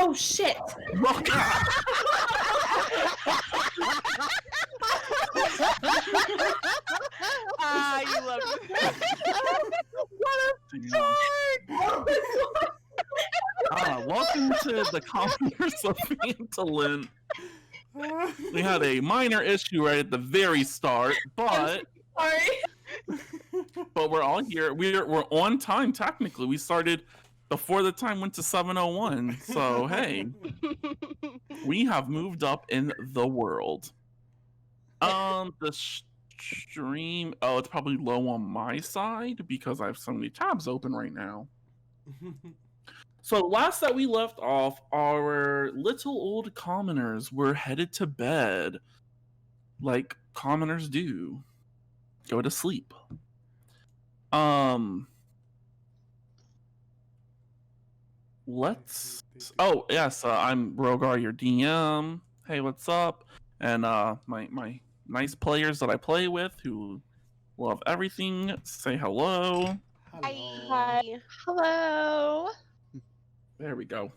Oh shit! You love it. Welcome to the Commoners of Phandalin. We had a minor issue right at the very start, but we're all here. We're on time technically. We started before the time went to 7:01. So hey, we have moved up in the world. The stream. Oh, it's probably low on my side because I have so many tabs open right now. So last that we left off, our little old commoners were headed to bed, like commoners do. Go to sleep. Let's. Oh yes, I'm Rogar, your DM. Hey, what's up? And my nice players that I play with who love everything. Say hello. Hi. Hello. There we go.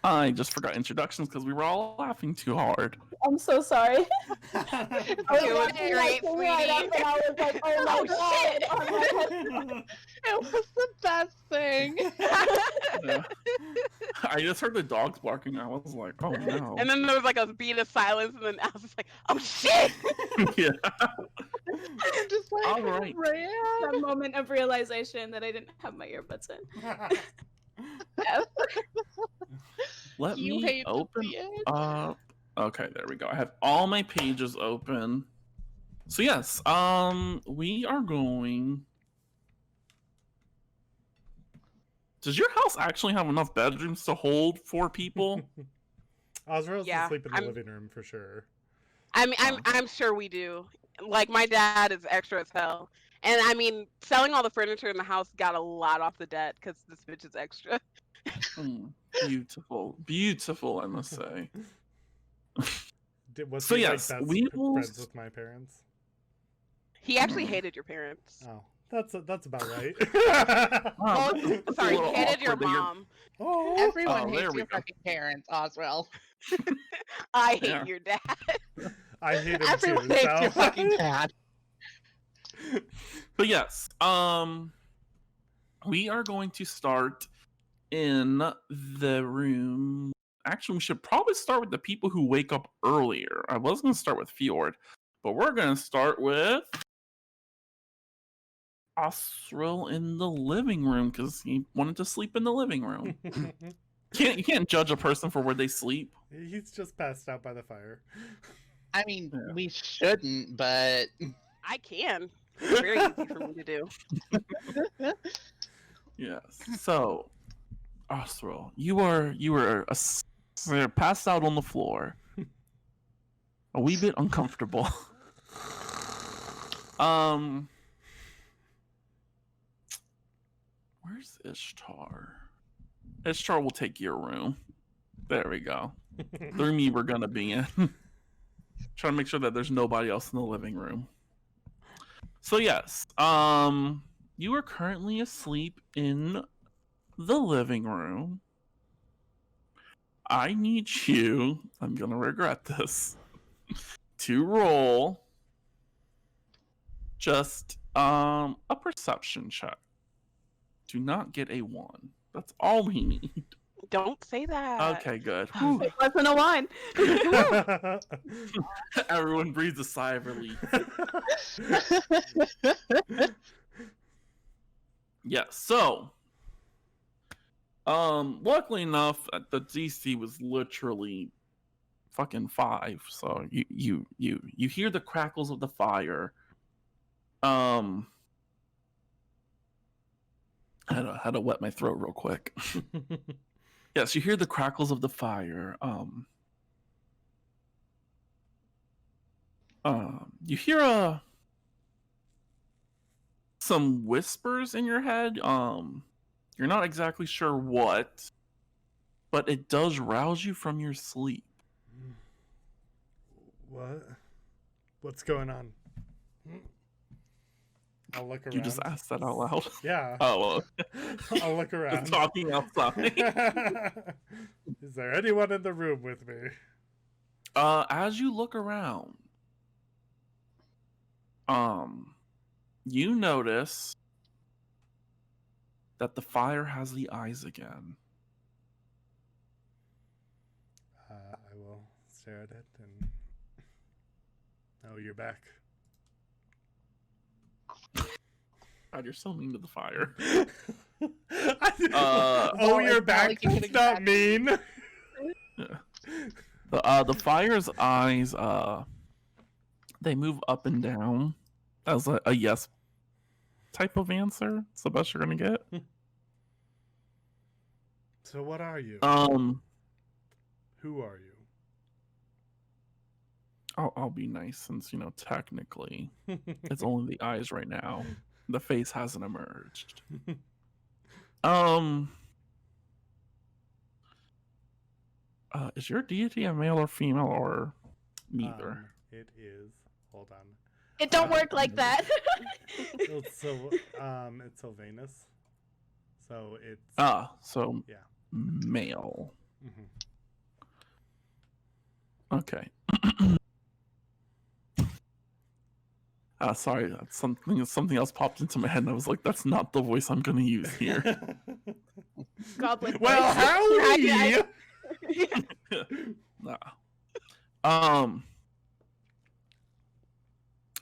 I just forgot introductions because we were all laughing too hard. I'm so sorry. It was great, sweetie. And I was like, oh my god. Shit. It was the best thing. Yeah. I just heard the dogs barking. I was like, oh no. And then there was like a beat of silence, and then I was just like, oh shit! Yeah. I'm just like, All right. That moment of realization that I didn't have my earbuds in. Let You me hated open the end. up. Okay, there we go. I have all my pages open. So yes, we are going. Does your house actually have enough bedrooms to hold 4 people? Oswald's Yeah, asleep in the living room for sure. I mean, I'm sure we do. Like my dad is extra as hell, and I mean, selling all the furniture in the house got a lot off the debt because this bitch is extra. Beautiful, beautiful, I must say. Was So he yes, like best we will. friends with my parents? He actually hated your parents. Oh, that's about right. Wow, Well, that's a sorry, he little hated your awkward that you're- mom. Oh, Everyone Oh, there hates we your go. fucking parents, Oswald. I hate Yeah. your dad. I hate him Everyone too. hates So. your fucking dad. But yes, we are going to start in the room. Actually, we should probably start with the people who wake up earlier. I was going to start with Fjord, but we're going to start with Osril in the living room because he wanted to sleep in the living room. You can't judge a person for where they sleep. He's just passed out by the fire. I mean, Yeah. we shouldn't, but I can. It's very easy for me to do. Yes. So, Osril, you were you're passed out on the floor, a wee bit uncomfortable. Where's Ishtar? Ishtar will take your room. There we go. The room you were gonna be in. Trying to make sure that there's nobody else in the living room. So yes, you are currently asleep in the living room. I need you, I'm gonna regret this, to roll just a perception check. Do not get a 1. That's all we need. Don't say that. Okay, good. It wasn't a one. Everyone breathes a sigh of relief. Yeah, so luckily enough the DC was literally fucking 5, so you hear the crackles of the fire. Had to wet my throat real quick. Yes, you hear the crackles of the fire. You hear some whispers in your head. You're not exactly sure what, but it does rouse you from your sleep. What? What's going on? I'll look around. You just asked that out loud. Yeah. Oh, I'll look well, around. just talking outside. Is there anyone in the room with me? As you look around, you notice that the fire has the eyes again. I will stare at it and. Oh, you're back. God, you're so mean to the fire. Oh, you're it's not back. like you That's could've not gotten- mean. The fire's eyes, they move up and down as a yes type of answer. It's the best you're gonna get. So what are you? Who are you? I'll be nice since technically it's only the eyes right now. The face hasn't emerged. Is your deity a male or female or neither? It is. Hold on. It don't work like that. It's Sylvanus. So it's So yeah. male. Mhm. Okay. Sorry, something else popped into my head, and I was like, "That's not the voice I'm gonna use here." Goblin. Well, voice. howdy! Nah.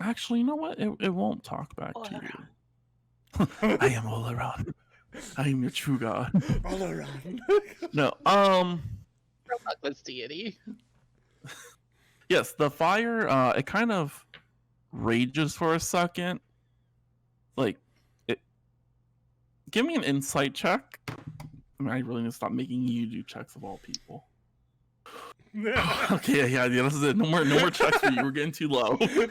Actually, you know what? It won't talk back to you. I am all around. I am your true god. All around. No. Luckless deity. Yes, the fire. It kind of rages for a second. Like it. Give me an insight check. I mean, I really need to stop making you do checks of all people. Okay, yeah, this is it. No more checks for you. We're getting too low. You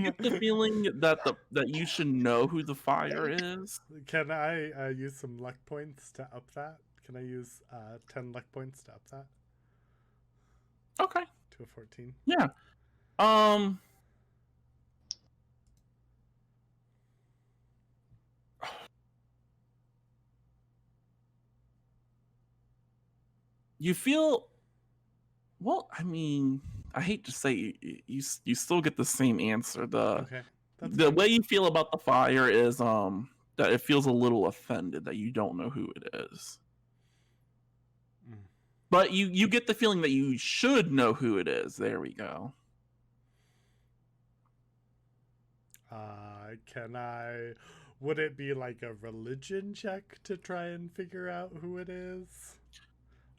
get the feeling that you should know who the fire is. Can I use some luck points to up that? Can I use 10 luck points to up that Okay. to a 14? Yeah. You feel, well, I mean, I hate to say you still get the same answer. Okay. The way you feel about the fire is that it feels a little offended that you don't know who it is. Mm. But you get the feeling that you should know who it is. There we go. Would it be like a religion check to try and figure out who it is?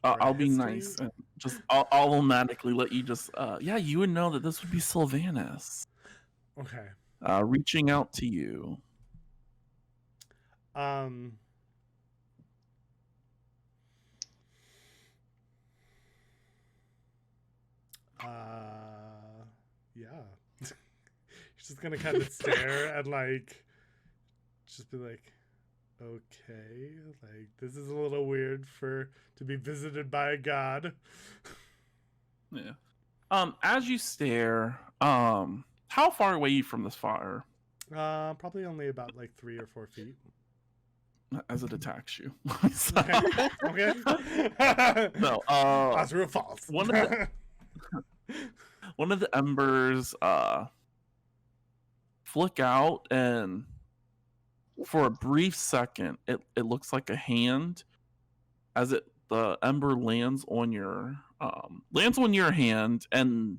Or I'll be history? nice and just I'll automatically let you just yeah, you would know that this would be Sylvanus Okay. reaching out to you. Yeah. She's just gonna kind of stare and like just be like, okay, like this is a little weird to be visited by a god. Yeah. As you stare, how far away are you from this fire Probably only about like 3 or 4 feet. as it attacks you? Okay. Okay. No, Azura falls. one of the embers flick out, and for a brief second it looks like a hand as the ember lands on your hand, and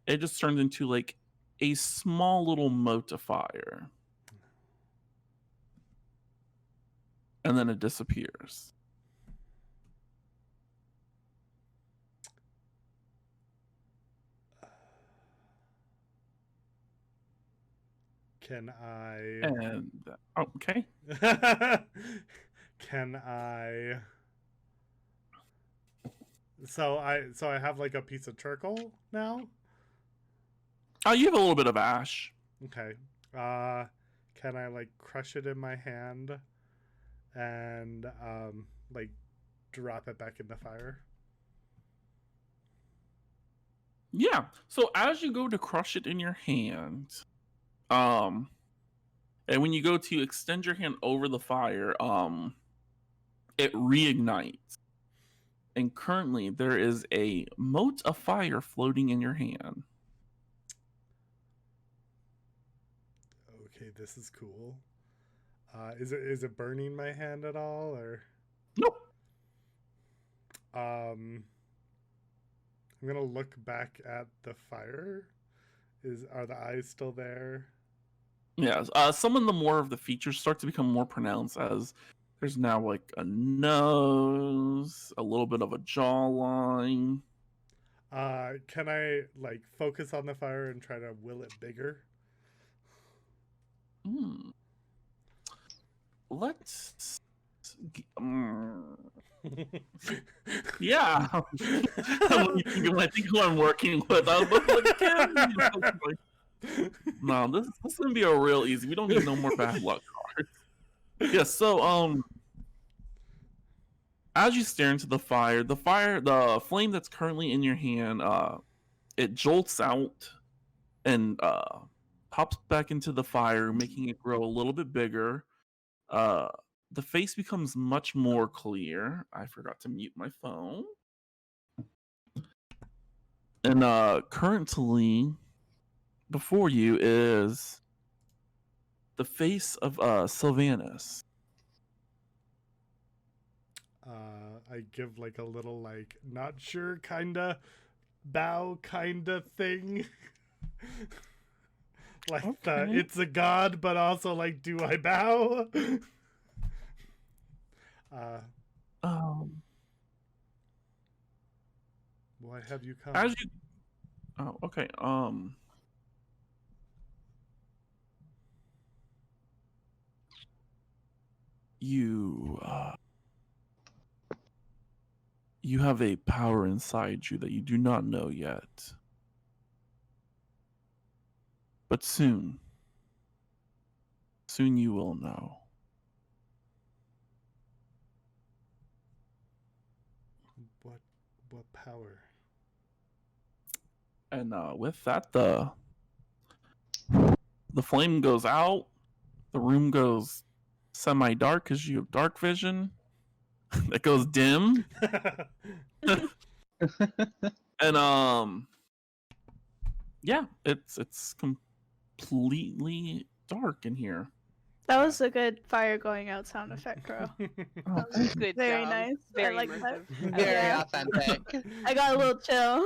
it just turns into like a small little mote of fire, and then it disappears. Can I And okay. Can I So I have like a piece of charcoal now? You have a little bit of ash. Okay. Can I like crush it in my hand and like drop it back in the fire? Yeah. So as you go to crush it in your hand, And when you go to extend your hand over the fire, it reignites. And currently there is a mote of fire floating in your hand. Okay, this is cool. Is it burning my hand at all, or? Nope. I'm gonna look back at the fire. Are the eyes still there? Yeah. Some of the more of the features start to become more pronounced as there's now like a nose, a little bit of a jawline. Can I like focus on the fire and try to will it bigger? Let's. Yeah. I think who I'm working with. I was like, no, this is gonna be a real easy. We don't need no more bad luck cards. Yeah. So as you stare into the flame that's currently in your hand, it jolts out and pops back into the fire, making it grow a little bit bigger. The face becomes much more clear. I forgot to mute my phone. And currently, before you is the face of Sylvanus. I give like a little like not sure kinda bow kinda thing. Like Okay. it's a god, but also like, do I bow? Why have you come? As you, oh, okay. You have a power inside you that you do not know yet, but soon you will know. What power? And with that, the flame goes out. The room goes semi-dark because you have dark vision. It goes dim. And yeah, it's completely dark in here. That was a good fire going out sound effect, Crow. Oh, Good Very job. nice. Very I like immersive. that. Very Yeah. authentic. I got a little chill.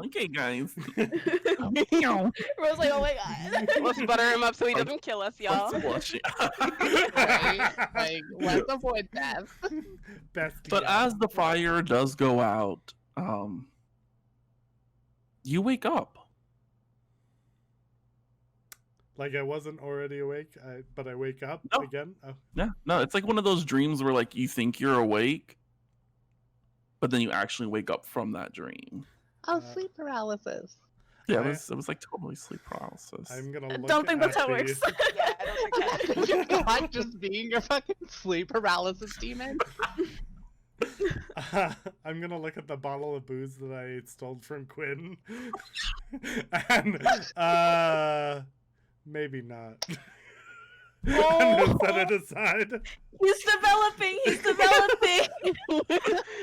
okay, guys. Rose like, oh my god. Let's butter him up so he doesn't kill us, y'all. Let's blush. Right? Like, let's avoid death. Best But as the fire does go out, you wake up. like I wasn't already awake, but I wake up No. again. Oh. Yeah, no, it's like one of those dreams where like you think you're awake, but then you actually wake up from that dream. Oh, sleep paralysis. Yeah, I- it was like totally sleep paralysis. I'm gonna I look don't think that's at how it works. these. Yeah, I don't think that. You're not just being your fucking sleep paralysis demon. I'm gonna look at the bottle of booze that I stole from Quinn, and maybe not. I'm gonna set it aside. He's developing. He's developing.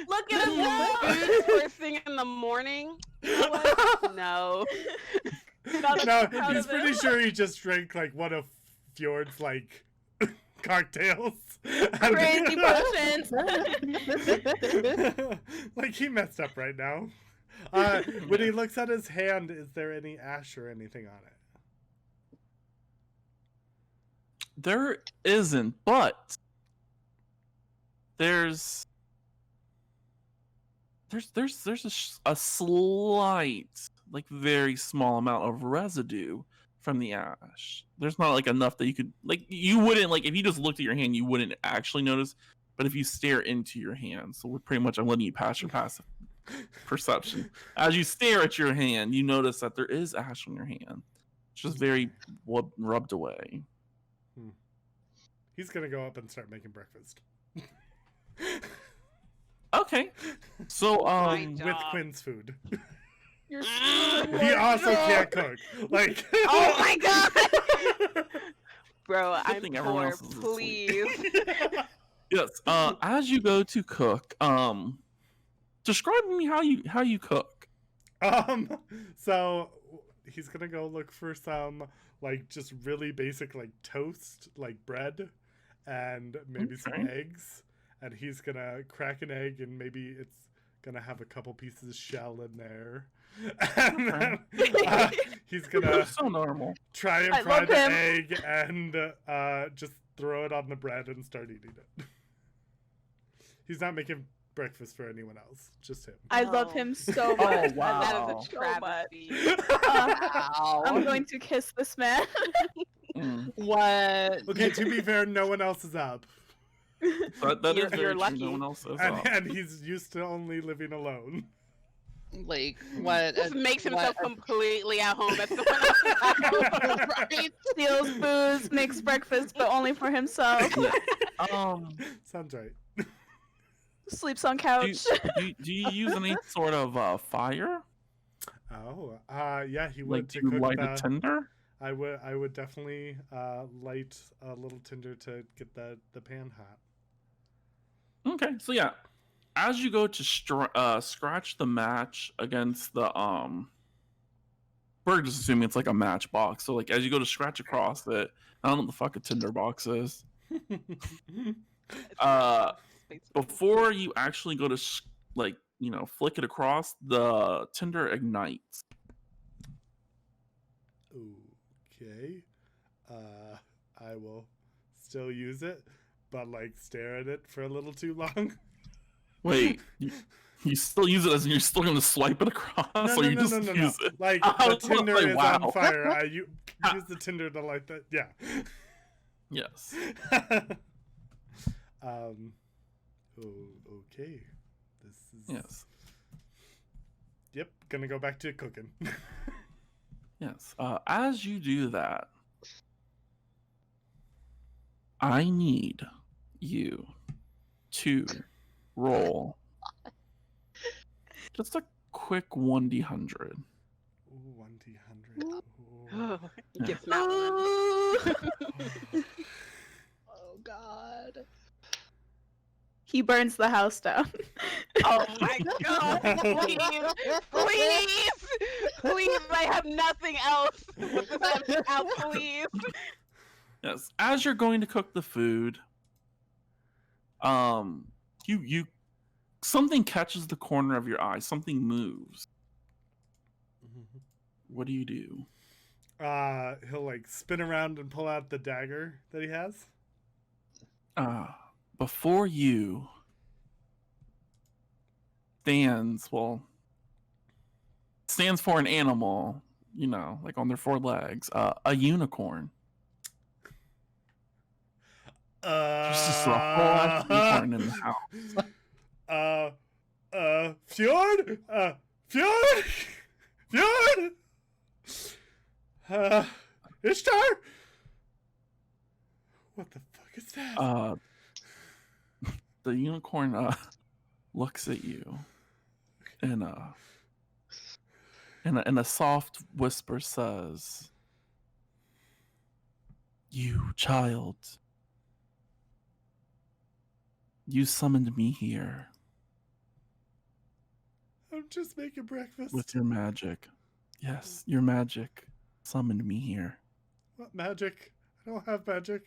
Look at him go. Food first thing in the morning? You know what? No. Not No, proud he's of pretty him. sure he just drank like one of Fjord's like cocktails. And- Crazy potions. like he messed up right now. When he looks at his hand, is there any ash or anything on it? There isn't, but there's a slight, like very small amount of residue from the ash. There's not like enough that you could like you wouldn't like if you just looked at your hand, you wouldn't actually notice. But if you stare into your hand, so we're pretty much I'm letting you pass your passive perception. As you stare at your hand, you notice that there is ash on your hand. It's just very rubbed away. He's gonna go up and start making breakfast. Okay. So My With job. Quinn's food. You're stealing He my also job. can't cook. Like, Oh my god, bro! Good I'm thing everyone poor. else is asleep. Please. Yes. As you go to cook, describe to me how you cook. So he's gonna go look for some like just really basic like toast, like bread, and maybe some Okay. eggs. And he's gonna crack an egg, and maybe it's gonna have a couple pieces of shell in there. And then, he's gonna So normal. try and I fry love the him. egg and just throw it on the bread and start eating it. He's not making breakfast for anyone else, just him. I love Oh. him so Oh, much. wow. That is So a much. travesty. I'm going to kiss this man. Mm. What? Okay, to be fair, no one else is up. But that You're- is very you're true. lucky. No one else is And, up. and he's used to only living alone. Like what? Just makes himself what- completely at home at someone else's house. right? Steals booze, makes breakfast, but only for himself. Sounds right. Sleeps on do, couch. do you use any sort of fire? Oh, yeah, he would Like, to do you cook light the, a tinder? I would definitely light a little tinder to get the pan hot. Okay, so yeah, as you go to scratch the match against the we're just assuming it's like a matchbox. So like as you go to scratch across it, I don't know what the fuck a tinder box is. Before you actually go to like flick it across, the tinder ignites. Okay. I will still use it, but like stare at it for a little too long. Wait, you still use it as in you're still going to swipe it across, or you just use it? Like I the was gonna tinder say, is wow. on fire. Use the tinder to light that. Yeah. Yes. Okay. This is. Yes. Yep. Gonna go back to cooking. Yes. As you do that, I need you to roll just a quick 1d100. Ooh, 1d100. Ooh. Gets that one. Oh God. He burns the house down. Oh my god! Please, please, please! I have nothing else. With this house, please. Yes. As you're going to cook the food, you something catches the corner of your eye. Something moves. What do you do? He'll like spin around and pull out the dagger that he has. Before you stands for an animal, like on their four legs, a unicorn. There's just a whole ass unicorn in the house. Fjord? Fjord? Fjord? Ishtar? What the fuck is that? The unicorn looks at you and in a soft whisper says, "You child, you summoned me here I'm just making breakfast. with your magic. Yes, your magic summoned me here." What magic? I don't have magic.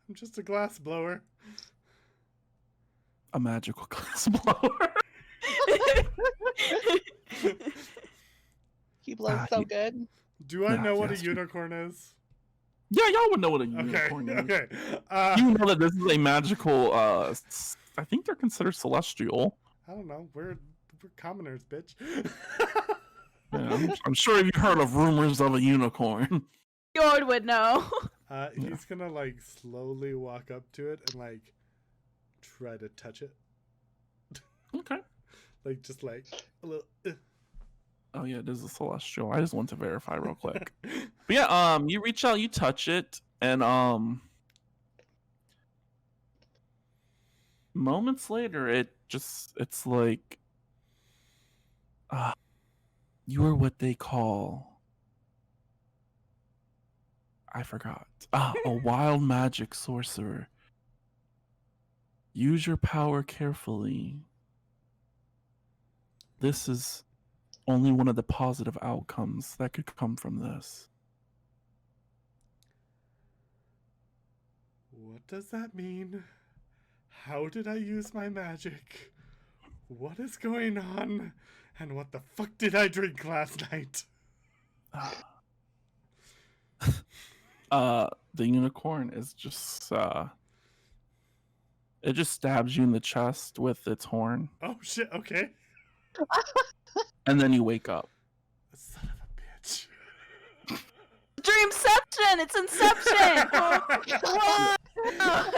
I'm just a glass blower. A magical glass blower. He blows so good. Do I Yeah, know what a yes, unicorn is? Yeah, y'all would know what a Okay, unicorn is. okay. You know that this is a magical. I think they're considered celestial. I don't know. We're commoners, bitch. Yeah, I'm sure you've heard of rumors of a unicorn. Fjord would know. He's gonna like slowly walk up to it and like try to touch it. Okay. Like just like a little. Oh yeah, it is a celestial. I just want to verify real quick. But yeah, you reach out, you touch it, and moments later, it's like You are what they call, I forgot. A wild magic sorcerer. Use your power carefully. This is only one of the positive outcomes that could come from this. What does that mean? How did I use my magic? What is going on? And what the fuck did I drink last night? The unicorn is just it just stabs you in the chest with its horn, Oh shit, okay. and then you wake up. Son of a bitch. Dreamception! It's Inception! I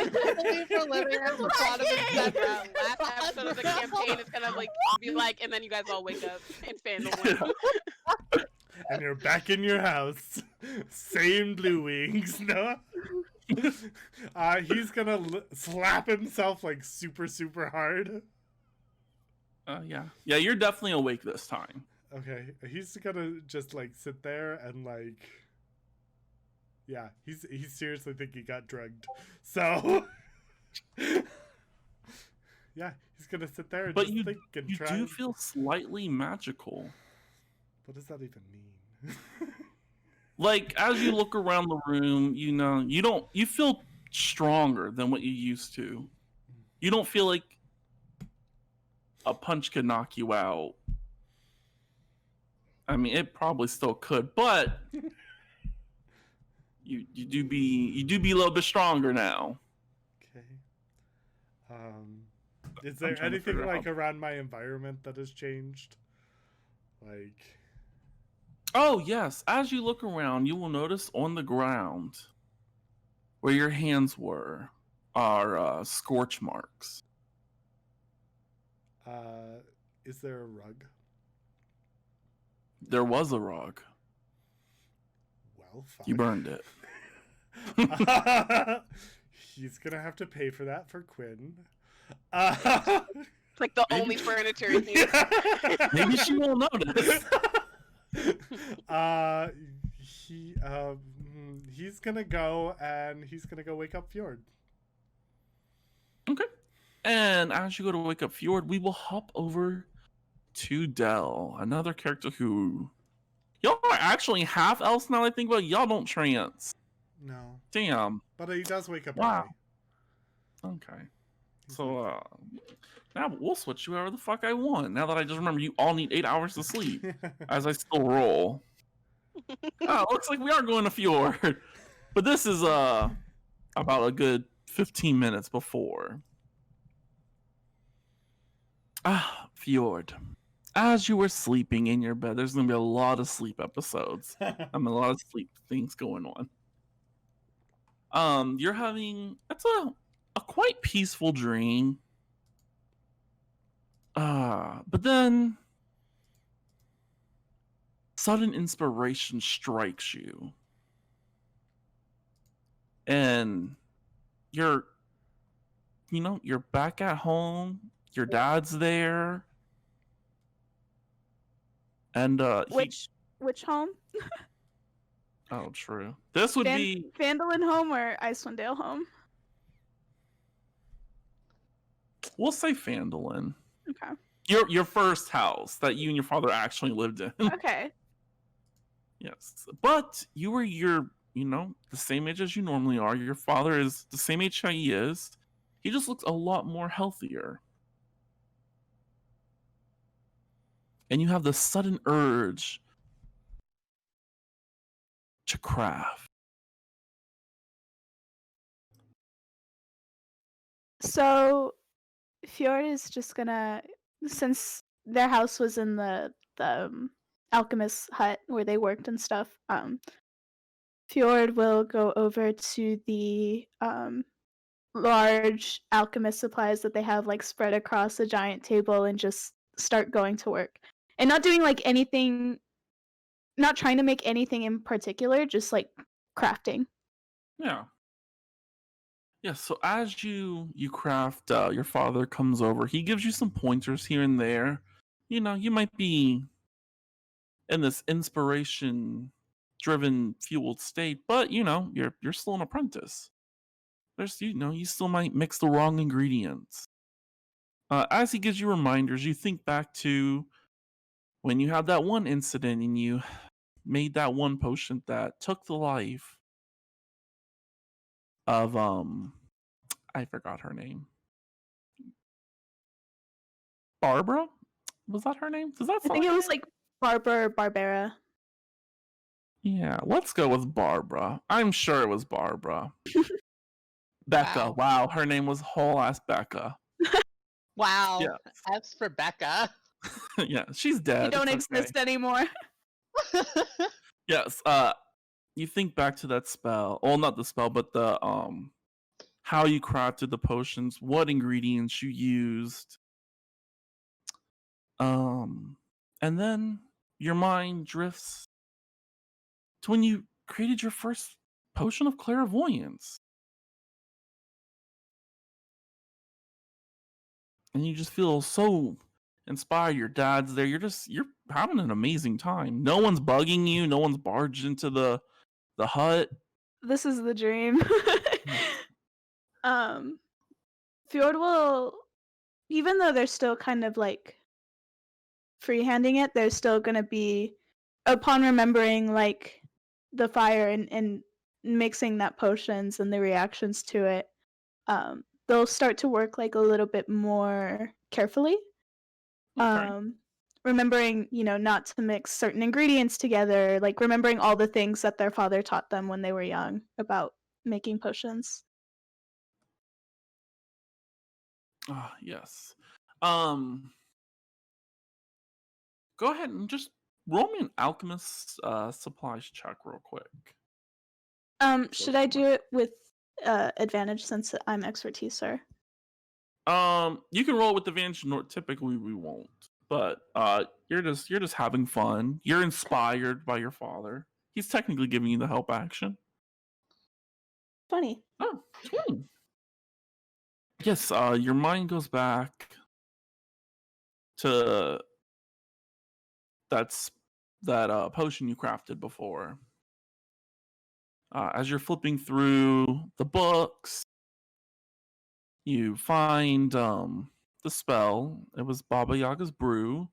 can't believe we're living at the bottom of Inception. Last episode of the campaign is gonna like be like, and then you guys all wake up in Phandalin. And you're back in your house. Same blue wings, no? He's gonna slap himself like super, super hard. Yeah, you're definitely awake this time. Okay, he's gonna just like sit there and like, yeah, he's seriously think he got drugged. So, yeah, he's gonna sit there and But just think and you try. do feel slightly magical. What does that even mean? Like as you look around the room, you feel stronger than what you used to. You don't feel like a punch could knock you out. I mean, it probably still could, but you do be a little bit stronger now. Okay. Is there trying to anything figure like out. around my environment that has changed? Like, Oh yes, as you look around, you will notice on the ground where your hands were are scorch marks. is there a rug? There was a rug. Well, fuck. You burned it. He's gonna have to pay for that for Quinn. It's like the only furniture in here. Maybe she won't notice. He's gonna go and he's gonna go wake up Fjord. Okay. And as you go to wake up Fjord, we will hop over to Dell, another character who y'all are actually half elves now that I think about it. Y'all don't trance. No, Damn. but he does wake up Wow. early. Okay. So now we'll switch you whoever the fuck I want. Now that I just remember you all need 8 hours to sleep. As I still roll. Looks like we are going to Fjord. But this is about a good 15 minutes before. Fjord. As you were sleeping in your bed, there's gonna be a lot of sleep episodes. A lot of sleep things going on. You're having a quite peaceful dream. But then sudden inspiration strikes you. And you're back at home. Your dad's there. And Which home? oh, true. This would be Phandalin home or Icewind Dale home? we'll say Phandalin. Okay. Your first house that you and your father actually lived in. Okay. Yes. But you were the same age as you normally are. Your father is the same age he is. He just looks a lot more healthier. And you have the sudden urge to craft. So Fjord is just gonna, since their house was in the alchemist hut where they worked and stuff, Fjord will go over to the large alchemist supplies that they have like spread across a giant table and just start going to work. And not doing like anything, not trying to make anything in particular, just like crafting. Yeah. Yeah, so as you craft, your father comes over. He gives you some pointers here and there. you might be in this inspiration-driven, fueled state, but you're still an apprentice. You still might mix the wrong ingredients. As he gives you reminders, you think back to when you had that one incident and you made that one potion that took the life of I forgot her name. Barbara? Was that her name? Does that I sound think like it her was name? like Barbara or Barbara. Yeah, let's go with Barbara. I'm sure it was Barbara. Becca. Wow. Wow, her name was whole ass Becca. Wow. Yeah. As for Becca. Yeah, she's You dead. don't It's okay. exist anymore. Yes, you think back to that spell. Well, not the spell, but the how you crafted the potions, what ingredients you used. And then your mind drifts to when you created your first potion of clairvoyance. And you just feel so inspired. Your dad's there. You're having an amazing time. No one's bugging you. No one's barged into the hut. This is the dream. um, Fjord will, even though they're still kind of like freehanding it, there's still gonna be, upon remembering like the fire and mixing that potions and the reactions to it, they'll start to work like a little bit more carefully. Okay. Remembering, not to mix certain ingredients together, like remembering all the things that their father taught them when they were young about making potions. Ah, yes. Um, Go ahead and just roll me an alchemist supplies check real quick. Should I do it with advantage since I'm expertise, sir? You can roll it with advantage. Typically, we won't, but you're just having fun. You're inspired by your father. He's technically giving you the help action. 20. Oh, 20. Yes. Your mind goes back to that potion you crafted before. As you're flipping through the books, you find the spell. It was Baba Yaga's brew,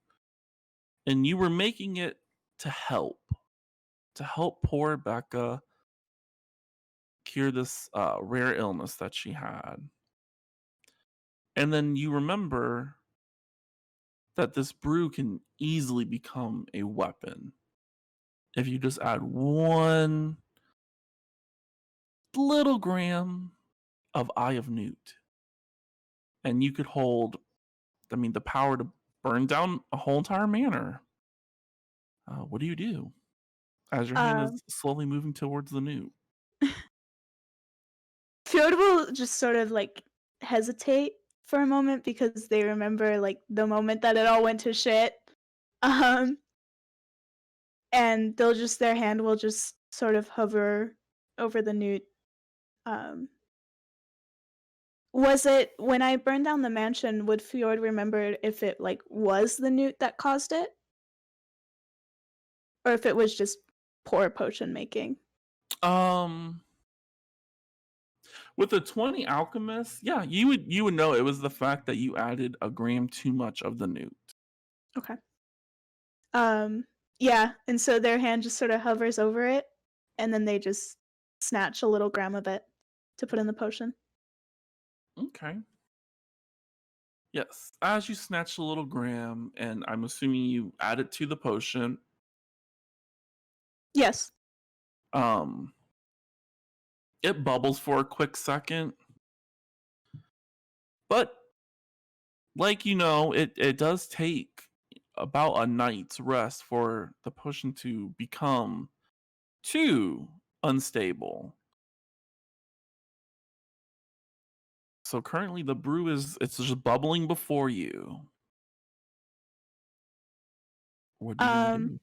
and you were making it to help poor Becca cure this rare illness that she had. And then you remember that this brew can easily become a weapon if you just add 1 little gram of Eye of Newt, and you could hold, the power to burn down a whole entire manor. What do you do as your hand is Um, slowly moving towards the newt? Fjord will just sort of like hesitate for a moment because they remember like the moment that it all went to shit. Um, and their hand will just sort of hover over the newt. Was it when I burned down the mansion, would Fjord remember if it like was the newt that caused it? Or if it was just poor potion making? Um, with the 20 alchemists, yeah, you would know it was the fact that you added a gram too much of the newt. Okay. Yeah, and so their hand just sort of hovers over it, and then they just snatch a little gram of it to put in the potion. Okay. Yes, as you snatch a little gram, and I'm assuming you add it to the potion. Yes. Um, it bubbles for a quick second, but it does take about a night's rest for the potion to become too unstable. So currently the brew it's just bubbling before you. What are you gonna Um, do?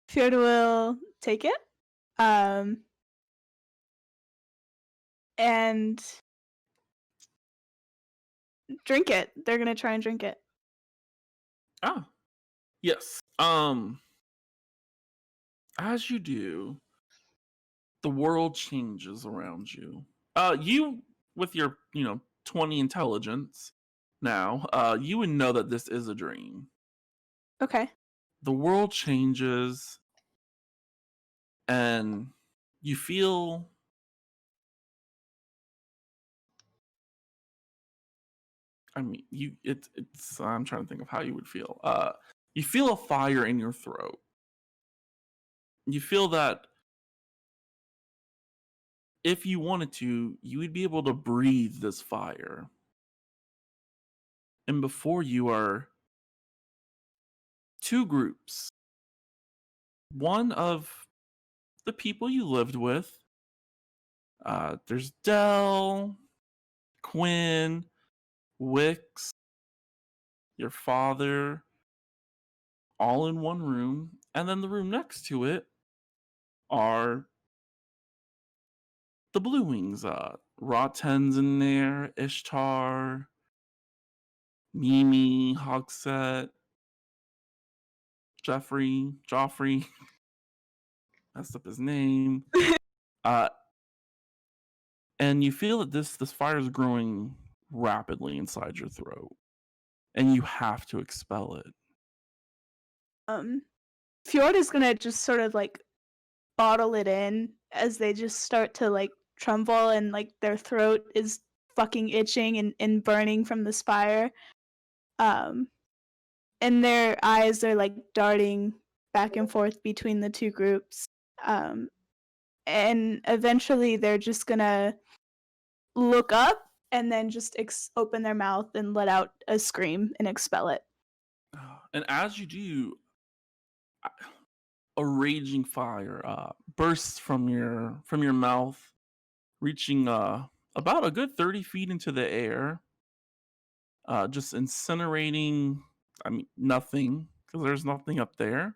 Fjord will take it. And drink it. They're gonna try and drink it. Ah, yes. As you do, the world changes around you. You with your 20 intelligence now, you would know that this is a dream. Okay. The world changes, and you feel. I mean, it's. I'm trying to think of how you would feel. You feel a fire in your throat. You feel that if you wanted to, you would be able to breathe this fire. And before you are two groups. One of the people you lived with. There's Dell, Quinn, Wix, your father, all in one room. And then the room next to it are the Blue Wings. Roten's in there, Ishtar, Mimi, Hogset, Joffrey, messed up his name. And you feel that this fire is growing rapidly inside your throat, and you have to expel it. Fjord is gonna just sort of like bottle it in as they just start to like tremble and like their throat is fucking itching and burning from this fire. And their eyes are like darting back and forth between the two groups. And eventually they're just gonna look up and then just open their mouth and let out a scream and expel it. And as you do, a raging fire bursts from your mouth, reaching about a good 30 feet into the air, just incinerating. I mean, nothing, because there's nothing up there.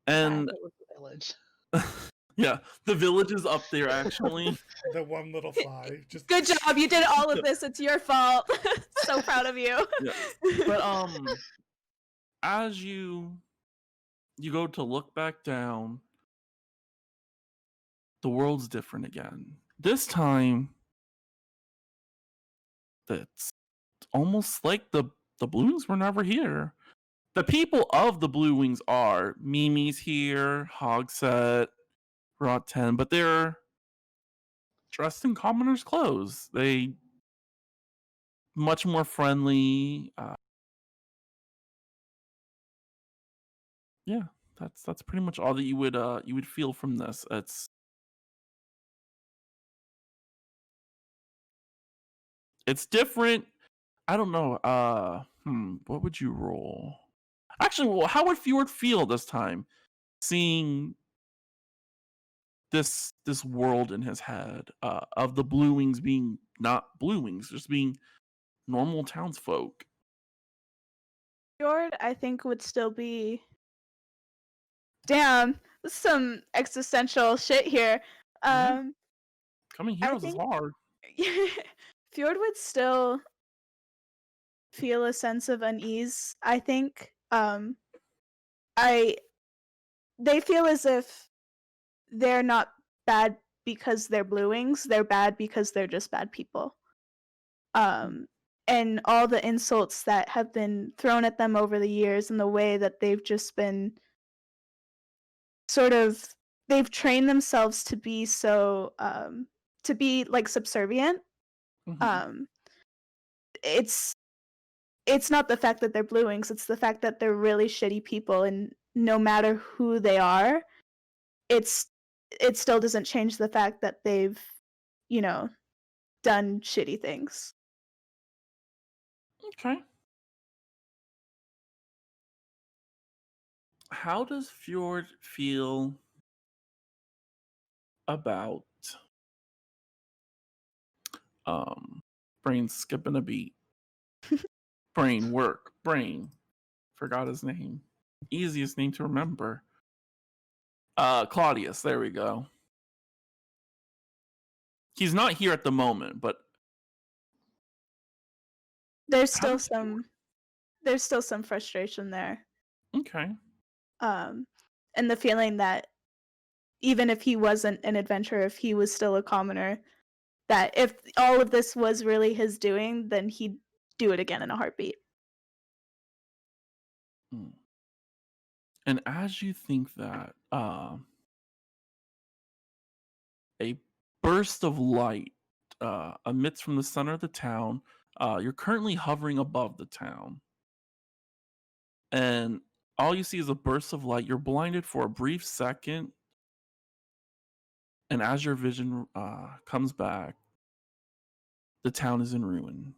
And It was the village. yeah, the village is up there actually. The one little fly. Just Good job, you did all of this. It's your fault. So proud of you. Yeah. But as you go to look back down, the world's different again. This time, it's almost like the Blue Wings were never here. The people of the Blue Wings are Mimi's here, Hogset, Rotten, but they're dressed in commoners' clothes. They much more friendly. Yeah, that's pretty much all that you would feel from this. It's different. I don't know. What would you roll? Actually, well, how would Fjord feel this time, seeing this world in his head of the Blue Wings being not Blue Wings, just being normal townsfolk? Fjord, I think, would still be. Damn, this is some existential shit here. Yeah. Coming I heroes is think hard. Fjord would still feel a sense of unease, I think. They feel as if they're not bad because they're Blue Wings, they're bad because they're just bad people. And all the insults that have been thrown at them over the years and the way that they've just been they've trained themselves to be so to be like subservient. Mhm. It's not the fact that they're Blue Wings, it's the fact that they're really shitty people, and no matter who they are, it still doesn't change the fact that they've, done shitty things. Okay. How does Fjord feel about brain skipping a beat? Brain work. Brain. Forgot his name. Easiest name to remember. Claudius, there we go. He's not here at the moment, but There's How still does he work? some frustration there. Okay. Um, and the feeling that even if he wasn't an adventurer, if he was still a commoner, that if all of this was really his doing, then he'd do it again in a heartbeat. Mm. And as you think that, a burst of light emits from the center of the town. You're currently hovering above the town, and all you see is a burst of light. You're blinded for a brief second, and as your vision comes back, the town is in ruin.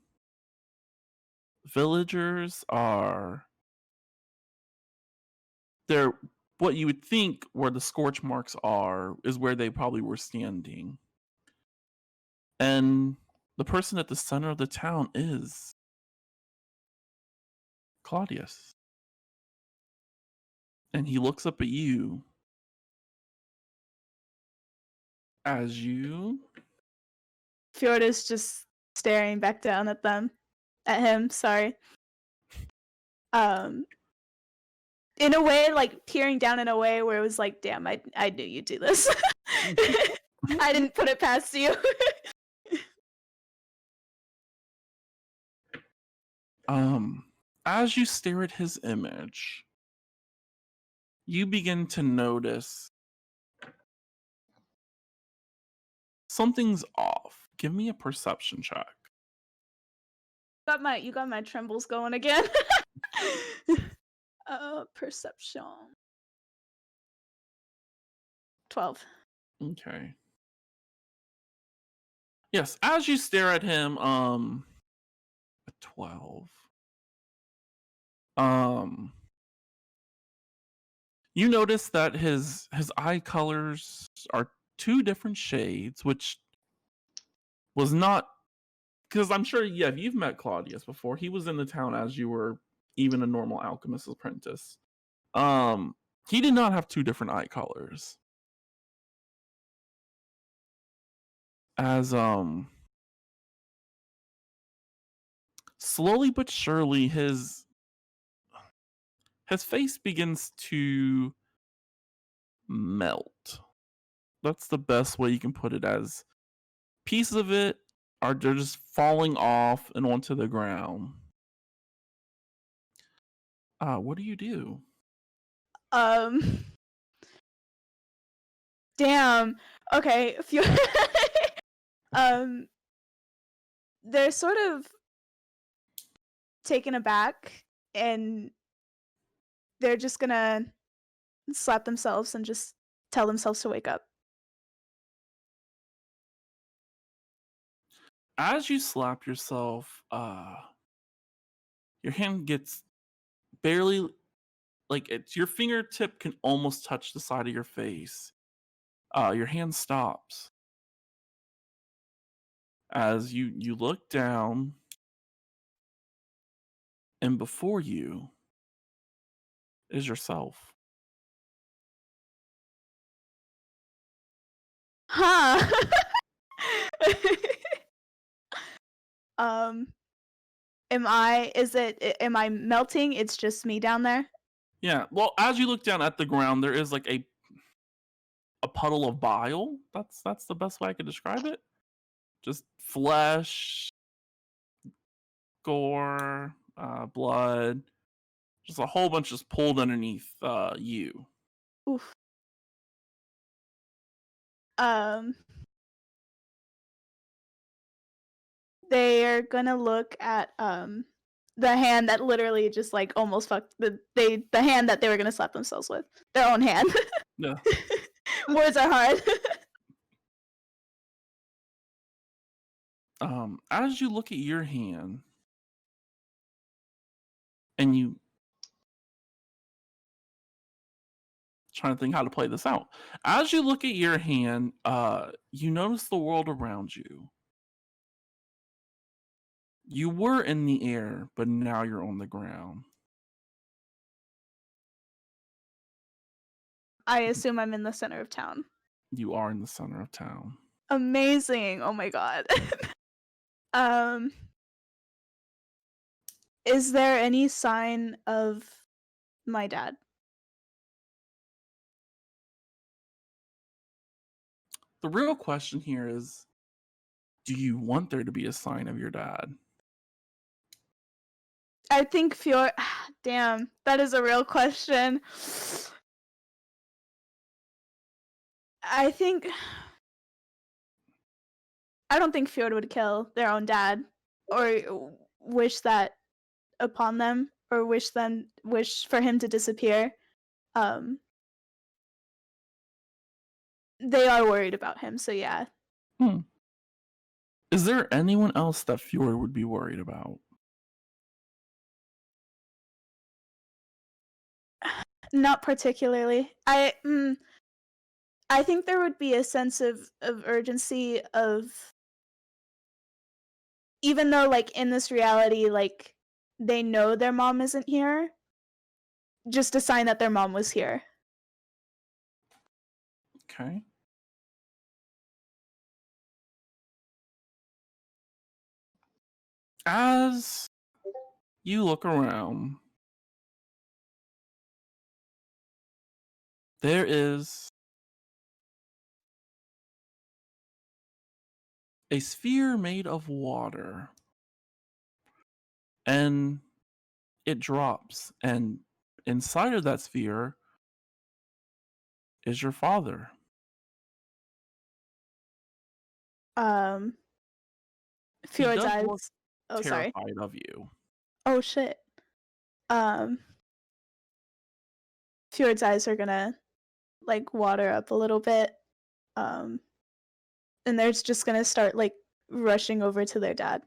Villagers are there. What you would think where the scorch marks are is where they probably were standing. And the person at the center of the town is Claudius. And he looks up at you as you. Fjorda's just staring back down at him, sorry. In a way, like peering down in a way where it was like, damn, I knew you'd do this. I didn't put it past you. As you stare at his image, you begin to notice something's off. Give me a perception check. You got my trembles going again. Perception. 12. Okay. Yes, as you stare at him, a 12. You notice that his eye colors are two different shades, which was not because I'm sure, yeah, you've met Claudius before. He was in the town as you were even a normal alchemist apprentice. He did not have two different eye colors. As slowly but surely his face begins to melt. That's the best way you can put it, as pieces of it are just falling off and onto the ground. What do you do? Damn. Okay. They're sort of taken aback, and they're just gonna slap themselves and just tell themselves to wake up. As you slap yourself, your hand gets barely, like, it's your fingertip can almost touch the side of your face. Your hand stops as you look down, and before you is yourself. Huh. um am I melting? It's just me down there? Yeah, well, as you look down at the ground, there is like a puddle of bile. That's the best way I could describe it. Just flesh, gore, blood, just a whole bunch just pulled underneath you. Oof. Um they are gonna look at the hand that literally just like almost fucked the hand that they were gonna slap themselves with. Their own hand. Yeah. Words are hard. As you look at your hand, and you trying to think how to play this out. As you look at your hand, you notice the world around you. You were in the air, but now you're on the ground. I assume I'm in the center of town. You are in the center of town. Amazing. Oh my god. um Is there any sign of my dad? The real question here is, do you want there to be a sign of your dad? I think Fjord. Damn, that is a real question. I think. I don't think Fjord would kill their own dad or wish that upon them or wish for him to disappear. Um, they are worried about him, so yeah. Hmm. Is there anyone else that Fjord would be worried about? Not particularly. I think there would be a sense of urgency of, even though like in this reality, like they know their mom isn't here, just a sign that their mom was here. Okay. As you look around, there is a sphere made of water, and it drops, and inside of that sphere is your father. Um, He Fjord's does look eyes. Oh, sorry. terrified of you. Oh shit. Fjord's eyes are gonna like water up a little bit. Um, and they're just gonna start like rushing over to their dad.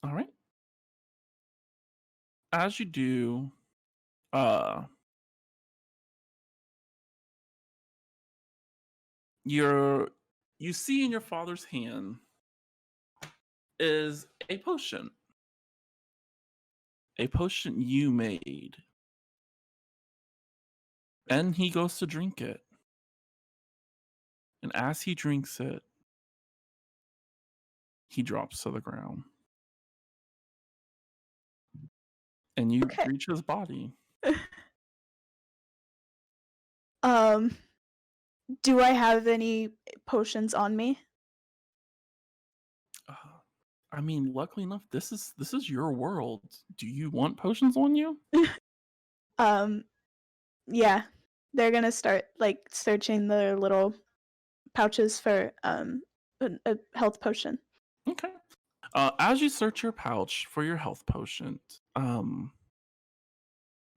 All right. As you do, uh, you see in your father's hand is a potion you made, and he goes to drink it, and as he drinks it, he drops to the ground, and you Okay. reach his body. Do I have any potions on me? uh, I mean, luckily enough, this is your world. Do you want potions on you? Yeah. They're gonna start like searching their little pouches for a health potion. Okay. As you search your pouch for your health potion,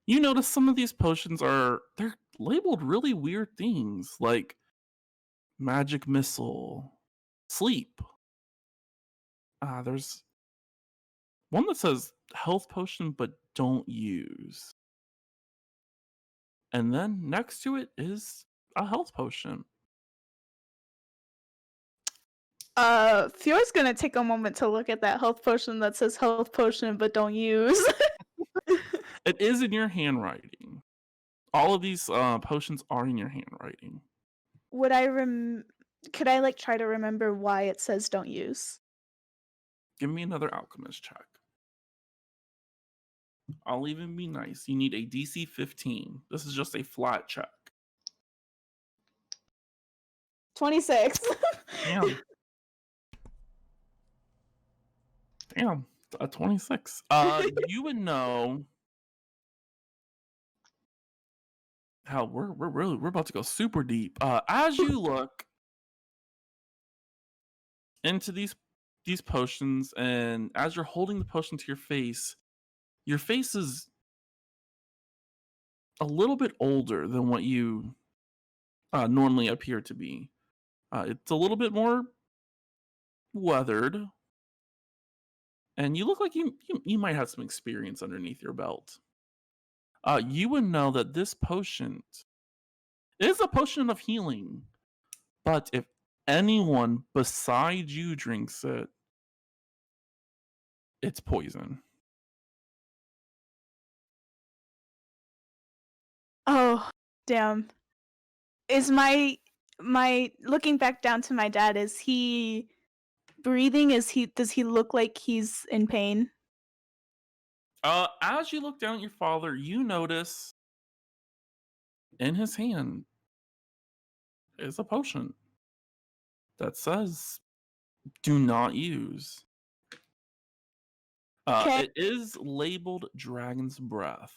you notice some of these potions they're labeled really weird things like magic missile, sleep. There's one that says health potion but don't use. And then next to it is a health potion. Fjord's gonna take a moment to look at that health potion that says health potion but don't use. It is in your handwriting. All of these potions are in your handwriting. Would I could I like try to remember why it says don't use? Give me another alchemist check. I'll even be nice. You need a DC 15. This is just a flat check. 26. Damn. Damn. A 26. You would know how we're about to go super deep. As you look into these potions, and as you're holding the potion to your face is a little bit older than what you normally appear to be. It's a little bit more weathered, and you look like you might have some experience underneath your belt. You would know that this potion is a potion of healing, but if anyone besides you drinks it, it's poison. Oh, damn. Is my looking back down to my dad, is he breathing? Does he look like he's in pain? As you look down at your father, you notice in his hand is a potion that says "Do not use." Okay. It is labeled Dragon's Breath.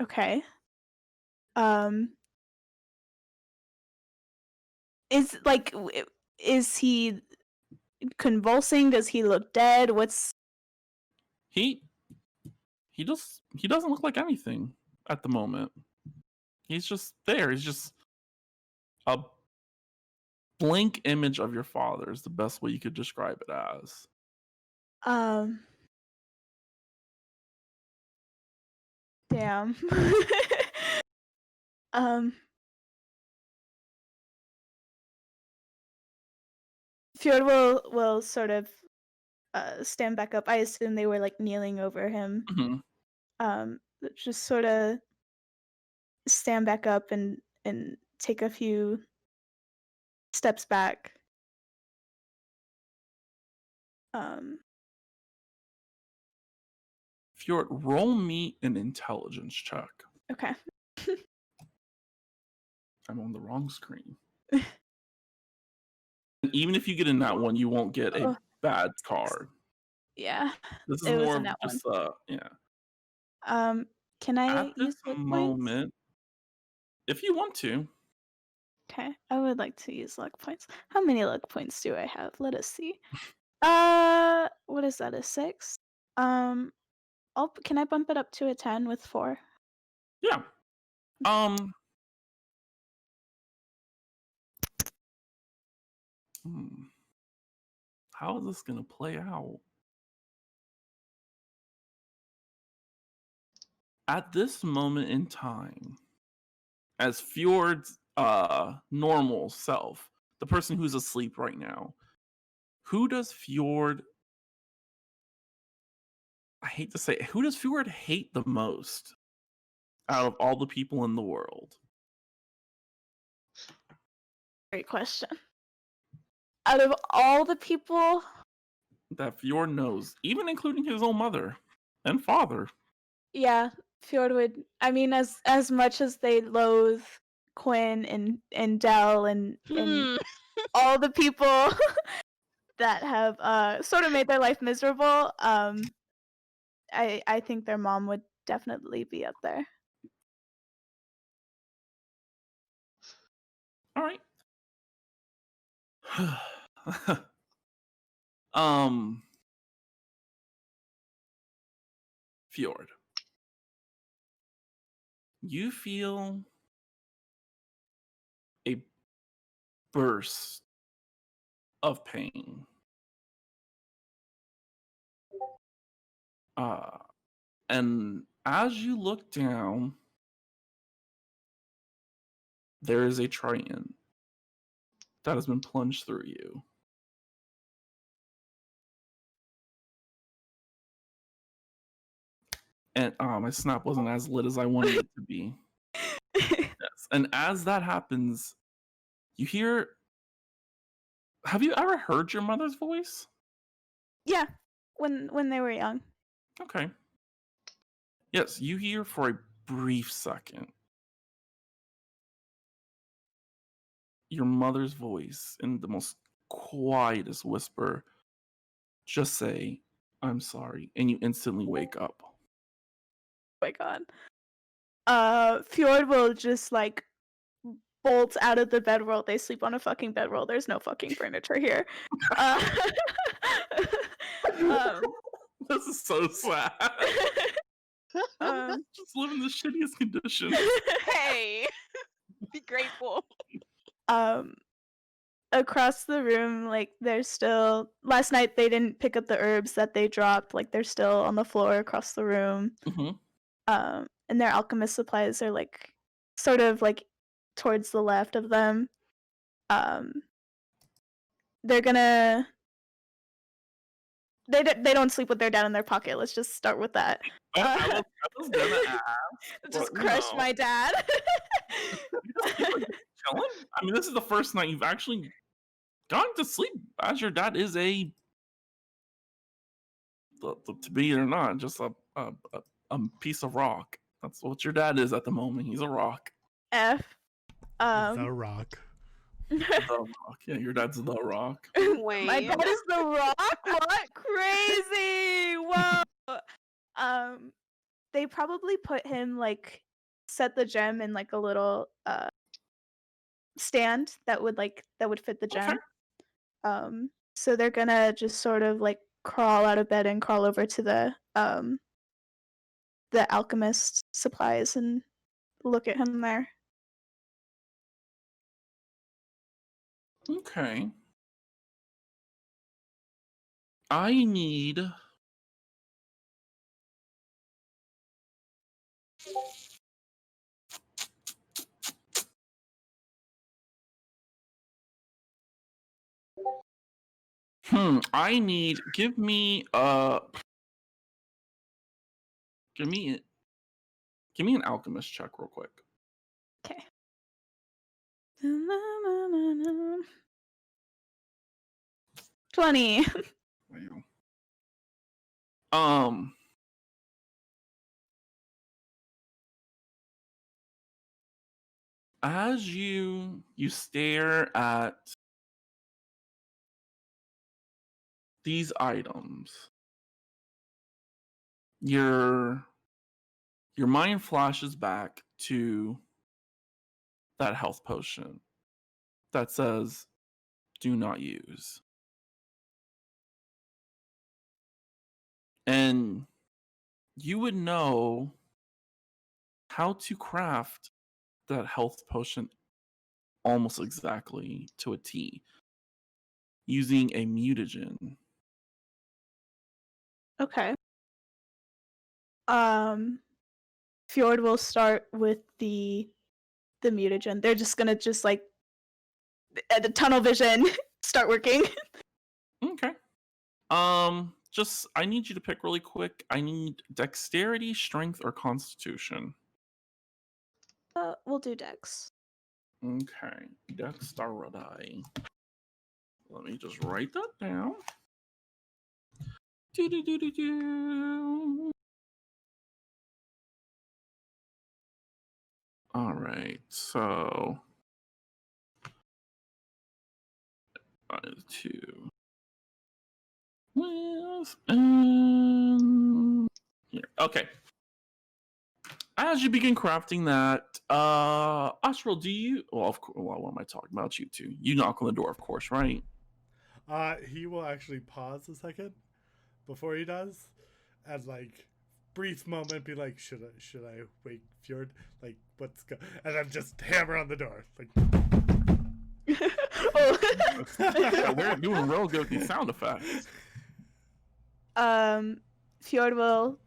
Okay. Um, is like is he convulsing? Does he look dead? What's He he doesn't look like anything at the moment. He's just there. He's just a blank image of your father is the best way you could describe it as. um damn. um Fjord will sort of stand back up. I assume they were like kneeling over him. Mhm. Just sort of stand back up and take a few steps back. Um Fjord, roll me an intelligence check. okay. I'm on the wrong screen. Even if you get in that one, you won't get a Oh, bad 6. card. Yeah. This is It was more in of that one. just yeah. Can At I this use luck points? moment, if you want to, Okay, I would like to use luck points. How many luck points do I have? Let us see. What is that? A 6? Um, can I bump it up to a 10 with 4? yeah. Hmm, how is this gonna play out? At this moment in time, as Fjord's normal self, the person who's asleep right now, who does Fjord I hate to say it, who does Fjord hate the most out of all the people in the world? Great question. Out of all the people, That Fjord knows, even including his own mother and father. yeah, Fjord would. I mean, as much as they loathe Quinn and Dell and Hmm. all the people that have sort of made their life miserable, I think their mom would definitely be up there. All right. um, Fjord, you feel a burst of pain. Uh, and as you look down, there is a trident that has been plunged through you. And my snap wasn't as lit as I wanted it to be. Yes. And as that happens, you hear. Have you ever heard your mother's voice? Yeah, when they were young. Okay. Yes, you hear for a brief second your mother's voice in the most quietest whisper just say, "I'm sorry," and you instantly wake up. Oh my god. Fjord will just like bolt out of the bedroll. They sleep on a fucking bedroll. There's no fucking furniture here. Uh, um, This is so sad. um, Just live in the shittiest conditions. Hey, be grateful. Across the room, like there's still. Last night they didn't pick up the herbs that they dropped. Like they're still on the floor across the room. Mhm. And their alchemist supplies are like sort of like towards the left of them. They're gonna. They don't sleep with their dad in their pocket. Let's just start with that. I was gonna ask. Just but crush no. my dad. You just keep, like, chilling? I mean, this is the first night you've actually gone to sleep as your dad is to be or not, just a piece of rock. That's what your dad is at the moment. He's a rock. F. The Rock. The rock. Yeah, your dad's the rock. My Wayne. dad is the Rock. What? Crazy! Whoa. They probably put him like set the gem in like a little stand that would fit the Okay. gem. So they're gonna just sort of like crawl out of bed and crawl over to the alchemist supplies and look at him there. Okay. I need I need give me an alchemist check real quick. Okay. 20. Wow. As you stare at these items, your mind flashes back to that health potion that says do not use. And you would know how to craft that health potion almost exactly to a T using a mutagen. Okay. Fjord will start with the mutagen. They're just gonna like at the tunnel vision start working. Okay. Just I need you to pick really quick. I need dexterity, strength, or constitution. We'll do Dex. Okay. Dexterity. Let me just write that down. Do. All right. So 2. Here. Okay. As you begin crafting that, Astral, do you? Well, of course. Well, what am I talking about? You two. You knock on the door, of course, right? He will actually pause a second before he does, and like brief moment, be like, "Should I wake Fjord? Like, what's go?" And then just hammer on the door, like. Yeah, they're doing real good with these sound effects. Fjord will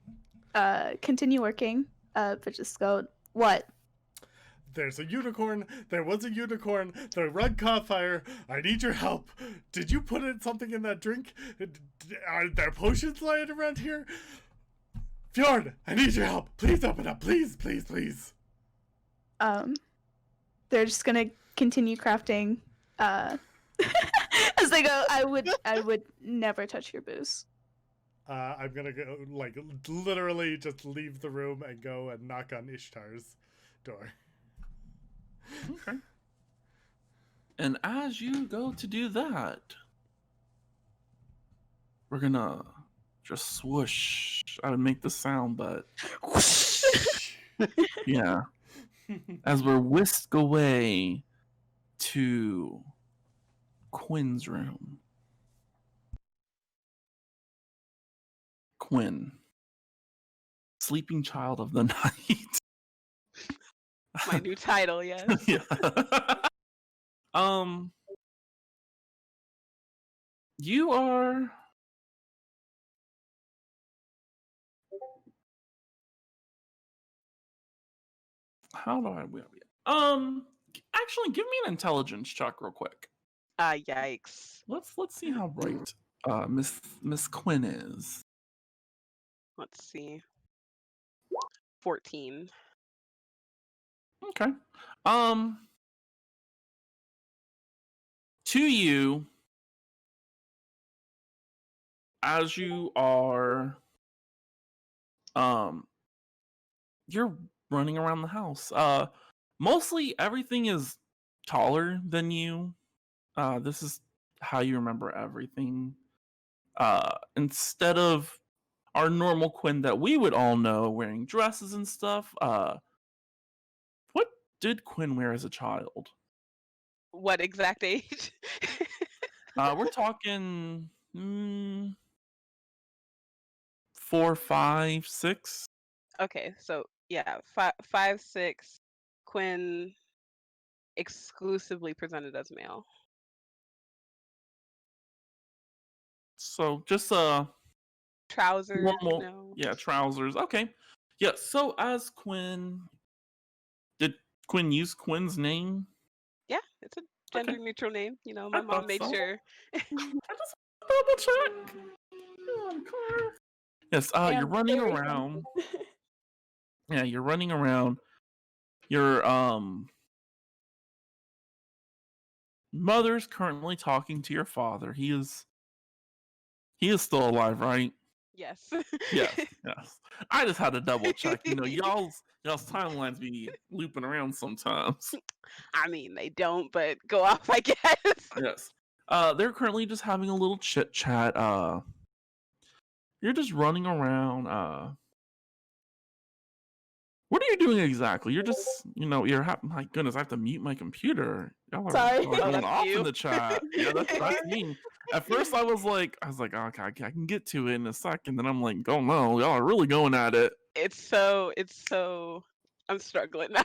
continue working, but just go, what? There's a unicorn. There was a unicorn. The rug caught fire. I need your help. Did you put something in that drink? Are there potions lying around here? Fjord, I need your help. Please open up. Please, please, please. They're just gonna continue crafting. As they go, I would never touch your booze. I'm gonna go, like, literally just leave the room and go and knock on Ishtar's door. Okay. And as you go to do that, we're gonna just swoosh. I would make the sound, but yeah. As we're whisked away to Quinn's room. Quinn, sleeping child of the night. My new title, yes. Yeah. You are. How do I? Actually, give me an intelligence check real quick. Yikes. Let's see how bright Miss Quinn is. Let's see. 14. Okay. to you, as you are, you're running around the house. Mostly everything is taller than you. This is how you remember everything. Instead of our normal Quinn that we would all know wearing dresses and stuff, what did Quinn wear as a child? What exact age? We're talking 4, 5, 6. Okay, so yeah, 5, 6. Quinn exclusively presented as male. So just Trousers, normal, no. yeah, trousers. Okay, yeah. So as Quinn, did Quinn use Quinn's name? Yeah, it's a Okay, gender neutral name. I My mom thought made so. sure. I just double check. Come on, Connor. Yes, you're Damn, running very around. sensitive. Yeah, you're running around. Your mother's currently talking to your father. He is still alive, right? Yes. Yes, yes. I just had to double check. You know, y'all's timelines be looping around sometimes. I mean, they don't, but go off, I guess. Yes. They're currently just having a little chit chat. You're just running around. What are you doing exactly? You're just, my goodness, I have to mute my computer. Sorry. Y'all are Oh, going that's off in you. the chat. Yeah, that's me. At first, I was like, okay, I can get to it in a second. Then I'm like, oh no, y'all are really going at it. It's so. I'm struggling now.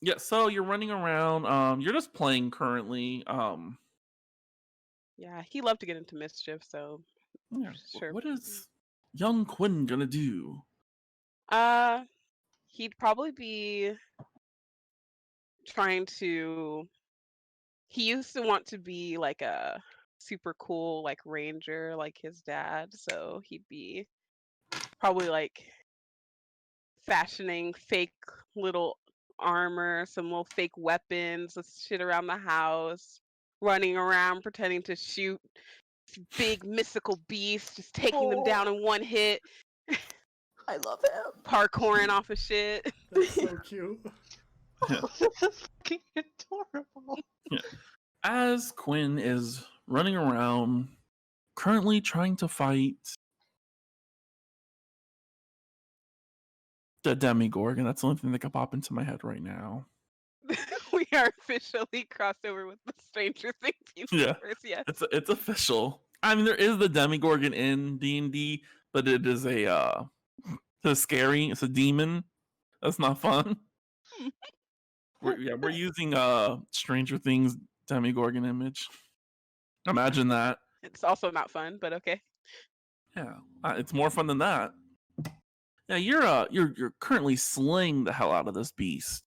Yeah, so you're running around. You're just playing currently. Yeah, he loved to get into mischief, so Yeah, sure. what is young Quinn gonna do? He'd probably be trying to. He used to want to be like a super cool like ranger like his dad, so he'd be probably like fashioning fake little armor, some little fake weapons, shit around the house, running around pretending to shoot big mystical beasts, just taking them down in one hit, I love him. parkouring off of shit. That's so cute. Yeah. That's fucking adorable. Yeah. As Quinn is running around, currently trying to fight the Demigorgon. That's the only thing that could pop into my head right now. We are officially crossed over with the Stranger Things Yeah. universe. Yes. It's official. I mean, there is the Demigorgon in D&D, but it is it's scary. It's a demon. That's not fun. We're using Stranger Things Demigorgon image. Imagine that. It's also not fun, but okay. Yeah, it's more fun than that. Yeah, you're currently slaying the hell out of this beast.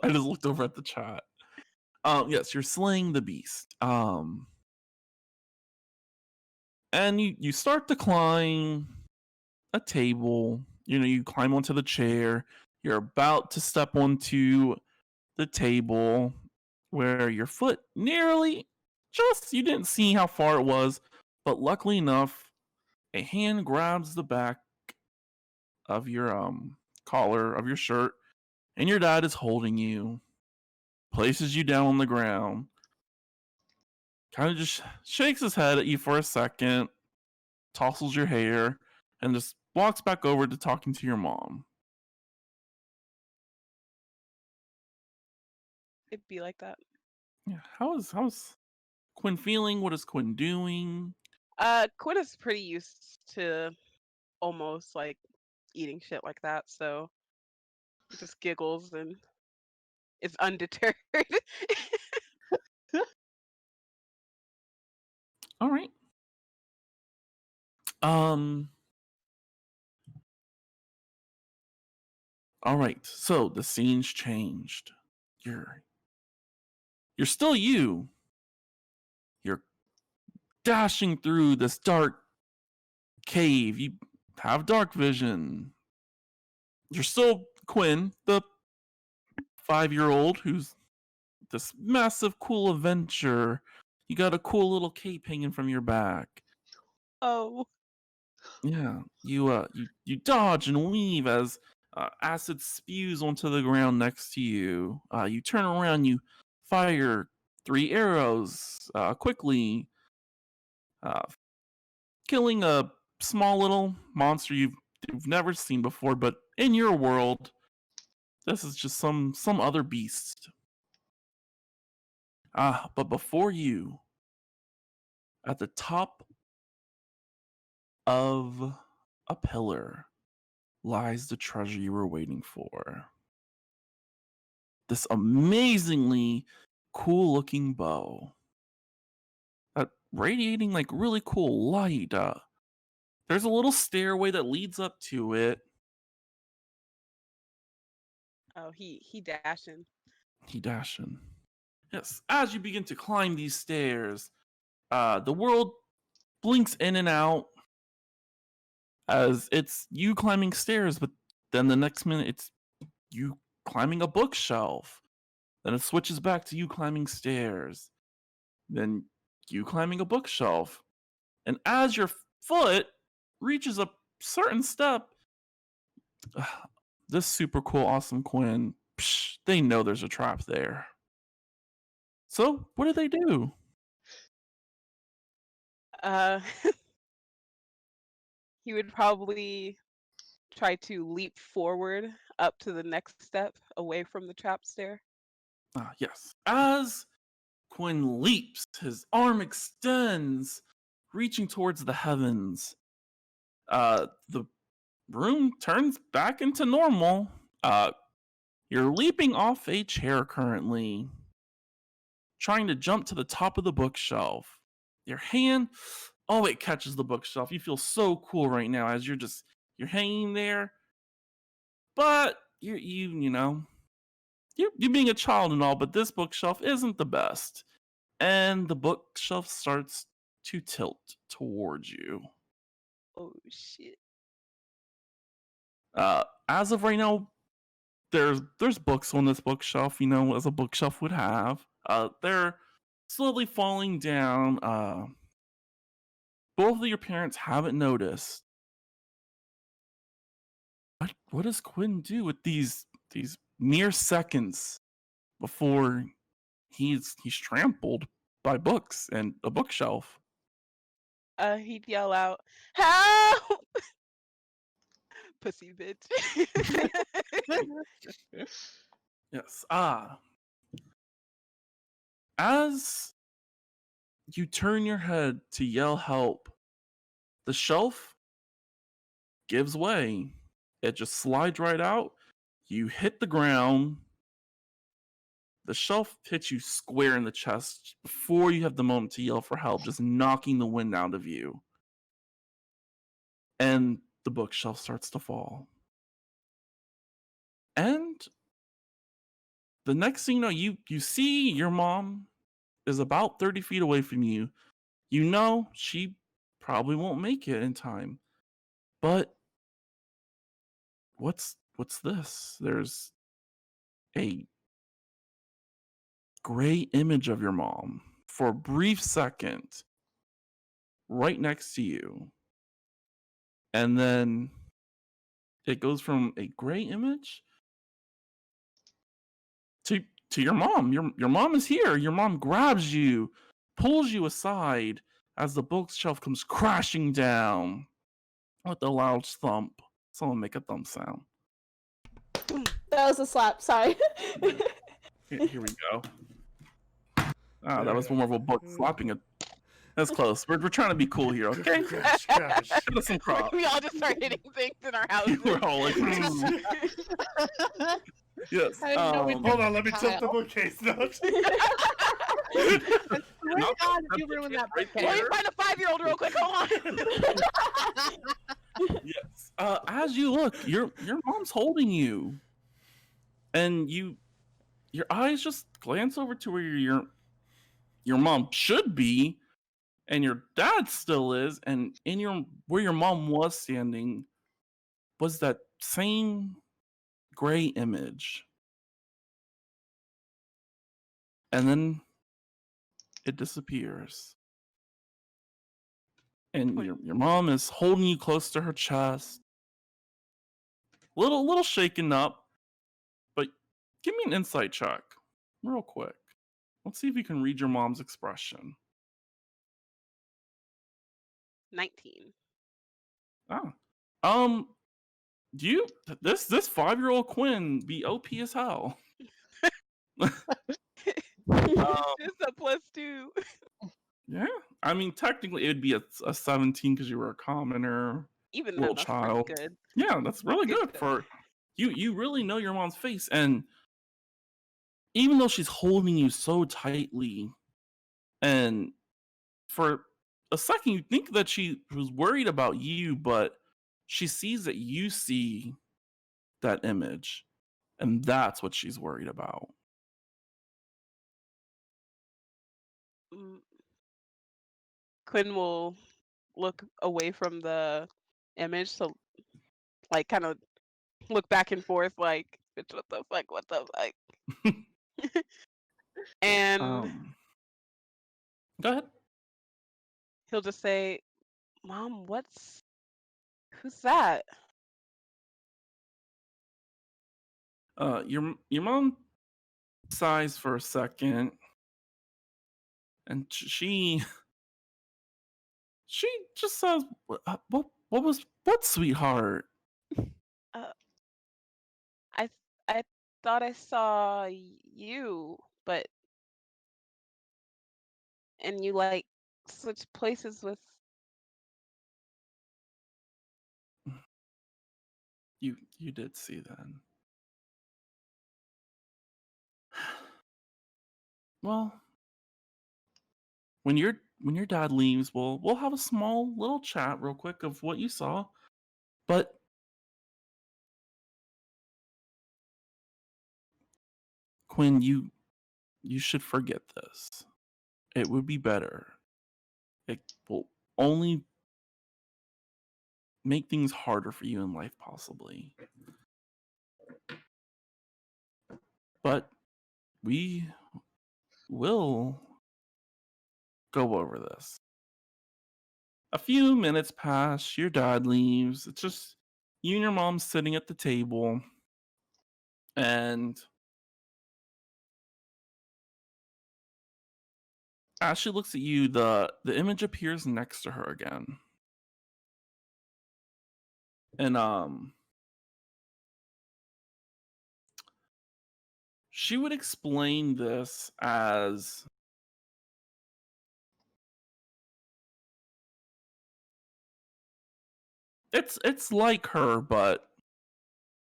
I just looked over at the chat. Yes, you're slaying the beast. And you start to climb a table. You climb onto the chair. You're about to step onto the table where your foot nearly you didn't see how far it was, but luckily enough, a hand grabs the back of your collar of your shirt, and your dad is holding you, places you down on the ground, kind of just shakes his head at you for a second, tousles your hair, and just walks back over to talking to your mom. It'd be like that. Yeah, how's Quinn feeling? What is Quinn doing? Quinn is pretty used to almost like eating shit like that, so he just giggles and is undeterred. All right. All right. So the scene's changed. You're still you. You're dashing through this dark cave. You have dark vision. you're still Quinn, the 5-year-old who's this massive, cool adventure. You got a cool little cape hanging from your back. Oh. Yeah, you dodge and weave as acid spews onto the ground next to you. You turn around, you fire 3 arrows quickly, uh, killing a small little monster you've never seen before. But in your world, this is just some other beast. But before you, at the top of a pillar, lies the treasure you were waiting for. This amazingly cool looking bow. Radiating like really cool light. There's a little stairway that leads up to it. Oh, he dashing. He dashing. Yes, as you begin to climb these stairs, the world blinks in and out as it's you climbing stairs, but then the next minute it's you climbing a bookshelf. Then it switches back to you climbing stairs. Then you climbing a bookshelf. And as your foot reaches a certain step, this super cool, awesome Quinn, they know there's a trap there. So, what do they do? He would probably try to leap forward up to the next step away from the trap stair. Yes. As Quinn leaps, his arm extends, reaching towards the heavens. The room turns back into normal. You're leaping off a chair currently, trying to jump to the top of the bookshelf. Your hand, it catches the bookshelf. You feel so cool right now as you're hanging there. But you being a child and all, but this bookshelf isn't the best. And the bookshelf starts to tilt towards you. Oh shit. As of right now, there's books on this bookshelf, as a bookshelf would have. They're slowly falling down. Both of your parents haven't noticed. What does Quinn do with these mere seconds before he's trampled by books and a bookshelf? He'd yell out, "Help! Pussy bitch." Yes. As you turn your head to yell help, the shelf gives way. It just slides right out. You hit the ground. The shelf hits you square in the chest before you have the moment to yell for help, just knocking the wind out of you. And the bookshelf starts to fall. And the next thing you know, you see your mom is about 30 feet away from you. You know she probably won't make it in time. But what's this? There's a gray image of your mom for a brief second right next to you. And then it goes from a gray image to your mom. Your mom is here. Your mom grabs you, pulls you aside as the bookshelf comes crashing down with a loud thump. Someone make a thump sound. That was a slap. Sorry. Here we go. That was more of a book slapping it. That's close. We're trying to be cool here, okay? Crash, crash. Give us some props. We all just start hitting things in our houses. We're all like, yes. I didn't know we'd Hold on, let me tilt the Kyle. bookcase. No. Swear to God, if you ruin that Right bookcase. Let me find a 5-year-old real quick. Hold on. Yes. As you look, your mom's holding you, and your eyes just glance over to where your mom should be, and your dad still is, and where your mom was standing was that same gray image. And then it disappears. And Wait. your mom is holding you close to her chest. Little shaken up, but give me an insight check. Real quick. Let's see if you can read your mom's expression. 19. Ah. Do you this 5-year-old Quinn be OP as hell? Just a +2. Yeah. I mean, technically it'd be a 17 because you were a commoner, Even then, little that's pretty child. good. Yeah, that's really Good, good good. for you. You really know your mom's face, and even though she's holding you so tightly, and for a second you think that she was worried about you, but she sees that you see that image, and that's what she's worried about. Mm, Quinn will look away from the image, so like kind of look back and forth, like, bitch, what the fuck, what the fuck, and um, Go ahead. he'll just say, "Mom, who's that?" Your mom sighs for a second, and she just says, what, sweetheart?" Uh, I I thought I saw you, but and you like switch places with. You did see that. Well, when your dad leaves, we'll have a small little chat real quick of what you saw. But Quinn, you should forget this. It would be better. It will only make things harder for you in life, possibly. But we will go over this. A few minutes pass, your dad leaves. It's just you and your mom sitting at the table, and as she looks at you, the image appears next to her again. And she would explain this as it's like her, but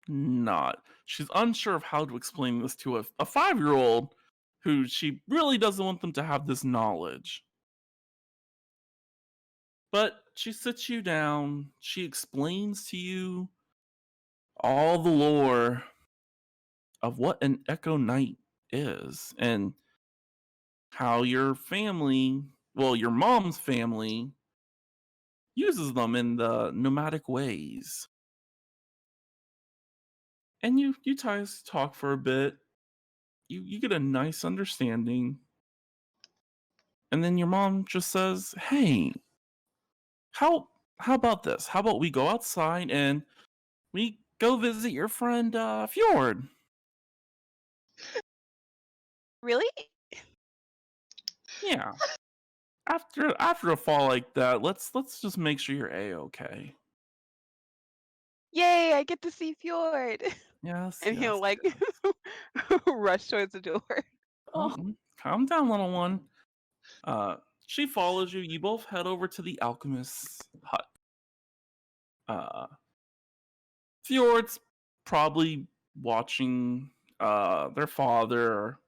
not. She's unsure of how to explain this to a 5-year-old who she really doesn't want them to have this knowledge. But she sits you down, she explains to you all the lore of what an Echo Knight is and how your family, well, your mom's family, uses them in the nomadic ways. And you guys talk for a bit. You get a nice understanding. And then your mom just says, "Hey, how about this? How about we go outside and we go visit your friend Fjord?" Really? Yeah. After a fall like that, let's just make sure you're a-okay. Yay! I get to see Fjord, Yes, and yes. he'll like rush towards the door. Oh, calm down, little one. She follows you. You both head over to the alchemist's hut. Uh, Fjord's probably watching their father.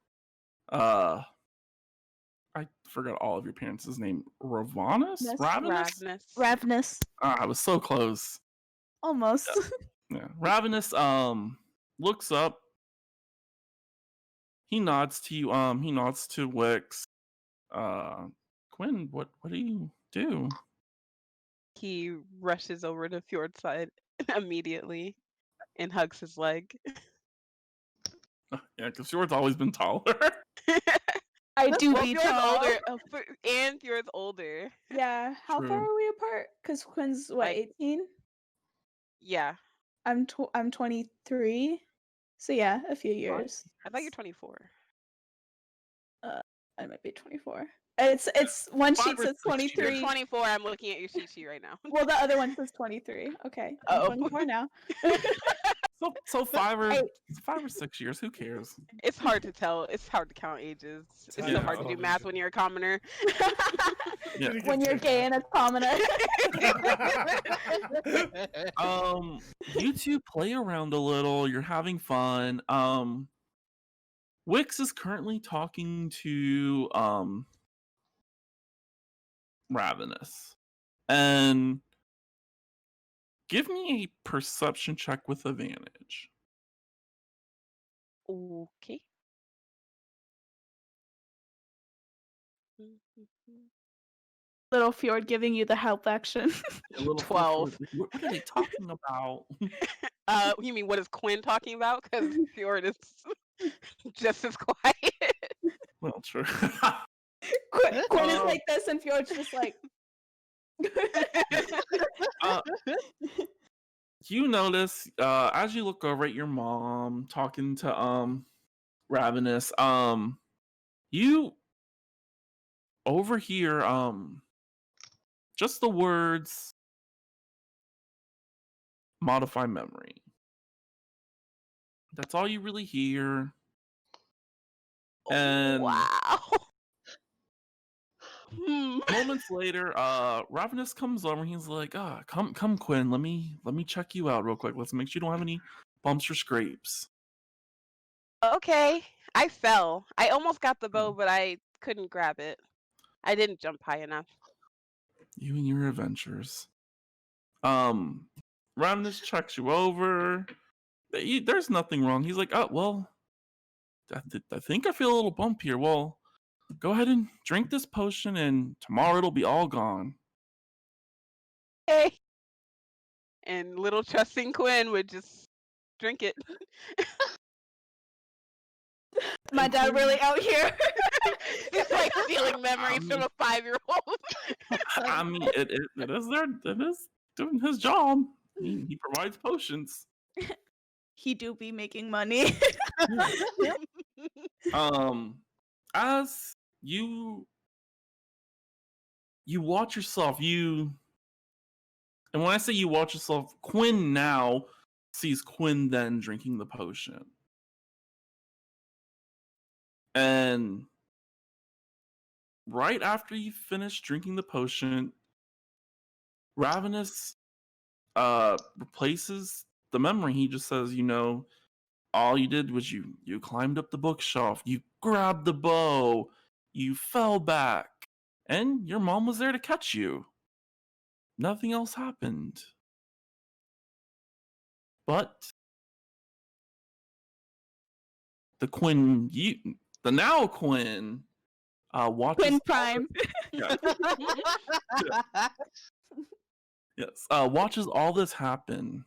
Uh, I forgot all of your parents' name. Ravanus? Yes. Ravenous? Ravenous. Ravenous. I was so close. Almost. Yeah. Ravenous looks up. He nods to you. He nods to Wix. Quinn, what do you do? He rushes over to Fjord's side immediately and hugs his leg. Yeah, because Fjord's always been taller. I do Well, be Fjord's tall. older, and Fjord's older. Yeah. How far True. are we apart? Because Quinn's what, Like, 18? yeah. I'm 23. So yeah, a few What? years. I thought you're 24. I might be 24. It's one 5 sheet or says 6 You're years. 23. 24. I'm looking at your cheat sheet right now. Well, the other one says 23. Okay, I'm Oh. 24 now. So 5 or Hey. 6 years. Who cares? It's hard to tell. It's hard to count ages. It's so Yeah. hard to do math when you're a commoner. Yeah. When you're gay and a commoner. You two play around a little. You're having fun. Wix is currently talking to Ravenous, and give me a perception check with advantage. Okay. Little Fjord giving you the help action. A little 12. What are they talking about? You mean what is Quinn talking about? Because Fjord is just as quiet. Well, true. Quinn is like this, and Fjord's just like. You notice as you look over at your mom talking to Ravenous, you overhear just the words modify memory. That's all you really hear. And Wow. moments later, Ravenous comes over and he's like, come Quinn, let me check you out real quick. Let's make sure you don't have any bumps or scrapes. Okay. I fell. I almost got the bow, but I couldn't grab it. I didn't jump high enough. You and your adventures. Ravenous checks you over. There's nothing wrong. He's like, oh well, I think I feel a little bump here. Well, go ahead and drink this potion, and tomorrow it'll be all gone. Hey. And little trusting Quinn would just drink it. My dad really out here. He's like stealing memories from a 5-year-old. I mean, it is doing his job. He provides potions. He do be making money. As you watch yourself, and when I say you watch yourself, Quinn now sees Quinn then drinking the potion. And right after you finish drinking the potion, Ravenous replaces the memory. He just says, all you did was you climbed up the bookshelf, you grabbed the bow, you fell back, and your mom was there to catch you. Nothing else happened. But the now Quinn watches Quinn Prime. yes, watches all this happen.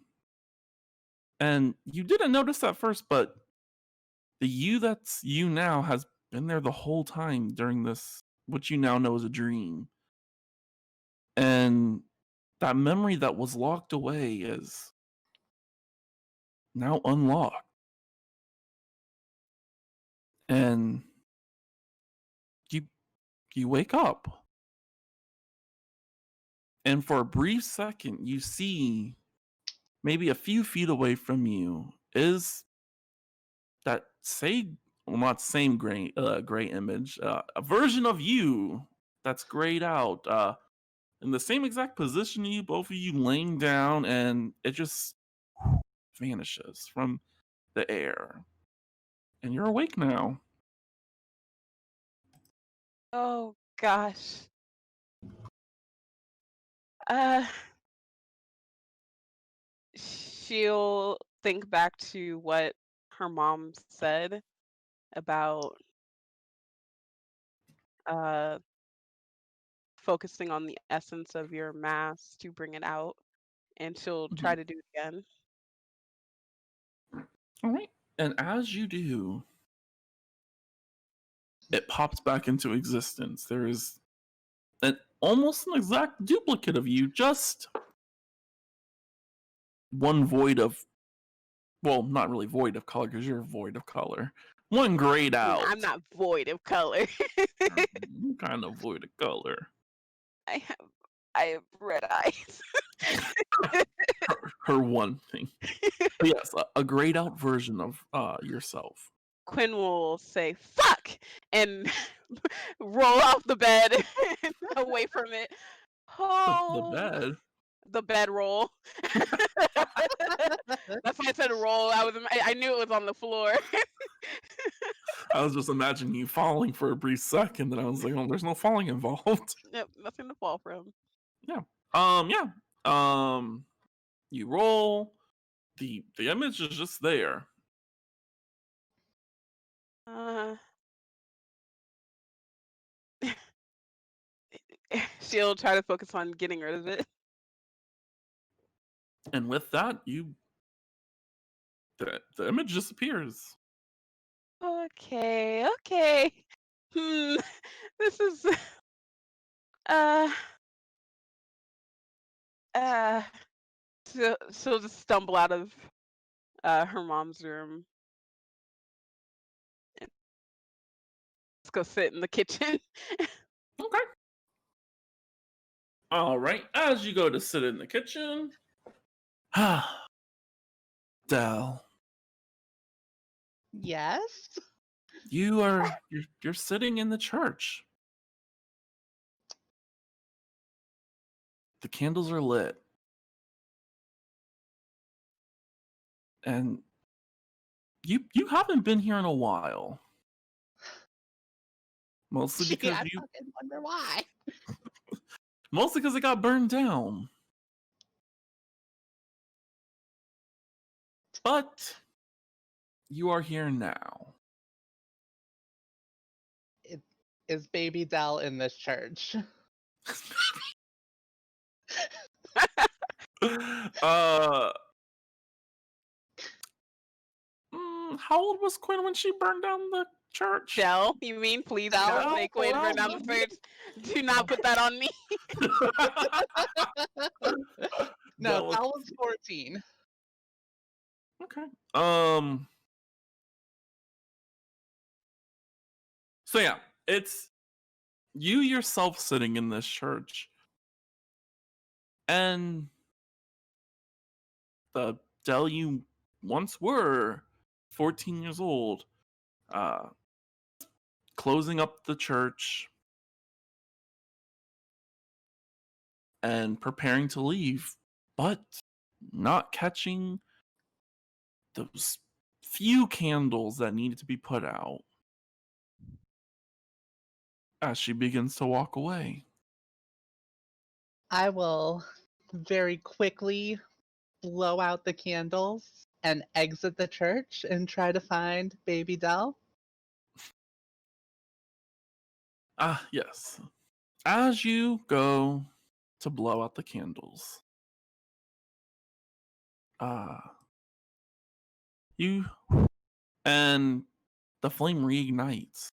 And you didn't notice at first, but the you that's you now has been there the whole time during this, what you now know is a dream. And that memory that was locked away is now unlocked. And you wake up. And for a brief second, you see maybe a few feet away from you is that not same gray image, a version of you that's grayed out, in the same exact position you, both of you laying down, and it just vanishes from the air. And you're awake now. Oh gosh. She'll think back to what her mom said about focusing on the essence of your mass to bring it out, and she'll try to do it again. All right. And as you do, it pops back into existence. There is almost an exact duplicate of you, just one void of, well, not really void of color because you're void of color. One grayed out. I'm not void of color. Kind of void of color. I have red eyes. Her one thing. But yes, a grayed out version of yourself. Quinn will say "fuck" and roll off the bed away from it. The Oh, bed. the bedroll. That's why I said roll. I knew it was on the floor. I was just imagining you falling for a brief second, and I was like, "Oh, there's no falling involved." Yep, nothing to fall from. Yeah. Yeah. You roll. The image is just there. She'll try to focus on getting rid of it. And with that, the image disappears. Okay. This is uh uh. She'll just stumble out of her mom's room. Let's go sit in the kitchen. Okay. All right. As you go to sit in the kitchen, Del, Yes. you're sitting in the church. The candles are lit. And you haven't been here in a while. Mostly Gee, because I fucking wonder why. mostly because it got burned down. But you are here now. Is Baby Dell in this church? How old was Quinn when she burned down the church? Dell, you mean? Please do Dell? not say Quinn burn down the church. Do not put that on me. No, That Dell was 14. okay. So yeah, it's you yourself sitting in this church, and the Dell you once were, 14 years old, closing up the church and preparing to leave, but not catching those few candles that needed to be put out as she begins to walk away. I will very quickly blow out the candles and exit the church and try to find Baby Dell. Yes. As you go to blow out the candles, you and the flame reignites,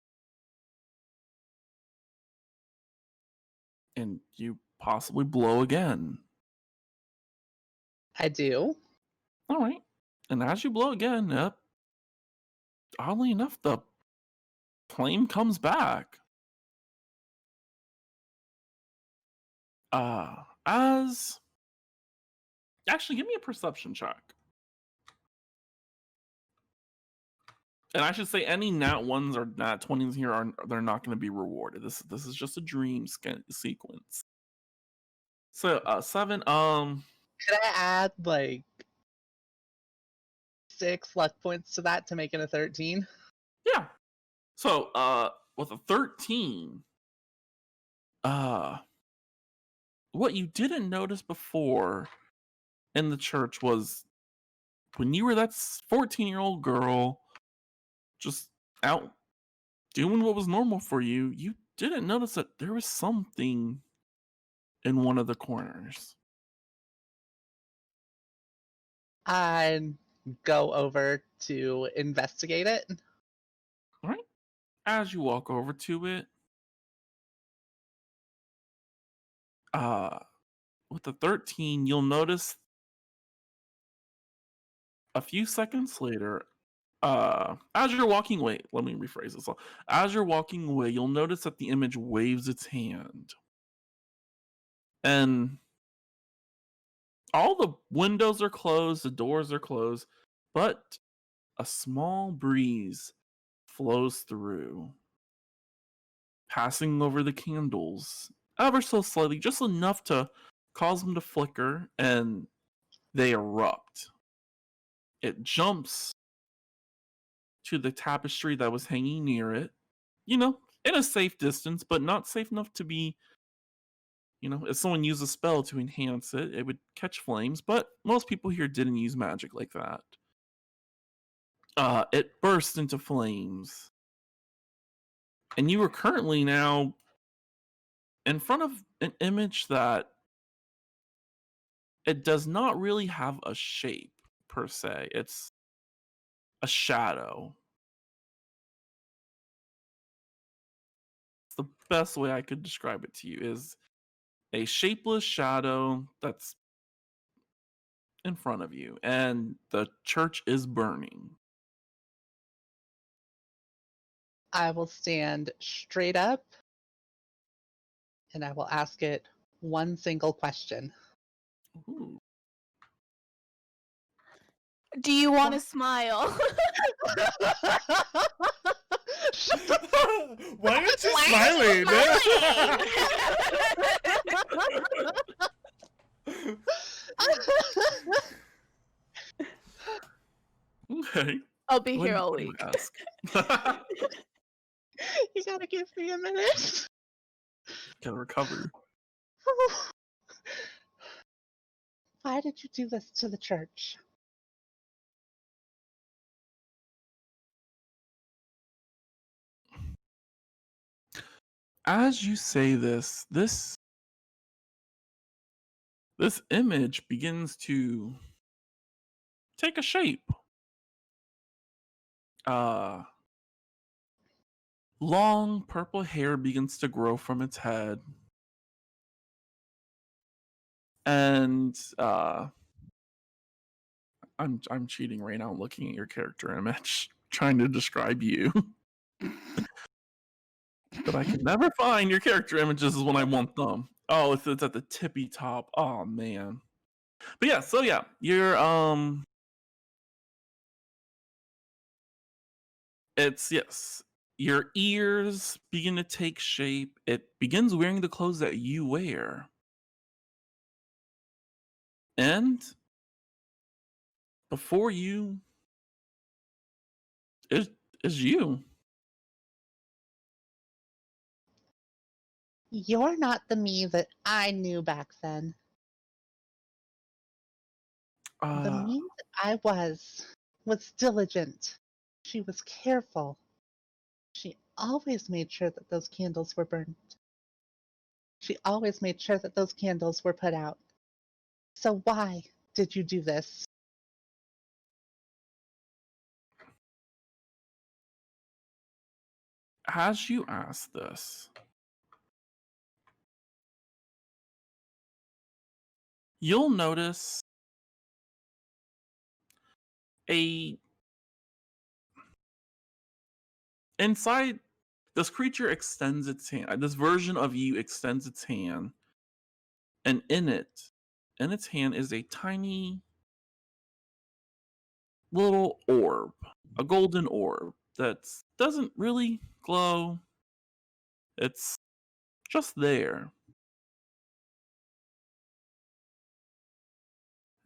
and you possibly blow again. I do. All right. And as you blow again, oddly enough, the flame comes back. As actually, give me a perception check. And I should say, any nat ones or nat 20s here they're not going to be rewarded. This is just a dream sequence. So 7. Could I add like 6 luck points to that to make it a 13? Yeah. So with a 13, what you didn't notice before in the church was when you were that 14-year-old girl just out doing what was normal for you, you didn't notice that there was something in one of the corners. I go over to investigate it. All right. As you walk over to it, with the 13, you'll notice a few seconds later, as you're walking away, let me rephrase this. As you're walking away, you'll notice that the image waves its hand. And all the windows are closed, the doors are closed, but a small breeze flows through, passing over the candles ever so slightly, just enough to cause them to flicker, and they erupt. It jumps to the tapestry that was hanging near it, in a safe distance, but not safe enough to be, if someone used a spell to enhance it, it would catch flames, but most people here didn't use magic like that. It burst into flames. And you are currently now in front of an image that it does not really have a shape per se. It's a shadow. It's the best way I could describe it to you is a shapeless shadow that's in front of you, and the church is burning. I will stand straight up and I will ask it one single question. Ooh. Do you want to smile? Why aren't you Why are you smiling? Okay. I'll be What here do all you week. ask? You gotta give me a minute. Gotta recover. Why did you do this to the church? As you say this image begins to take a shape. Long purple hair begins to grow from its head. And I'm cheating right now looking at your character image, trying to describe you. But I can never find your character images when I want them. Oh, it's at the tippy top. Oh man. But yeah, so yeah, you're it's yes. Your ears begin to take shape. It begins wearing the clothes that you wear. And before you is you. You're not the me that I knew back then. The me that I was diligent. She was careful. She always made sure that those candles were burned. She always made sure that those candles were put out. So why did you do this? As you ask this, you'll notice a inside this creature extends its hand. This version of you extends its hand, and in its hand, is a tiny little orb, a golden orb that doesn't really glow. It's just there.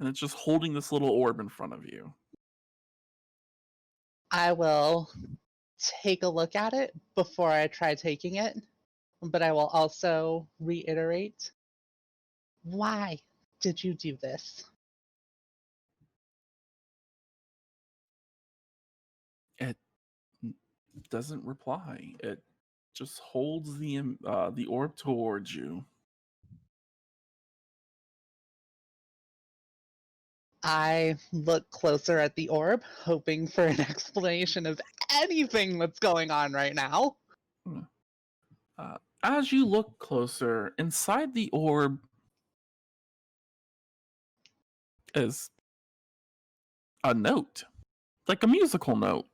And it's just holding this little orb in front of you. I will take a look at it before I try taking it, but I will also reiterate, why did you do this? It doesn't reply. It just holds the orb towards you. I look closer at the orb, hoping for an explanation of anything that's going on right now. As you look closer, inside the orb is a note, like a musical note.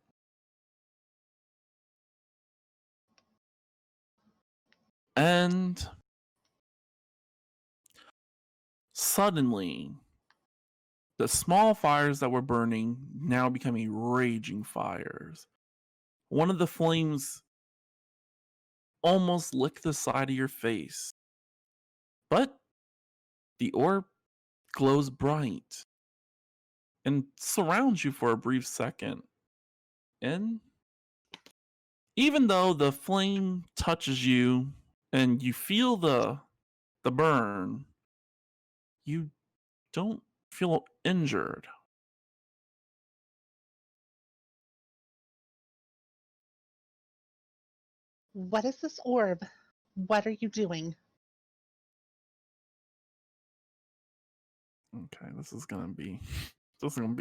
And suddenly, the small fires that were burning now becoming raging fires. One of the flames almost licked the side of your face. But the orb glows bright and surrounds you for a brief second. And even though the flame touches you and you feel the burn, you don't feel injured. What is this orb? What are you doing? Okay, this is gonna be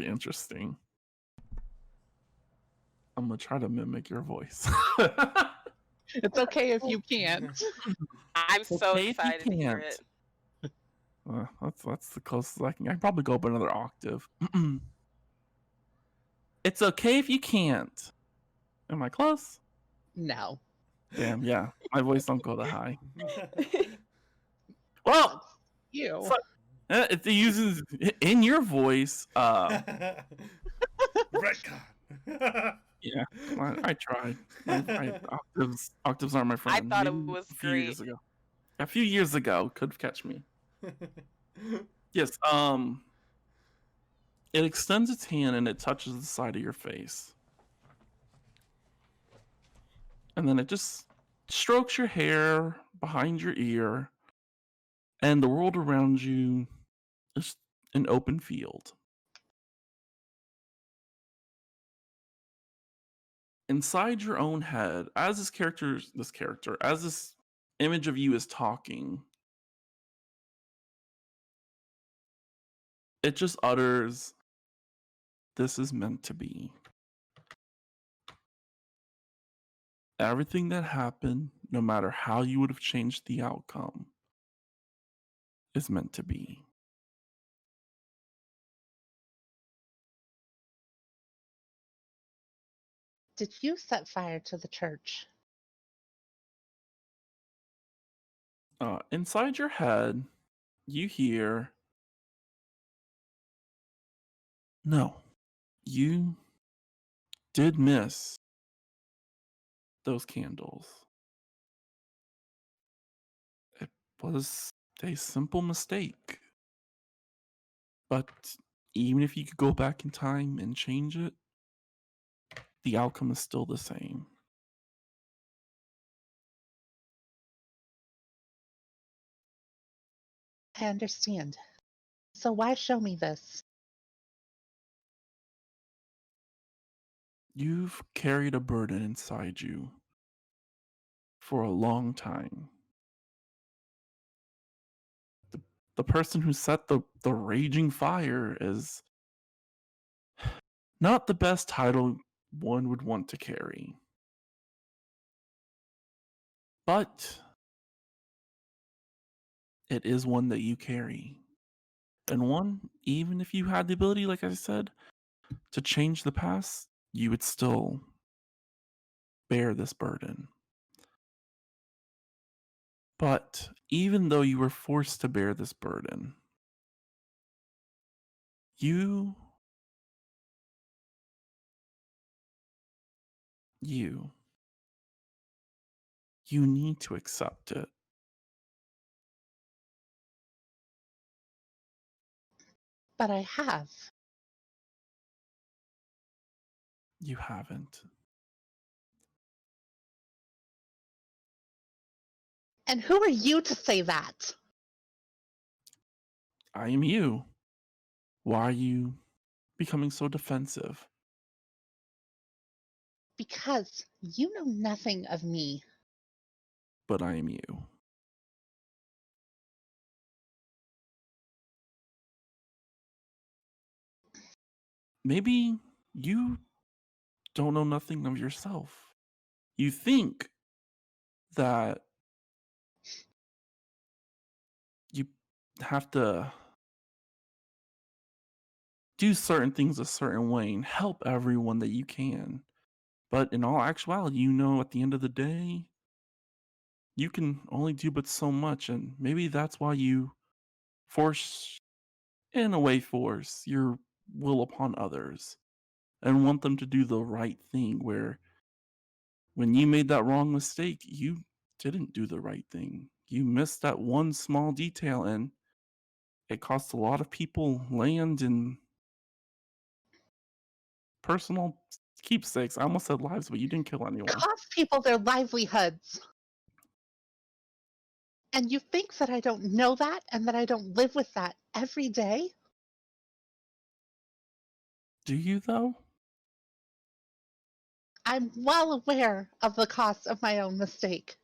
interesting. I'm gonna try to mimic your voice. It's okay if you can't. I'm so Okay, if you excited to hear can't. it. That's the closest I can. I can probably go up another octave. It's okay if you can't. Am I close? No. Damn, yeah. My voice don't go that high. Well, You. so, it uses in your voice. Retcon. Yeah, I tried. Octaves aren't my I friend. thought it Maybe was a few years great. ago. A few years ago, could catch me. Yes. It extends its hand and it touches the side of your face, and then it just strokes your hair behind your ear, and the world around you is an open field. Inside your own head, as as this image of you is talking, it just utters, "This is meant to be." Everything that happened, no matter how you would have changed the outcome, is meant to be. Did you set fire to the church? Inside your head, you hear, "No, you did miss those candles. It was a simple mistake. But even if you could go back in time and change it, the outcome is still the same." I understand. So why show me this? You've carried a burden inside you for a long time. The, the person who set the raging fire is not the best title one would want to carry. But it is one that you carry. And one, even if you had the ability, like I said, to change the past, you would still bear this burden. But even though you were forced to bear this burden, you, you, you need to accept it. But I have. You haven't. And who are you to say that? I am you. Why are you becoming so defensive? Because you know nothing of me. But I am you. maybe you don't know nothing of yourself. You think that you have to do certain things a certain way and help everyone that you can. But in all actuality, at the end of the day, you can only do but so much. And maybe that's why you force, in a way, force your will upon others and want them to do the right thing. Where when you made that wrong mistake, you didn't do the right thing. You missed that one small detail, and it cost a lot of people land and personal keepsakes. I almost said lives, but you didn't kill anyone. Cost people their livelihoods. And you think that I don't know that and that I don't live with that every day? Do you, though? I'm well aware of the cost of my own mistake.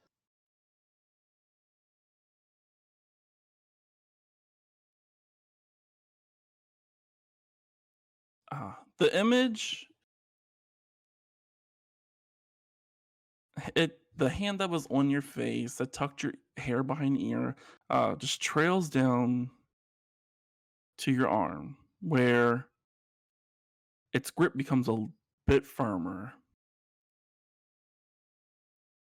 The image, the hand that was on your face that tucked your hair behind your ear, just trails down to your arm, where its grip becomes a bit firmer,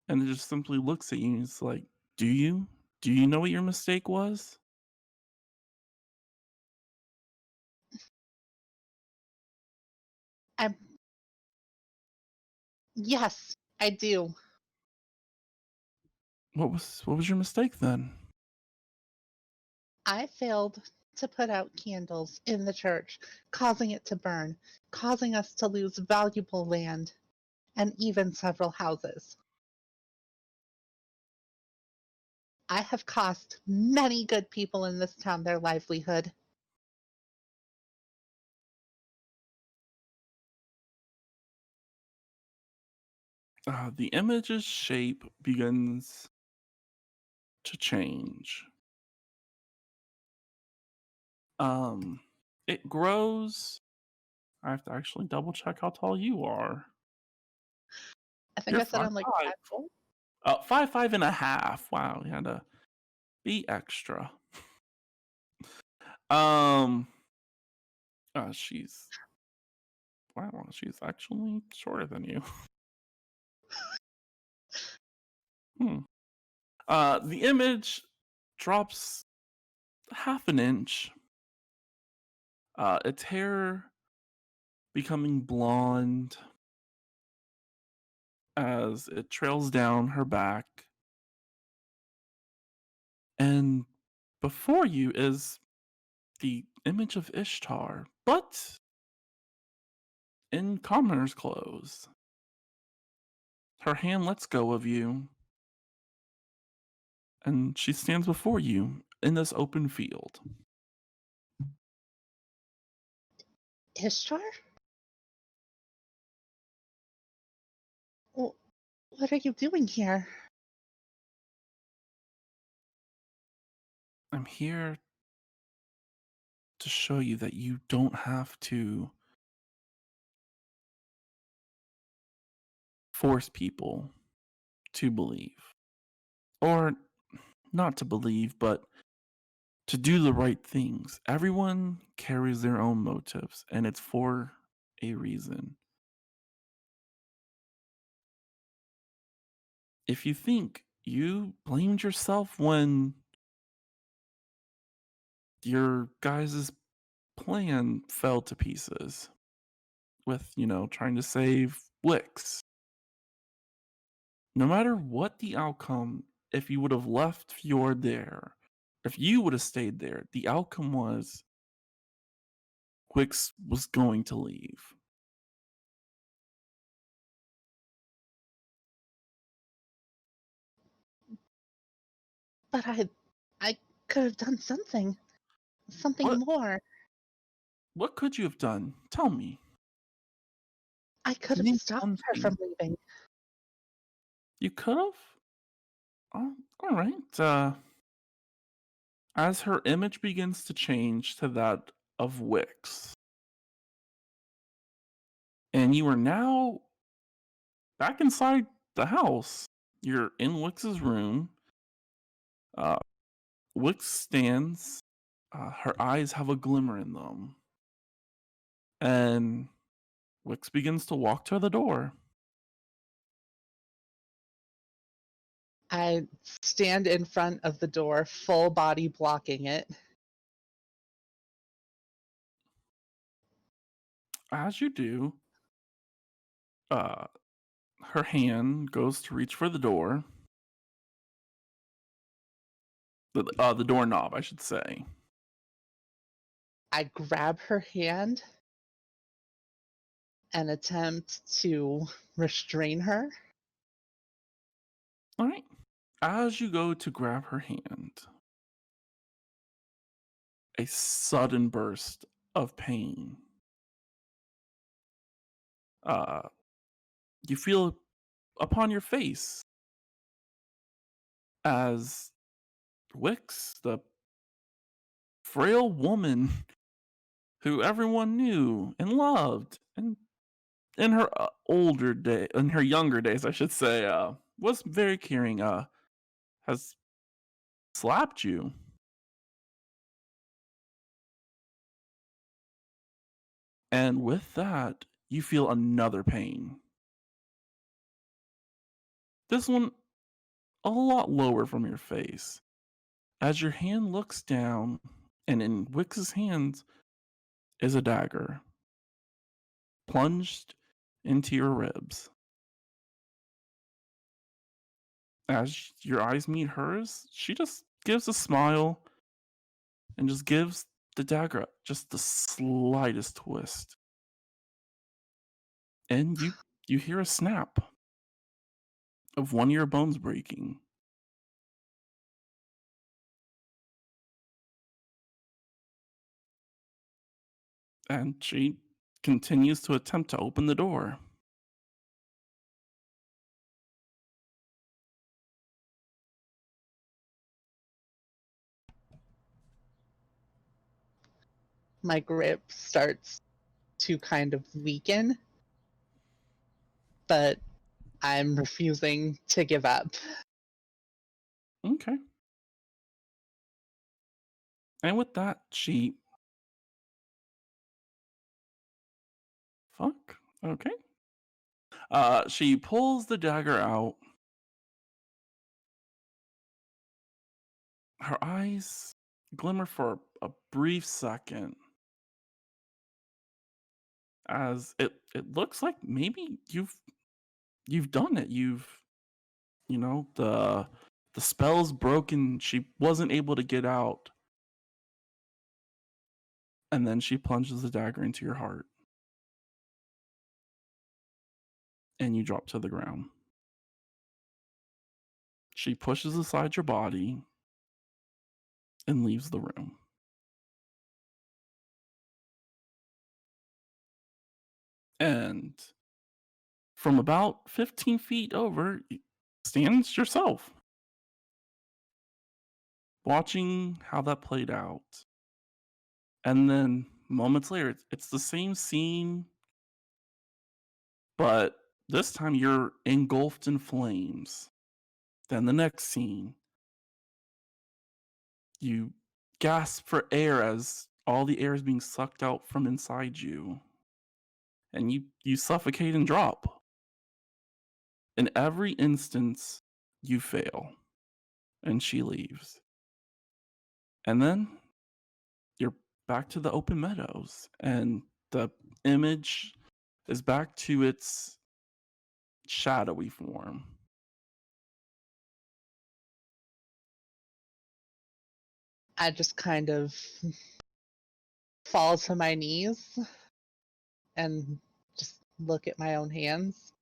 and it just simply looks at you and it's like, "Do you? Do you know what your mistake was?" I'm Yes, I do. What was your mistake then? I failed to put out candles in the church, causing it to burn, causing us to lose valuable land and even several houses. I have cost many good people in this town their livelihood. The image's shape begins to change. Um, it grows. I have to actually double check how tall you are. I think You're I said five I'm like five. 5'4". 5'5.5". Wow, you had to be extra. Um, she's wow, she's actually shorter than you. Hmm. The image drops half an inch. Its hair becoming blonde as it trails down her back, and before you is the image of Ishtar, but in commoner's clothes. Her hand lets go of you, and she stands before you in this open field. Ishtar? Well, what are you doing here? I'm here to show you that you don't have to force people to believe. Or not to believe, but to do the right things. Everyone carries their own motives, and it's for a reason. If you think you blamed yourself when your guys' plan fell to pieces with, trying to save Wix, no matter what the outcome, if you would have left Fjord there, if you would have stayed there, the outcome was Wix was going to leave. But I could have done something. Something What more. what could you have done? Tell me. I could have Name stopped one her thing. from leaving. You could have? Oh, all right. As her image begins to change to that of Wix, And you are now back inside the house. You're in Wix's room. Wix stands. Her eyes have a glimmer in them. And Wix begins to walk to the door. I stand in front of the door, full body blocking it. As you do, her hand goes to reach for the door. The doorknob, I should say. I grab her hand and attempt to restrain her. All right. As you go to grab her hand, a sudden burst of pain. You feel upon your face as Wix, the frail woman who everyone knew and loved, and in her in her younger days, I should say, was very caring, has slapped you. And with that, you feel another pain. This one a lot lower from your face. As your hand looks down, and in Wix's hands is a dagger plunged into your ribs. As your eyes meet hers, she just gives a smile and just gives the dagger just the slightest twist. And you hear a snap of one of your bones breaking. And she continues to attempt to open the door. My grip starts to kind of weaken, but I'm refusing to give up. Okay. And with that, she... Fuck. Okay. She pulls the dagger out. Her eyes glimmer for a brief second. As it looks like maybe you've done it. You know, the spell's broken. She wasn't able to get out. And then she plunges the dagger into your heart. And you drop to the ground. She pushes aside your body and leaves the room. And from about 15 feet over stands yourself, watching how that played out. And then moments later, it's the same scene, but this time you're engulfed in flames. Then the next scene, you gasp for air as all the air is being sucked out from inside you. And you suffocate and drop. In every instance, you fail. And she leaves. And then you're back to the open meadows. And the image is back to its shadowy form. I just kind of fall to my knees and just look at my own hands.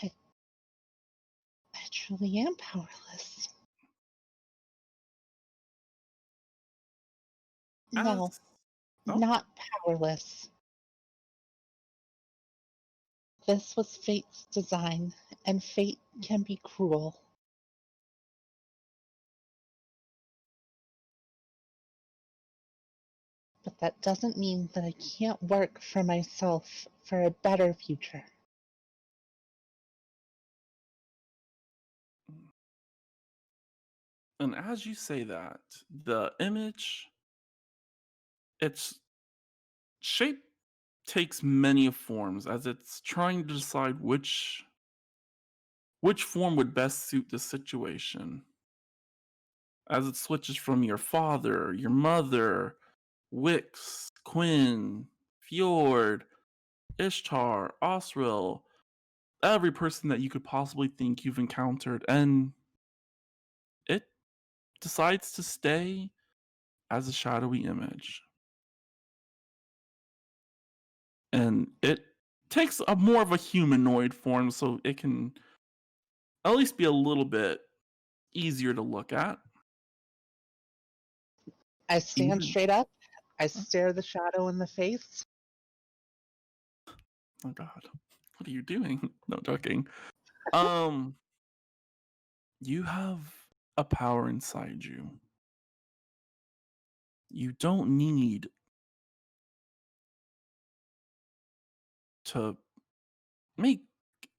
I truly am powerless. No, Oh. not powerless. This was fate's design, and fate can be cruel. But that doesn't mean that I can't work for myself for a better future. And as you say that, the image, its shape takes many forms as it's trying to decide which form would best suit the situation. As it switches from your father, your mother, Wix, Quinn, Fjord, Ishtar, Osriel, every person that you could possibly think you've encountered, and it decides to stay as a shadowy image. And it takes a more of a humanoid form so it can at least be a little bit easier to look at. I stand Even straight up. I stare the shadow in the face. oh god, what are you doing? No joking. Um, you have a power inside you. You don't need to make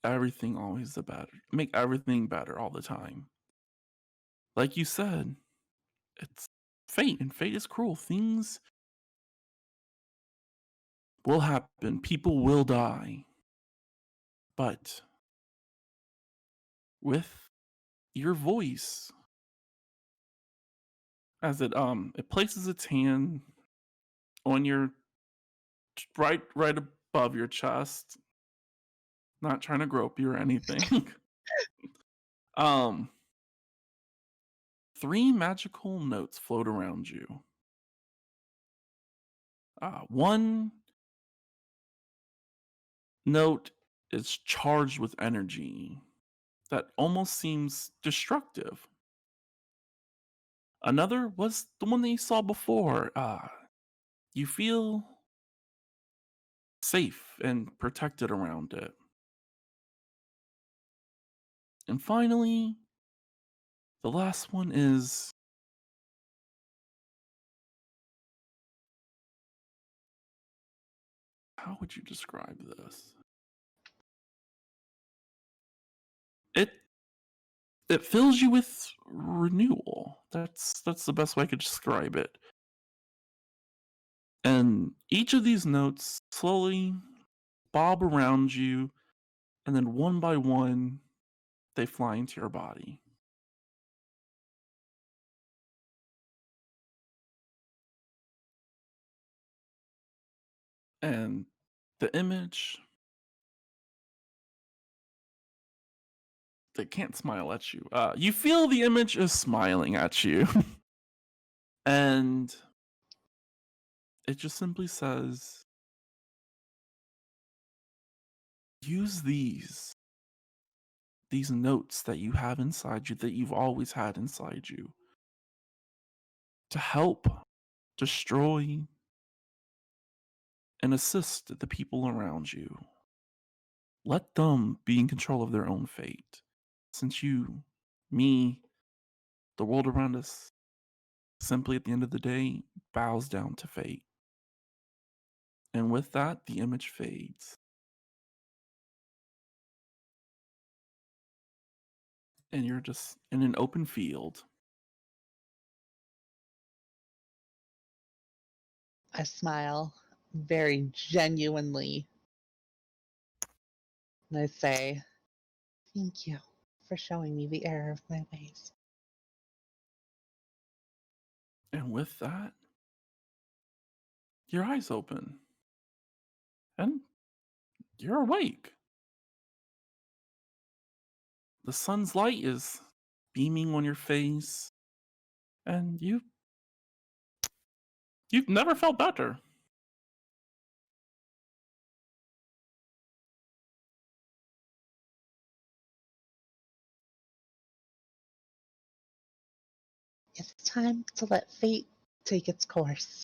everything always the better. Make everything better all the time. Like you said, it's fate, and fate is cruel. Things will happen. People will die. But with your voice, as it places its hand on your right above your chest, not trying to grope you or anything. um, three magical notes float around you. One note is charged with energy that almost seems destructive. Another was the one that you saw before. You feel safe and protected around it. And finally, the last one is how would you describe this? It it fills you with renewal. That's the best way I could describe it. And each of these notes slowly bob around you, and then one by one, they fly into your body. And the image, they can't smile at you. You feel the image is smiling at you. And it just simply says, use these notes that you have inside you, that you've always had inside you, to help destroy and assist the people around you. Let them be in control of their own fate. Since you, me, the world around us, simply at the end of the day, bows down to fate. And with that, the image fades. And you're just in an open field. I smile very genuinely. And I say, thank you for showing me the error of my ways. And with that, your eyes open. And you're awake. The sun's light is beaming on your face. And you've never felt better. It's time to let fate take its course.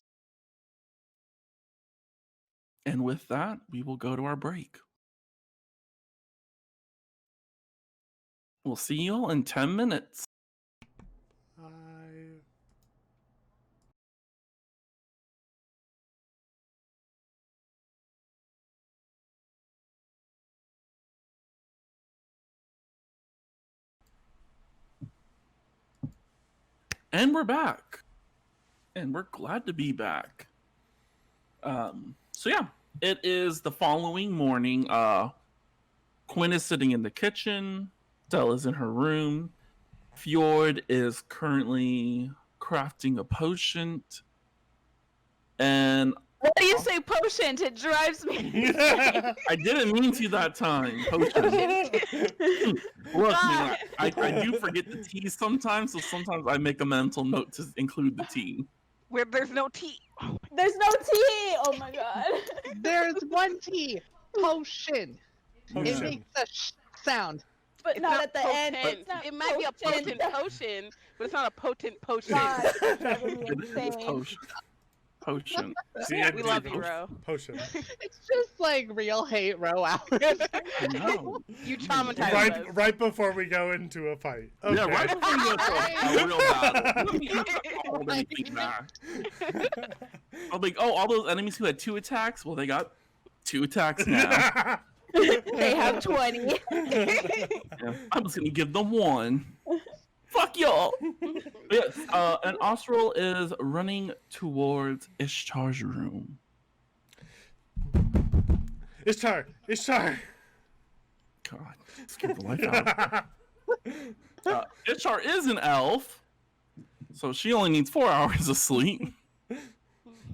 And with that, we will go to our break. We'll see you all in 10 minutes. I And we're back. And we're glad to be back. So yeah, it is the following morning. Quinn is sitting in the kitchen. Stella's in her room. Fjord is currently crafting a potion. And Why do you say potion? It drives me insane. I didn't mean to that time. Potion. Look, man, I do forget the T sometimes, so sometimes I make a mental note to include the T. Where there's no tea. There's no tea. Oh my god. There's one T. Potion. It Potion. makes a sound. But It's not at the end. potent. It's not It might be a potent potion. potion, but it's not a potent potion. God, it's driving me It is insane. potion. Potion. We love you, Ro. Potion. It's just like real hate row hours. No. You traumatized us. Right before we go into a fight. Okay. Yeah, right before you go to a real battle. Let me hold anything back. I'm like, oh, all those enemies who had 2 attacks, well, they got 2 attacks now. They have 20. Yeah, I'm just gonna give them 1. Fuck y'all. Yes, and Austral is running towards Ishtar's room. Ishtar! Ishtar! God, scared the life out of Ishtar is an elf, so she only needs 4 hours of sleep.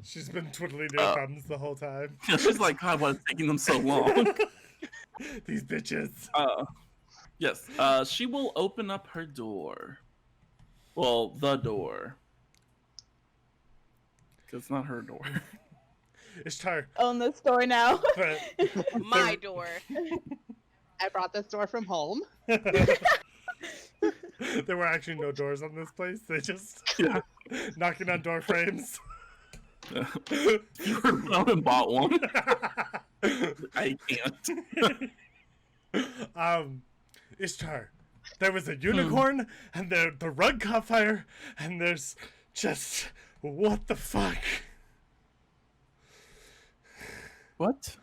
She's been twiddling her thumbs the whole time. Yeah, she's like, God, why is it taking them so long? These bitches. Yes, she will open up her door. Well, the door. Because it's not her door. Ishtar. Own the store now. But My door. I brought this door from home. there were actually no doors on this place. They just Yeah. knocking on door frames. You went out and bought one. I can't. Ishtar, there was a unicorn, and the rug caught fire, and there's just what the fuck? What?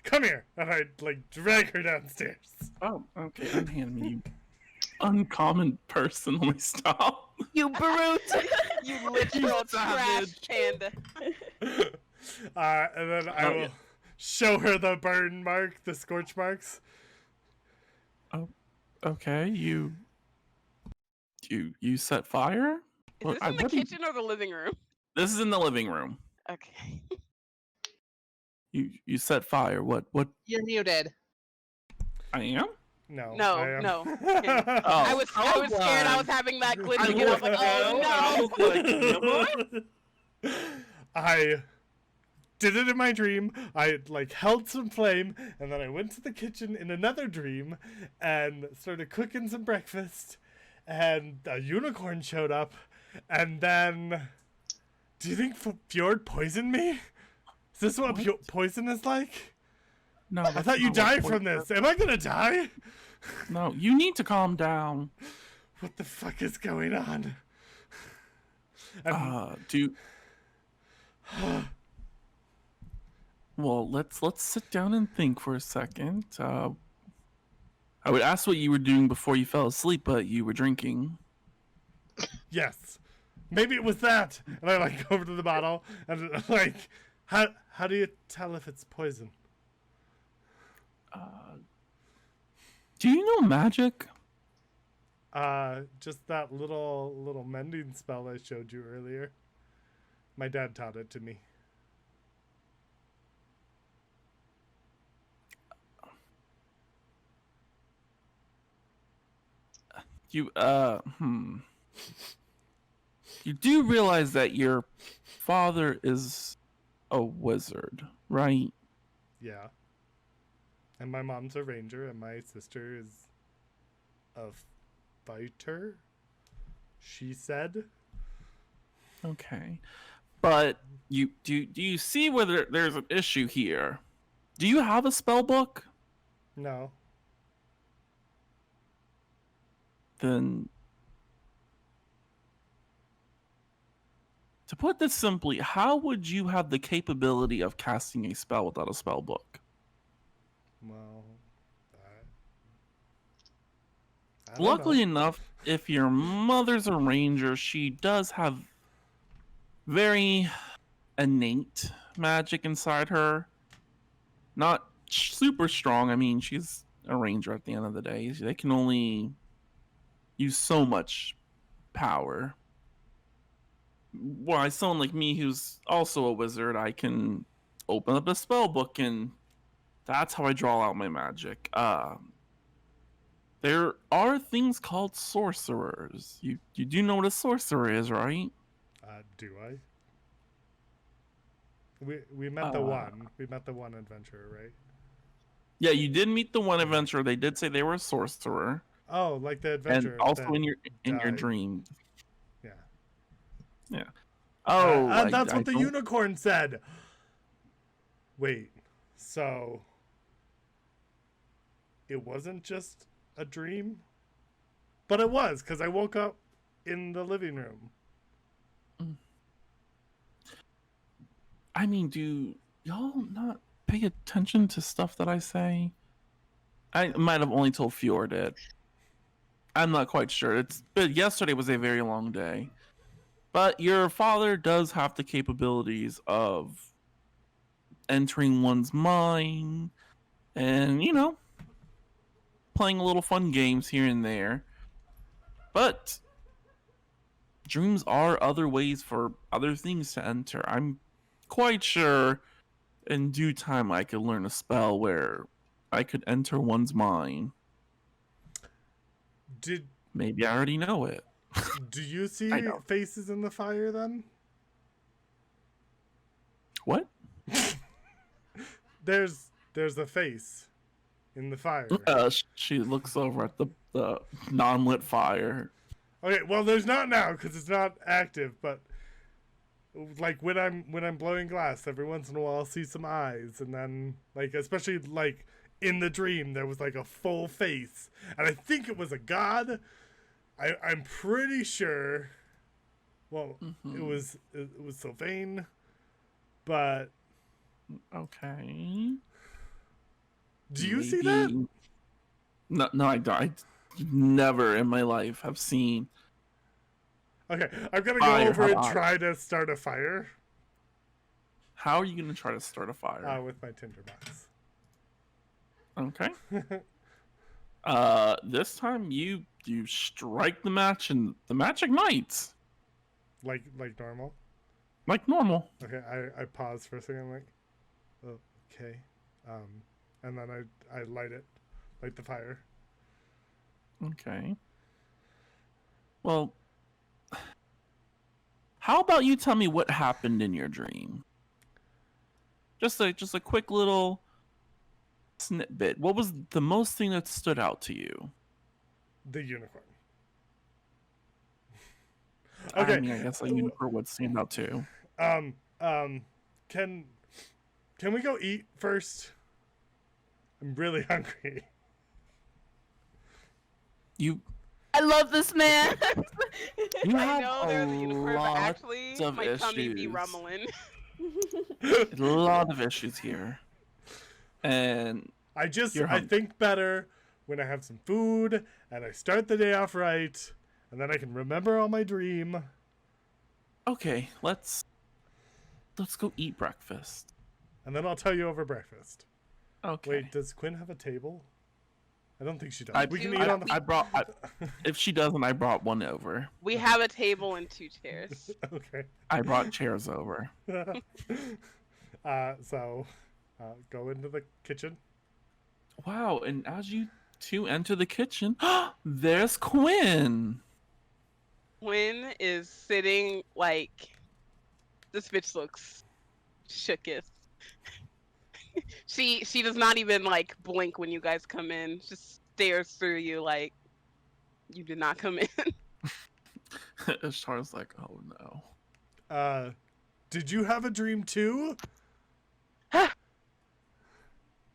Come here, and I drag her downstairs. Oh, okay. Unhand me, you uncommon person. Let me stop. You brute. You literal trash savage. panda. And then I will show her the burn mark, the scorch marks. Oh, okay. You set fire? Is this in the kitchen or the living room? This is in the living room. Okay. You set fire. What? You're muted. I am? No. No, I am. no. Oh, I was scared I was having that glitch again. I was like, oh no. I did it in my dream. I held some flame, and then I went to the kitchen in another dream and started cooking some breakfast, and a unicorn showed up, and then do you think Fjord poisoned me? Is this what poison is like? No. I thought you died from this. Am I gonna die? No, you need to calm down. What the fuck is going on? Well, let's sit down and think for a second. I would ask what you were doing before you fell asleep, but you were drinking. Yes. Maybe it was that. And I go over to the bottle and how do you tell if it's poison? Do you know magic? Just that little mending spell I showed you earlier. My dad taught it to me. You You do realize that your father is a wizard, right? Yeah. And my mom's a ranger, and my sister is a fighter, she said. Okay. But do you see whether there's an issue here? Do you have a spell book? No. Then, to put this simply, how would you have the capability of casting a spell without a spell book? Well, I don't Luckily know. enough, if your mother's a ranger, she does have very innate magic inside her. Not super strong. I mean, she's a ranger at the end of the day. They can only use so much power. Why someone like me who's also a wizard, I can open up a spell book and that's how I draw out my magic. There are things called sorcerers. You do know what a sorcerer is, right? Do I? We met the one. We met the one adventurer, right? Yeah, you did meet the one adventurer. They did say they were a sorcerer. Oh, like the And adventurer. also that in your died. dream. Yeah. Yeah. Oh, that's I what the don't- unicorn said. Wait, so it wasn't just a dream? But it was, because I woke up in the living room. I mean, do y'all not pay attention to stuff that I say? I might have only told Fjord it. I'm not quite sure. But yesterday was a very long day. But your father does have the capabilities of entering one's mind and, playing a little fun games here and there. But dreams are other ways for other things to enter. I'm quite sure in due time I could learn a spell where I could enter one's mind. Maybe I already know it. Do you see I don't. faces in the fire then? What? There's a face in the fire. She looks over at the non-lit fire. Okay, well there's not now because it's not active, but like when I'm blowing glass, every once in a while I'll see some eyes, and then like especially like in the dream there was like a full face, and I think it was a god. I'm pretty sure. Well, it was Sylvain, but Okay. do you see that? No, I don't. I never in my life have seen. Okay, I'm gonna go Fire, over and how try to start a fire How are you gonna try to start a fire? with my tinderbox. Okay. This time you strike the match and the match ignites Like normal. like normal. Okay, I pause for a second, like, oh, okay, and then I light the fire. Okay. Well, how about you tell me what happened in your dream? Just a quick little snippet. What was the most thing that stood out to you? The unicorn. I Okay. mean, I guess a unicorn would stand out too. Can we go eat first? I'm really hungry. I love this man. You I have know there's a unicorn, but lot actually, of my tummy be issues. rumbling. A lot of issues here, and I You're hungry. think better when I have some food and I start the day off right, and then I can remember all my dream. okay, let's go eat breakfast. And then I'll tell you over breakfast. Okay. Wait, does Quinn have a table? I don't think she does. I, We can I- eat on the. I brought. If she doesn't, I brought one over. We have a table and 2 chairs. Okay. I brought chairs over. So, go into the kitchen. Wow! And as you two enter the kitchen, there's Quinn. Quinn is sitting like this bitch looks shooketh. She does not even like blink when you guys come in. Just stares through you like you did not come in. Char's like, oh no. Did you have a dream too?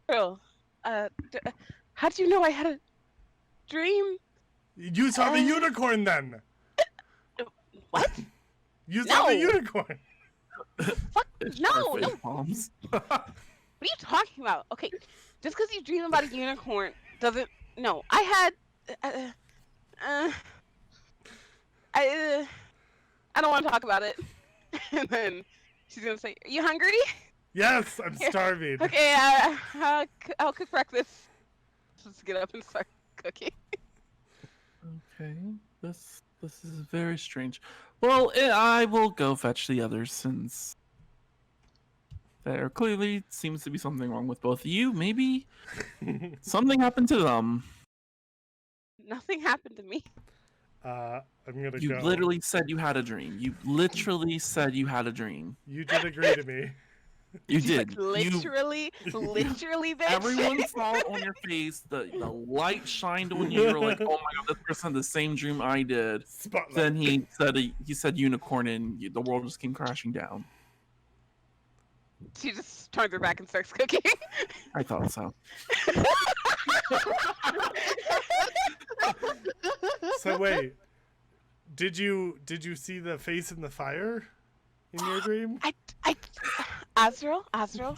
Girl, how do you know I had a dream? You saw the unicorn then. What? You saw the No. unicorn. Fuck It's no, Char no. face palms. What are you talking about? Okay, just because you dream about a unicorn doesn't. No, I had. I don't want to talk about it. And then she's gonna say, "Are you hungry?" Yes, I'm Here. starving. Okay, I'll cook breakfast. Let's get up and start cooking. Okay, this is very strange. Well, I will go fetch the others since there clearly seems to be something wrong with both of you. Maybe something happened to them. Nothing happened to me. I'm gonna You go. literally said you had a dream. You literally said you had a dream. You did agree to me. You She's did. like, You literally, bitch. Everyone saw it on your face. The light shined on you. You were like, "Oh my god, this person had the same dream I did." Spotlight. Then he said unicorn, and the world just came crashing down. She just turns her back and starts cooking. I thought so. So wait, did you see the face in the fire in your dream? Azrael,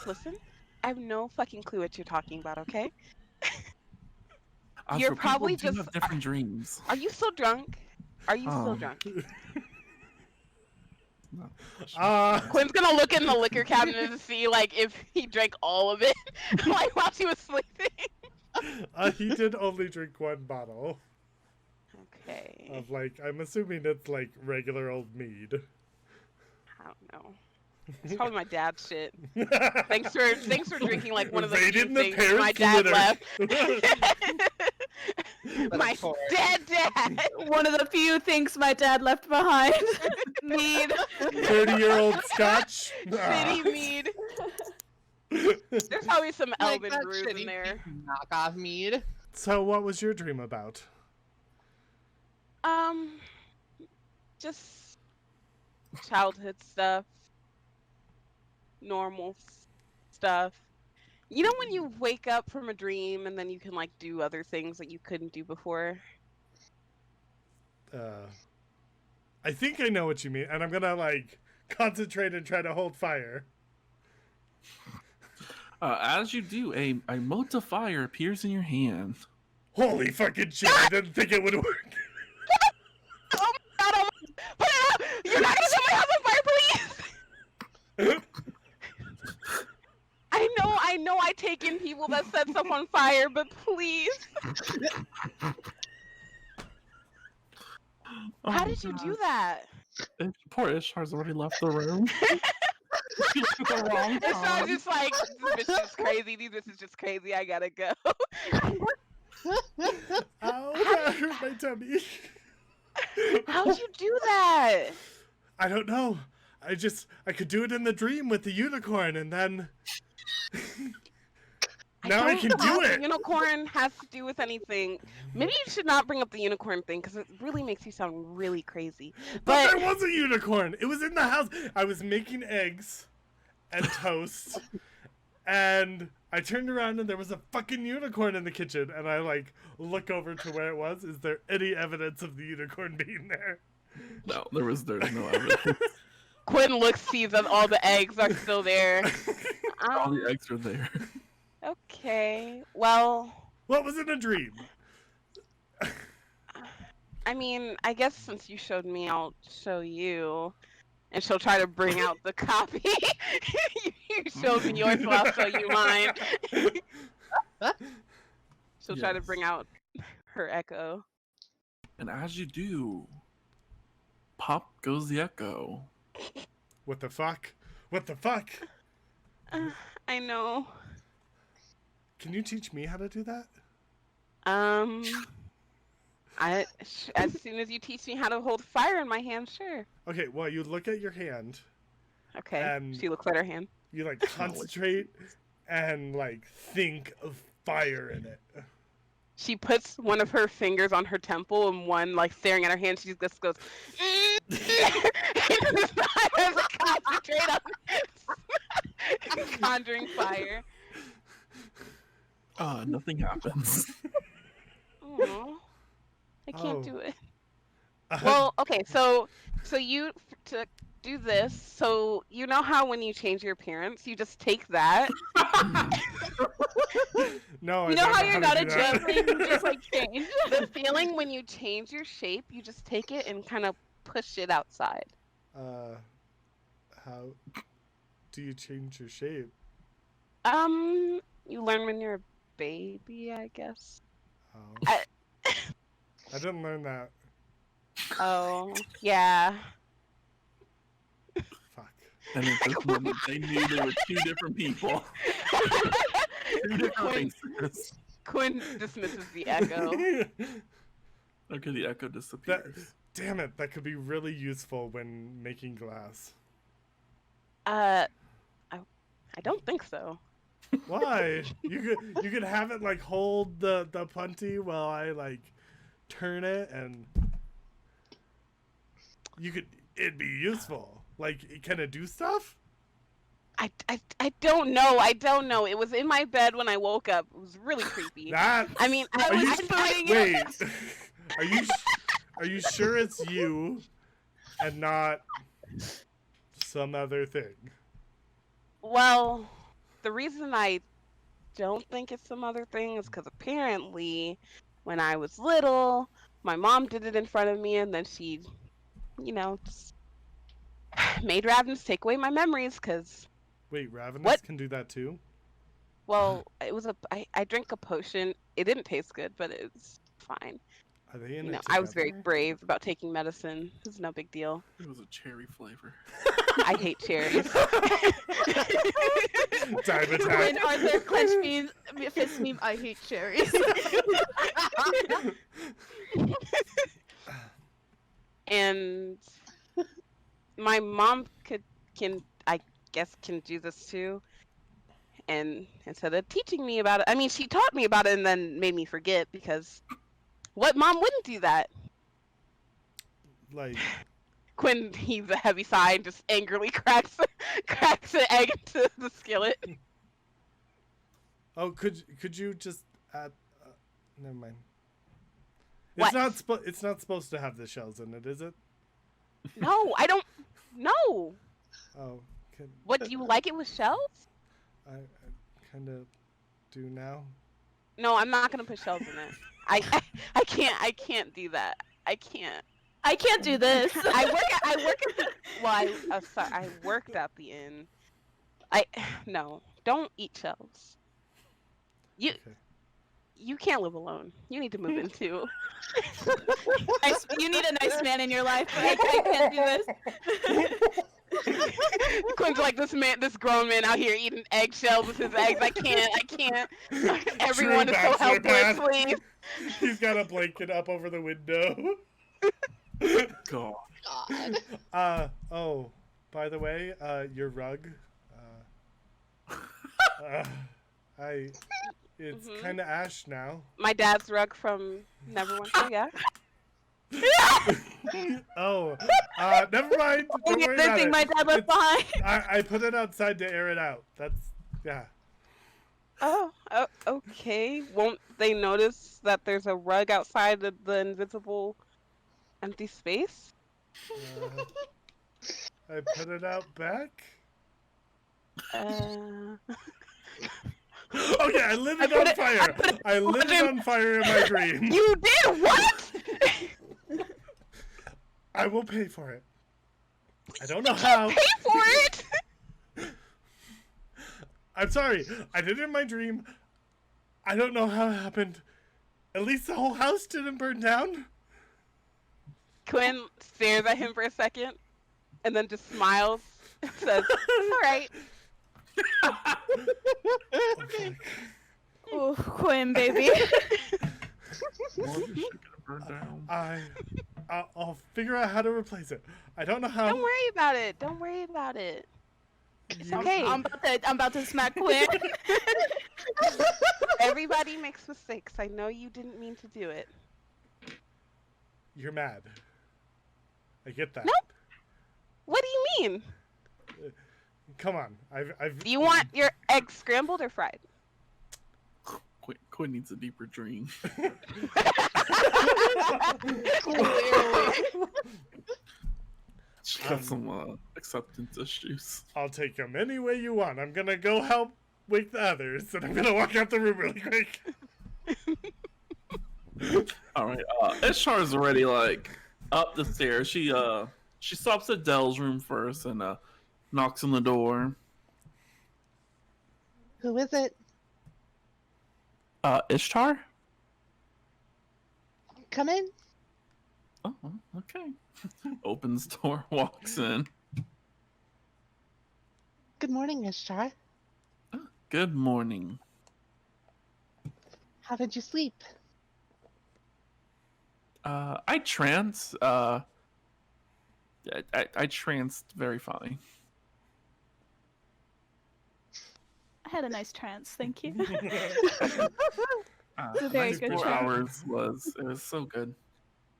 listen. I have no fucking clue what you're talking about, okay? You're People probably do just. have different dreams. Are you still drunk? Are you still Um, drunk? No. Quinn's gonna look in the liquor cabinet to see, like, if he drank all of it, like, while she was sleeping. He did only drink one bottle Okay. of, like, I'm assuming it's like regular old mead. I don't know. It's probably my dad's shit. Thanks for drinking, like, one of the They few didn't the things parents my dad litter? left. But My of course. dad. One of the few things my dad left behind. Mead. 30-year-old scotch. Shitty mead. There's probably some Like elven that brews shitty in there. knockoff mead. So what was your dream about? Just childhood stuff, normal stuff. You know when you wake up from a dream and then you can like do other things that you couldn't do before? I think I know what you mean, and I'm gonna like concentrate and try to hold fire. As you do, a mote of fire appears in your hand. Holy fucking shit! I didn't think it would work. Oh my god, put it out! You're not gonna set my house on fire, please! I know I take in people that set stuff on fire, but please. Oh How my did you God. do that? Poor Ishar's already left the room. The wrong It's not time. just like, this bitch is crazy, these bitches just crazy, I gotta go. Ow, that hurt my tummy. How'd you do that? I don't know. I could do it in the dream with the unicorn, and then now I don't can know do what it. the unicorn has to do with anything. Maybe you should not bring up the unicorn thing because it really makes you sound really crazy. But But there was a unicorn. It was in the house. I was making eggs and toast, and I turned around and there was a fucking unicorn in the kitchen. And I like look over to where it was. Is there any evidence of the unicorn being there? No, there's no evidence. Quinn looks, sees that all the eggs are still there. All the eggs are there. Okay. Well, What was in a dream? I mean, I guess since you showed me, I'll show you. And she'll try to bring out the copy. You showed me yours, so I'll show you mine. She'll try to Yes. bring out her echo. And as you do, pop goes the echo. What the fuck? What the fuck? I know. Can you teach me how to do that? As soon as you teach me how to hold fire in my hand, sure. Okay, well, you look at your hand, Okay. She looks at her hand. you like concentrate and like think of fire in it. She puts one of her fingers on her temple and one like staring at her hand. She just goes, as I concentrate on conjuring fire. Nothing happens. Aw, I can't Oh. do it. Well, okay, so you to do this. So you know how when you change your appearance, you just take that. No, I You know don't how know you're to not do a that. gently, you just like change. The feeling when you change your shape, you just take it and kind of push it outside. How do you change your shape? You learn when you're a baby, I guess. Oh, I, I didn't learn that. oh, yeah. Fuck. And at this moment, they knew they were two different people. Two different faces. Quinn dismisses the echo. Okay, the echo disappears. Damn it, that could be really useful when making glass. I don't think so. Why? You could have it like hold the punty while I like turn it, and it'd be useful. Like, can it do stuff? I don't know. I don't know. It was in my bed when I woke up. It was really creepy. That. I mean, Are you wait? it. Are you sure it's you, and not some other thing? Well, the reason I don't think it's some other thing is because apparently, when I was little, my mom did it in front of me, and then she, just made Ravens take away my memories. Because Wait, Ravenous What? can do that too? well, I drank a potion. It didn't taste good, but it's fine. Are they in it I was very together? brave about taking medicine. It's no big deal. It was a cherry flavor. I hate cherries. Time When attack. Arthur clench fist meme, I hate cherries. And my mom can do this too. And instead of teaching me about it, I mean, she taught me about it and then made me forget, because what mom wouldn't do that? Like, Quinn heaves a heavy sigh and just angrily cracks an egg into the skillet. oh, could you just add? Never mind. What? It's not supposed to have the shells in it, is it? No, I don't. No. Oh, What, do you like it with shells? I kind of do now. No, I'm not gonna put shells in it. I can't do that. I can't. I can't do this. I worked at the inn. No, don't eat shells. You Okay. you can't live alone. You need to move in too. You need a nice man in your life, but I can't do this. Quinn's like, this grown man out here eating eggshells with his eggs. I can't. Everyone is so bachelor pad. helpless, please. He's got a blanket up over the window. God. God. Oh, by the way, your rug. It's Mhm. kind of ash now. My dad's rug from Neverwinter, yeah. Oh, never mind. Don't worry The about thing it. my dad left behind. I put it outside to air it out. Yeah. Oh, okay. Won't they notice that there's a rug outside of the invisible empty space? I put it out back. Okay, I lit it on fire. I lit it on fire in my dream. You did what? I will pay for it. I don't know how. Pay for it? I'm sorry. I did it in my dream. I don't know how it happened. At least the whole house didn't burn down. Quinn stares at him for a second, and then just smiles and says, "All right." Okay. Ooh, Quinn, baby. More of this shit gonna burn down. I'll figure out how to replace it. I don't know how. Don't worry about it. Don't worry about it. It's okay. I'm about to smack Quinn. Everybody makes mistakes. I know you didn't mean to do it. You're mad. I get that. Nope. What do you mean? Come on. I've. Do you want your eggs scrambled or fried? Quinn needs a deeper dream. She got some acceptance issues. I'll take them any way you want. I'm gonna go help wake the others, and I'm gonna walk out the room really quick. All right, Ishar's already like up the stairs. She stops at Dell's room first and knocks on the door. Who is it? Ishtar? Come in. Oh, okay. Opens door, walks in. Good morning, Ishtar. Good morning. How did you sleep? I trance. I tranced very fine. I had a nice trance, thank you. Uh, It's a very nice good 4 trance. hours was so good.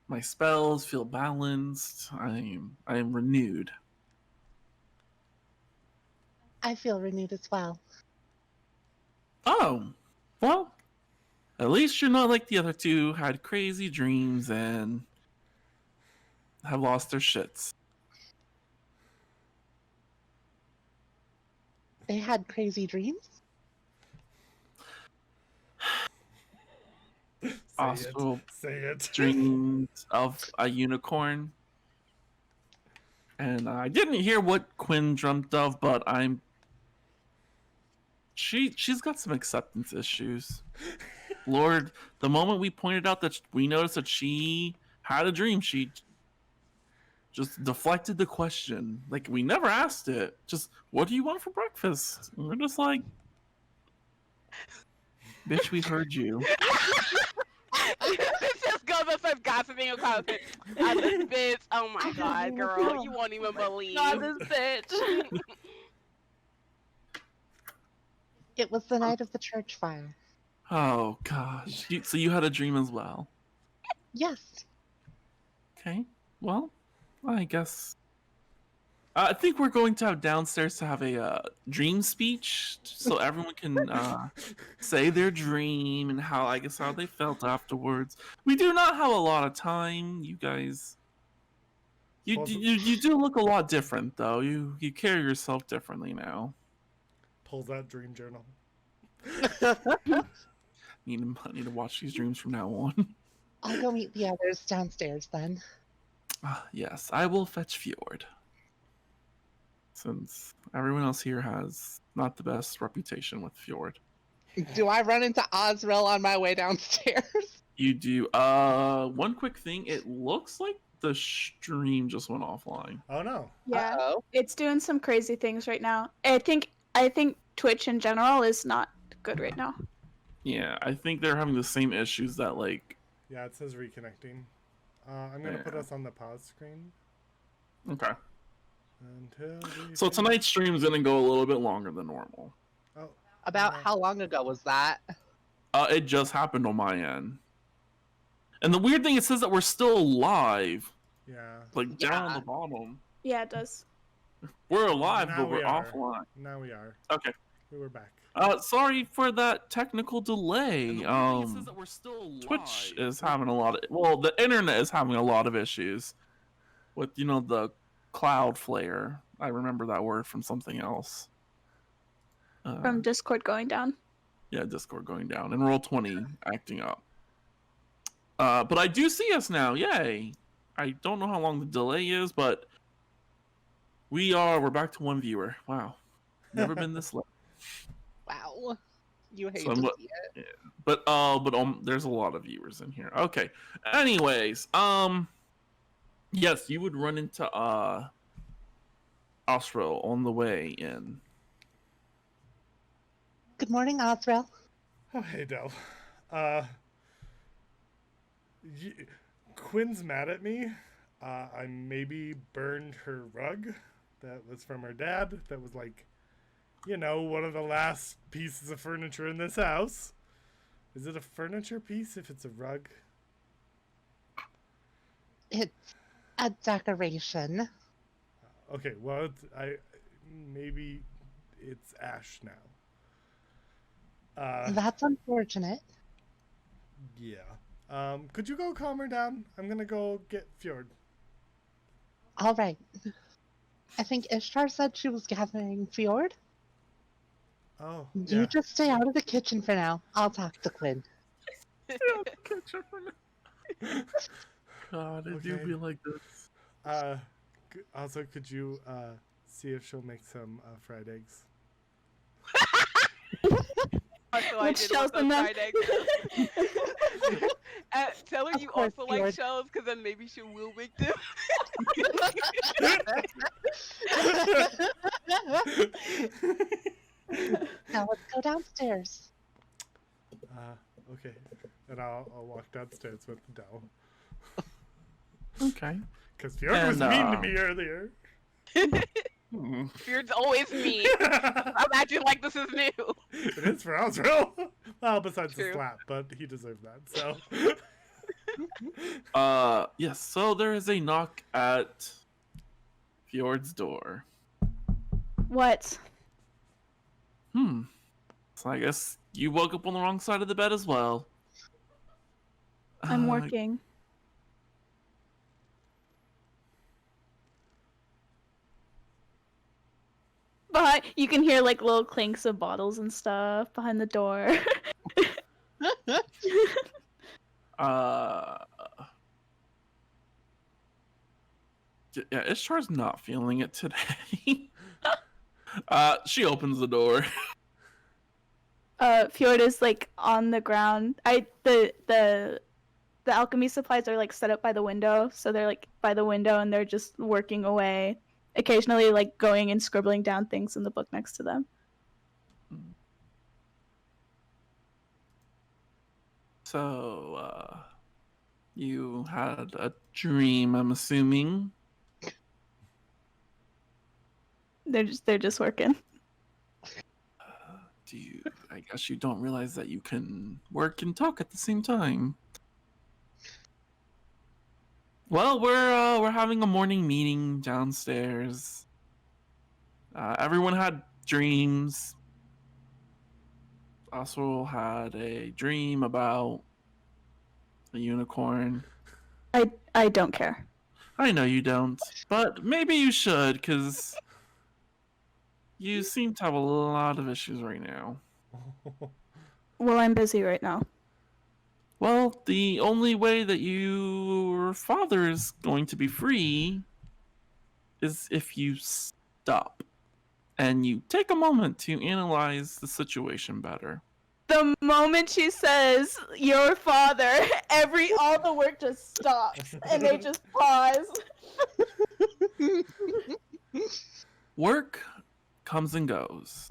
My spells feel balanced. I am renewed. I feel renewed as well. Oh, well, at least you're not like the other two who had crazy dreams and have lost their shits. They had crazy dreams? Also Say it. dreamed of a unicorn. And I didn't hear what Quinn dreamt of, but she's got some acceptance issues. Lord, the moment we pointed out that we noticed that she had a dream, she just deflected the question. Like, we never asked it. Just, what do you want for breakfast? And we're just like, bitch, we heard you. This just goes and starts gossiping about it. This bitch. Oh my god, girl. You won't even believe. Not this bitch. It was the night of the church fire. Oh, gosh. So you had a dream as well. Yes. Okay. Well, I guess. I think we're going to have downstairs to have a dream speech so everyone can say their dream and how they felt afterwards. We do not have a lot of time, you guys. You do look a lot different though. You carry yourself differently now. Pulls out dream journal. Need to watch these dreams from now on. I'll go meet the others downstairs then. Yes, I will fetch Fjord. Since everyone else here has not the best reputation with Fjord. Do I run into Osrel on my way downstairs? You do. One quick thing. It looks like the stream just went offline. Oh no. Yeah, Uh-oh. it's doing some crazy things right now. I think Twitch in general is not good right now. Yeah, I think they're having the same issues that like. Yeah, it says reconnecting. I'm gonna put us on the pause screen. Okay. Until we So tonight's stream is gonna go a little bit longer than normal. Oh. About no. how long ago was that? It just happened on my end. And the weird thing, it says that we're still live, Yeah. like down on the bottom. Yeah, it does. We're alive, Now but we're we are. offline. Now we are. Okay. We were back. Sorry for that technical delay. Twitch is having a lot of, well, the internet is having a lot of issues with, the cloud flare. I remember that word from something else. From Discord going down. Yeah, Discord going down and Roll20 acting up. But I do see us now. Yay! I don't know how long the delay is, but we're back to one viewer. Wow, never been this late. Wow. You hate So to see it. yeah. But there's a lot of viewers in here. Okay. Anyways, yes, you would run into Osro on the way in. Good morning, Osrel. Oh, hey, Del. Quinn's mad at me. I maybe burned her rug that was from her dad. That was like, one of the last pieces of furniture in this house. Is it a furniture piece if it's a rug? It's a decoration. Okay, well, maybe it's ash now. That's unfortunate. Yeah. Could you go calm her down? I'm gonna go get Fjord. All right. I think Ishtar said she was gathering Fjord. Oh, You yeah. just stay out of the kitchen for now. I'll talk to Quinn. God, it do Okay. be like this. Also, could you see if she'll make some fried eggs? Also, I With did shells want in those them. fried eggs. Tell her Of you course, also like Fjord. shells, because then maybe she will make them. Now let's go downstairs. Okay. And I'll walk downstairs with the dough. Okay. Because Fjord was And, mean to me earlier. Beard's always me. I'm acting like this is new. It is for Osriel. Well, besides the True. slap, but he deserved that, so. Yes, so there is a knock at Fjord's door. What? So I guess you woke up on the wrong side of the bed as well. I'm Uh, working. But you can hear like little clinks of bottles and stuff behind the door. Uh, yeah, Ishtar's not feeling it today. She opens the door. Fjord is like on the ground. The alchemy supplies are like set up by the window, so they're like by the window and they're just working away. Occasionally like going and scribbling down things in the book next to them. So, you had a dream, I'm assuming. They're just working. I guess you don't realize that you can work and talk at the same time. Well, we're having a morning meeting downstairs. Everyone had dreams. Also had a dream about a unicorn. I don't care. I know you don't, but maybe you should, because you seem to have a lot of issues right now. Well, I'm busy right now. Well, the only way that your father is going to be free is if you stop and you take a moment to analyze the situation better. The moment she says your father, all the work just stops and they just pause. Work comes and goes.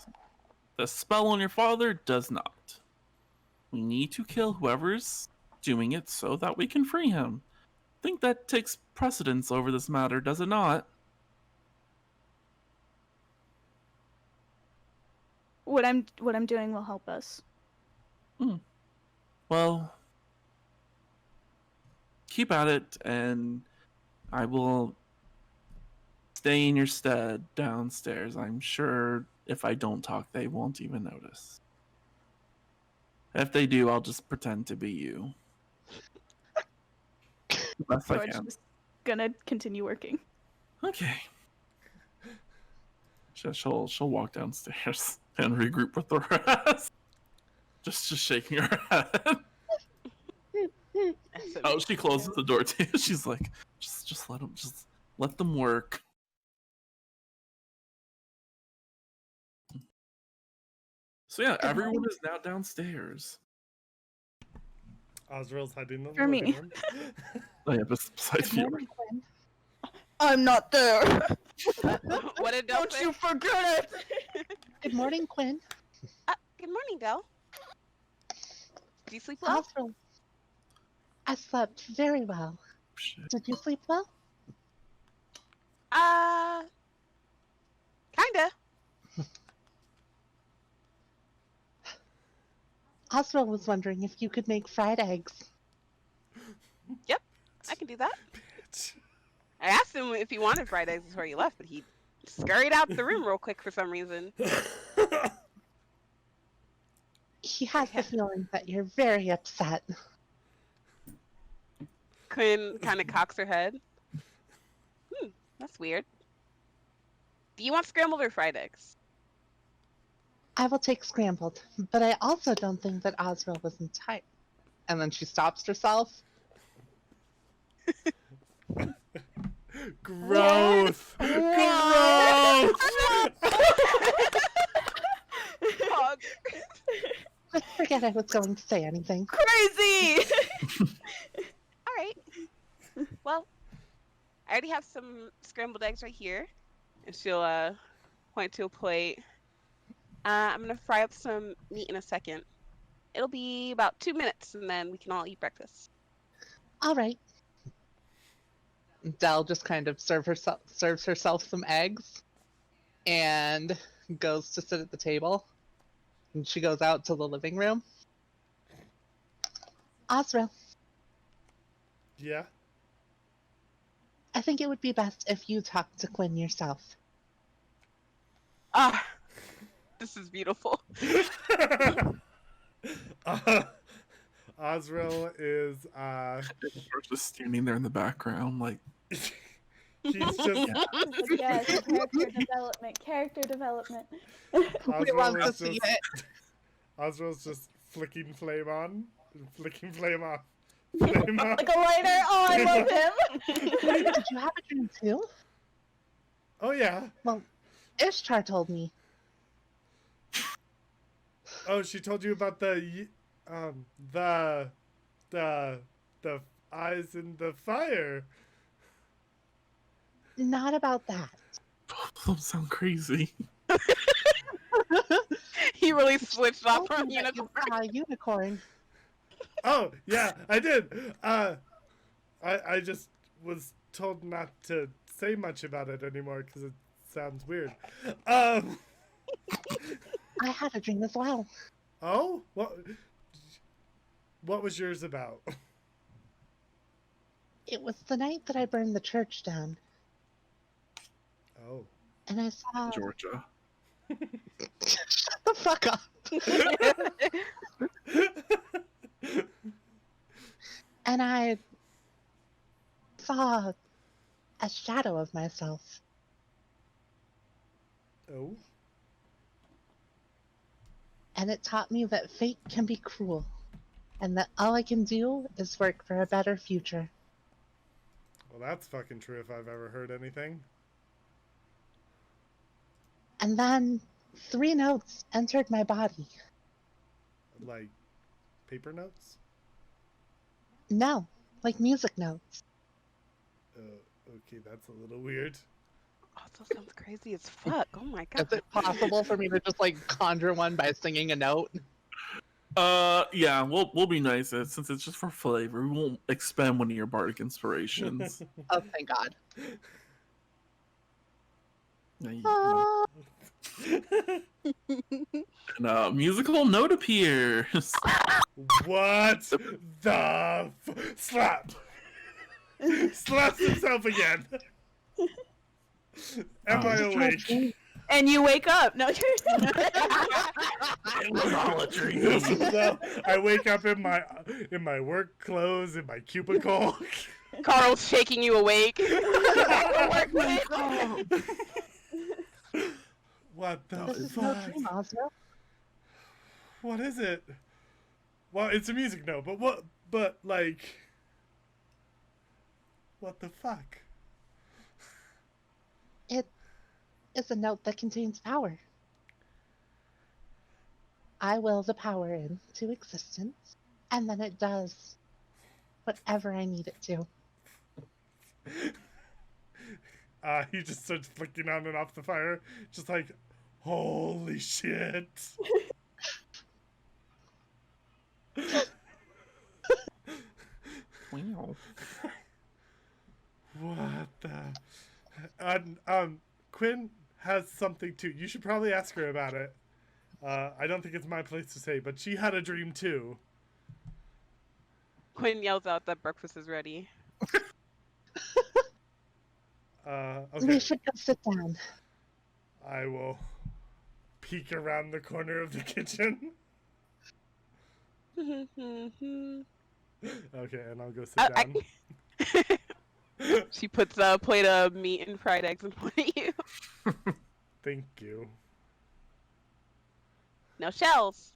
The spell on your father does not. We need to kill whoever's doing it so that we can free him. I think that takes precedence over this matter, does it not? What I'm doing will help us. Well, keep at it, and I will stay in your stead downstairs. I'm sure if I don't talk, they won't even notice. If they do, I'll just pretend to be you. Best I George can. is gonna continue working. Okay. She'll walk downstairs and regroup with the rest. Just shaking her head. Oh, she closes the door too. She's like, just let them work. So yeah, everyone is now downstairs. Osriel's hiding in the For me. living room. Oh yeah, besides Good you. morning, Quinn. I'm not there. What did Del Don't say? you forget it. Good morning, Quinn. Good morning, Del. Do you sleep well? Osriel. I slept very well. Shit. Did you sleep well? Kinda. Osriel was wondering if you could make fried eggs. Yep, I can do that. I asked him if he wanted fried eggs before he left, but he scurried out the room real quick for some reason. He has the feeling that you're very upset. Quinn kind of cocks her head. That's weird. Do you want scrambled or fried eggs? I will take scrambled, but I also don't think that Osriel was entire. And then she stops herself. Growth. What? Growth. Hog. I forget I was going to say anything. Crazy! All right. Well, I already have some scrambled eggs right here, and she'll point to a plate. I'm gonna fry up some meat in a second. It'll be about 2 minutes, and then we can all eat breakfast. All right. Dell just kind of serves herself some eggs and goes to sit at the table. And she goes out to the living room. Osriel, Yeah. I think it would be best if you talk to Quinn yourself. Ah, this is beautiful. Osriel is We're just standing there in the background, like, he's just Yes, character development. Character development. We Osriel want to is see just it. Osriel's just flicking flame on, flicking flame off. Flame off. Like a lighter. Oh, I love him. Did you have a dream too? Oh yeah. Well, Ishtar told me. Oh, she told you about the the eyes in the fire. Not about that. those sound crazy. He really switched off Told from me that you unicorn. saw a unicorn. Oh yeah, I did. I just was told not to say much about it anymore because it sounds weird. I had a dream as well. Oh, what was yours about? It was the night that I burned the church down, Oh. and I saw. Georgia. Shut the fuck up. And I saw a shadow of myself. Oh. And it taught me that fate can be cruel, and that all I can do is work for a better future. Well, that's fucking true if I've ever heard anything. And then 3 notes entered my body. Like paper notes? No, like music notes. Okay, that's a little weird. Also sounds crazy as fuck. Oh my god. Is it possible for me to just like conjure one by singing a note? Yeah, we'll be nice since it's just for flavor. We won't expend one of your bardic inspirations. Oh, thank God. Yeah, Ah. and musical note appears. What the slap? Slaps himself again. Am I awake? And you wake up. No, It was all a dream. So I wake up in my work clothes in my cubicle. Carl's shaking you awake. What the This is no fuck? dream, Oswald. What is it? Well, it's a music note, but like, what the fuck? It is a note that contains power. I will the power into existence, and then it does whatever I need it to. He just starts flicking on and off the fire, just like, holy shit. Wow. What the? Quinn has something too. You should probably ask her about it. I don't think it's my place to say, but she had a dream too. Quinn yells out that breakfast is ready. Okay. We should go sit down. I will peek around the corner of the kitchen. Okay, and I'll go sit down. She puts a plate of meat and fried eggs in front of you. Thank you. No shells.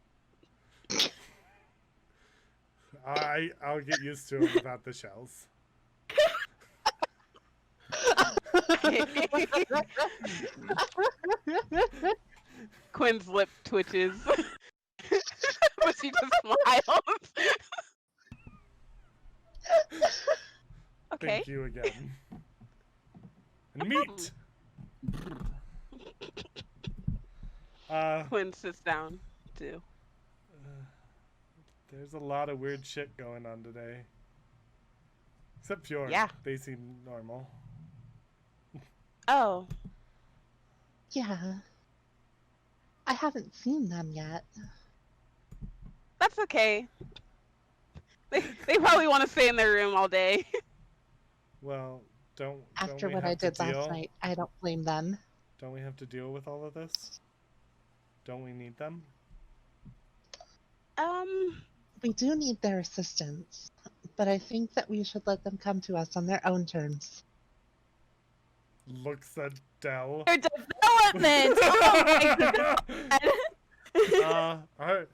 I'll get used to it without the shells. Quinn's lip twitches, but she just smiles. Okay. Thank you again. And meat. Quinn sits down too. There's a lot of weird shit going on today. Except Fjord. Yeah. They seem normal. Oh, Yeah. I haven't seen them yet. that's okay. They probably want to stay in their room all day. Well, don't After we what have I to did last deal? night, I don't blame them. Don't we have to deal with all of this? Don't we need them? We do need their assistance, but I think that we should let them come to us on their own terms. Looks at Dell. Their development. Oh my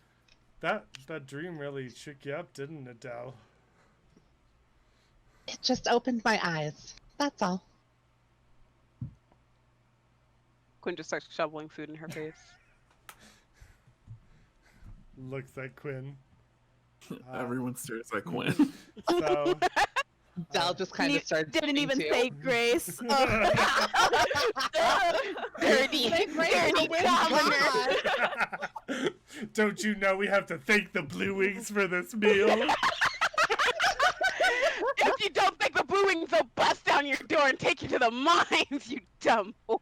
god. That dream really shook you up, didn't it, Dell? It just opened my eyes. That's all. Quinn just starts shoveling food in her face. Looks at Quinn. Everyone stares at Quinn. So, Dal just kind of starts. Didn't even too. say grace. Dirty commoner. don't you know we have to thank the Blue Wings for this meal? If you don't think the Blue Wings will bust down your door and take you to the mines, you dumb whore.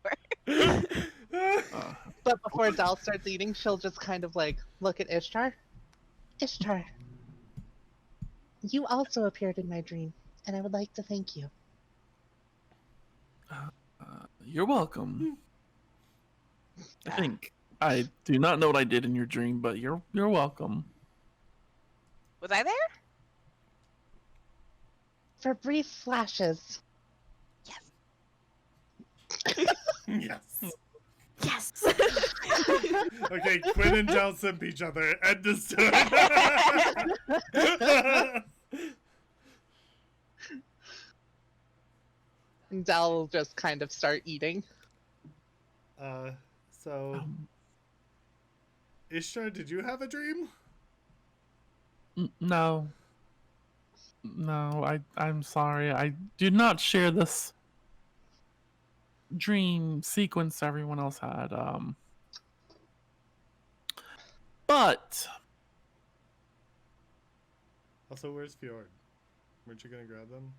But before Dal starts eating, she'll just kind of like look at Ishtar. Ishtar, you also appeared in my dream, and I would like to thank you. You're welcome. I do not know what I did in your dream, but you're welcome. Was I there? For brief flashes. Yes. Yes. Okay, Quinn and Dell simp each other. Understood. And Dal will just kind of start eating. So, Ishtar, did you have a dream? No. I'm sorry. I do not share this dream sequence everyone else had. But Also, where's Fjord? Weren't you gonna grab them?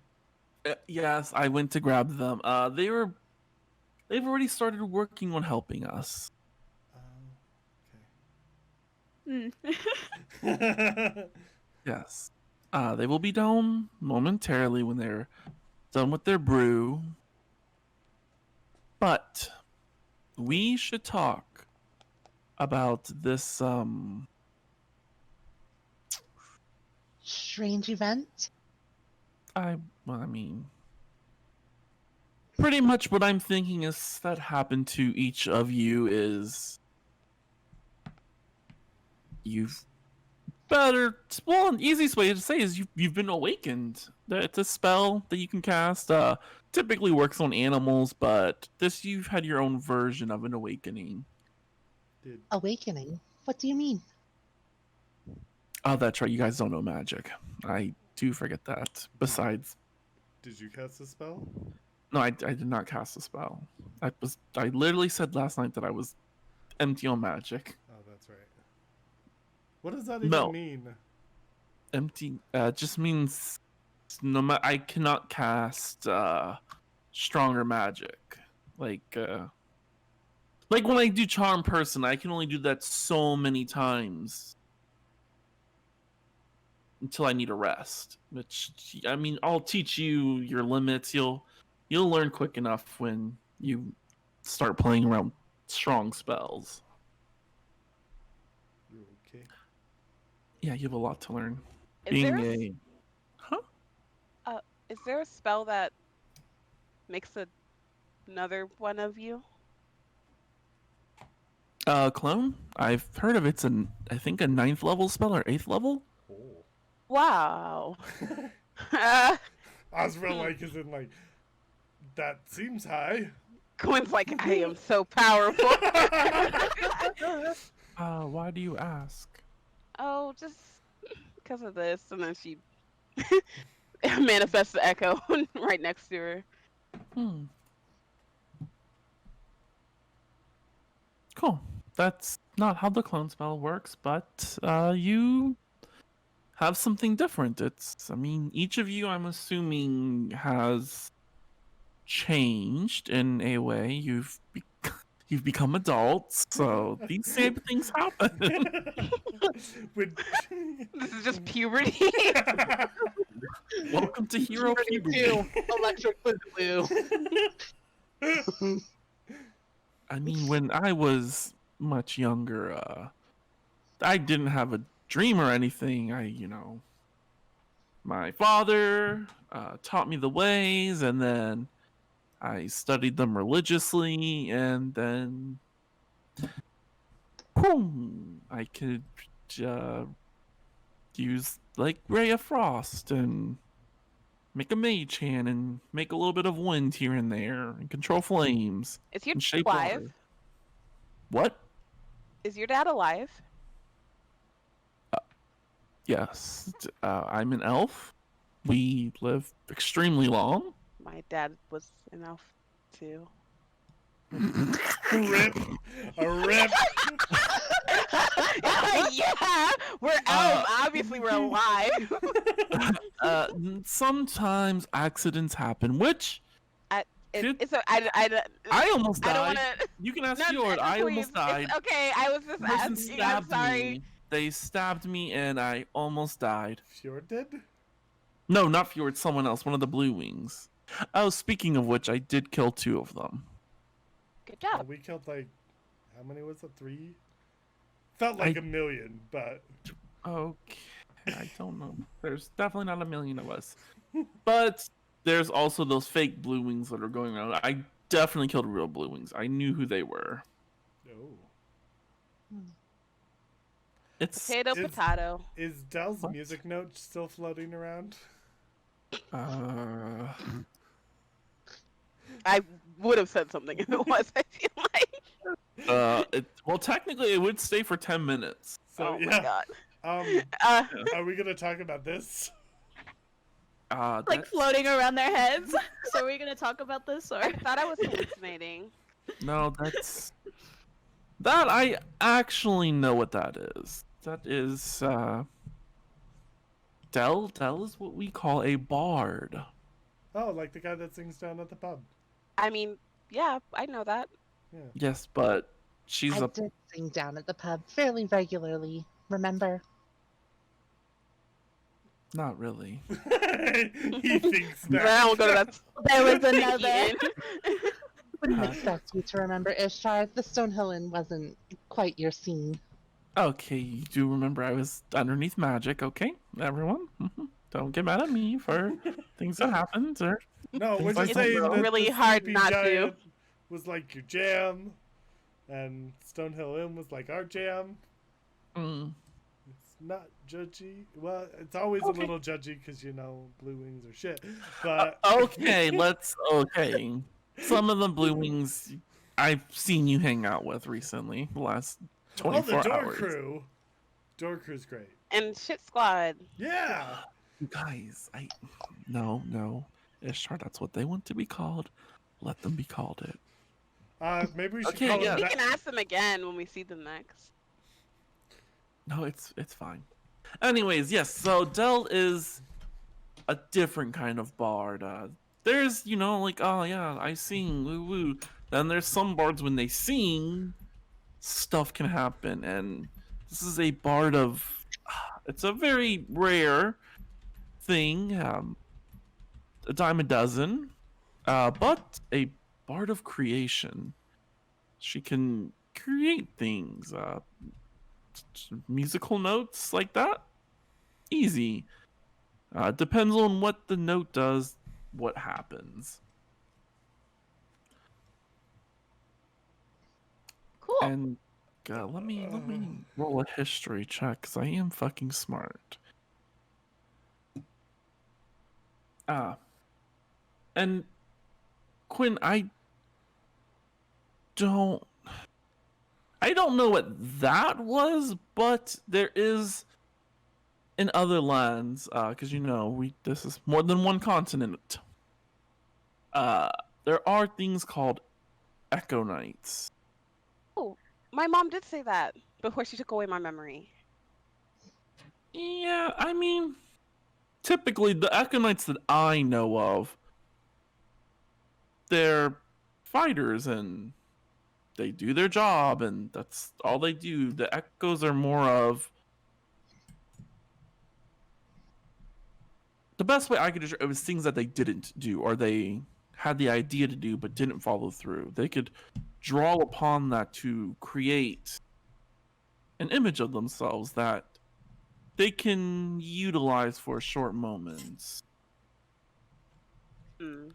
yes, I went to grab them. They've already started working on helping us. Okay. Yes. They will be down momentarily when they're done with their brew. But we should talk about this Strange event? I mean, pretty much what I'm thinking is that happened to each of you is you've better, well, an easiest way to say is you've been awakened. It's a spell that you can cast. Typically works on animals, but this, you've had your own version of an awakening. Awakening? What do you mean? Oh, that's right. You guys don't know magic. I do forget that. Besides, Did you cast a spell? no, I did not cast a spell. I literally said last night that I was empty on magic. Oh, that's right. What does that even No. mean? Empty just means I cannot cast stronger magic. Like when I do charm person, I can only do that so many times until I need a rest. Which, I mean, I'll teach you your limits. You'll learn quick enough when you start playing around strong spells. You okay? Yeah, you have a lot to learn. Is there is there a spell that makes another one of you? Clone? I've heard of it's I think a 9th level spell or 8th level. Oh. Wow. Osriel, like, is in like That seems high. Quinn's like, I am so powerful. Why do you ask? Oh, just because of this. And then she manifests the echo right next to her. Hmm. Cool. That's not how the clone spell works, but you have something different. I mean, each of you, I'm assuming, has changed in a way. You've become adults, so these same things happen. With... This is just puberty. Welcome to Hero Puberty. Electric Boogaloo. I mean, when I was much younger, I didn't have a dream or anything. My father taught me the ways, and then I studied them religiously, and then boom, I could use like Ray of Frost and make a mage hand and make a little bit of wind here and there and control flames Is your and dad shape alive? water. What? Is your dad alive? Yes, I'm an elf. We live extremely long. My dad was an elf too. Rip. A rip. Yeah, we're elves. Obviously, we're alive. Sometimes accidents happen, which It's I almost I don't died. want to. You can ask No, Fjord. I please. almost died. It's okay, I was just The person asking. I'm stabbed sorry. me. They stabbed me, and I almost died. Fjord did? No, not Fjord. Someone else. One of the Blue Wings. Oh, speaking of which, I did kill 2 of them. Good job. We killed like, how many was it? 3? Felt like a million, but... Okay, I don't know. There's definitely not a million of us. But there's also those fake Blue Wings that are going around. I definitely killed real Blue Wings. I knew who they were. Oh. It's Potato. Is Dell's What? music note still floating around? I would have said something if it was. I feel like. well, technically, it would stay for 10 minutes. So, Oh yeah. my god. Are we gonna talk about this? Like That's- floating around their heads. So are we gonna talk about this or? I thought I was hallucinating. No, that I actually know what that is. That is Dell is what we call a bard. Oh, like the guy that sings down at the pub. I mean, yeah, I know that. Yes, but she's I a did sing down at the pub fairly regularly, remember? not really. He thinks that. I won't go to that. There was another. Wouldn't expect you to remember Ishtar. The Stonehill Inn wasn't quite your scene. Okay, you do remember I was underneath magic, okay? Everyone? Don't get mad at me for things that happened or No, we're Things like just that. saying It's that really the hard Sleepy not to. Giant was like your jam, and Stonehill Inn was like our jam. mm, It's not judgy. Well, it's always a Okay. little judgy because Blue Wings are shit. But okay, okay. Some of the Blue Wings I've seen you hang out with recently, the last the 24 Door hours. Crew. Door Crew's great. And Shit Squad. Yeah. You guys, no. Ishtar, that's what they want to be called. Let them be called it. Maybe we should Okay, call yeah. We it can that. ask them again when we see them next. No, it's fine. Anyways, yes, so Dell is a different kind of bard. There's, like, oh yeah, I sing, woo woo. Then there's some bards when they sing, stuff can happen, and this is a bard of. It's a very rare thing, a dime a dozen, but a bard of creation. She can create things, musical notes like that. Easy. Depends on what the note does, what happens. Cool. And let me roll a history check because I am fucking smart. And Quinn, don't I don't know what that was, but there is in other lands, because this is more than one continent. There are things called Echo Knights. Oh, my mom did say that before she took away my memory. Yeah, I mean, typically the Echo Knights that I know of, they're fighters and they do their job, and that's all they do. The Echoes are more of the best way I could describe it was things that they didn't do or they had the idea to do but didn't follow through. They could draw upon that to create an image of themselves that they can utilize for short moments. Hmm.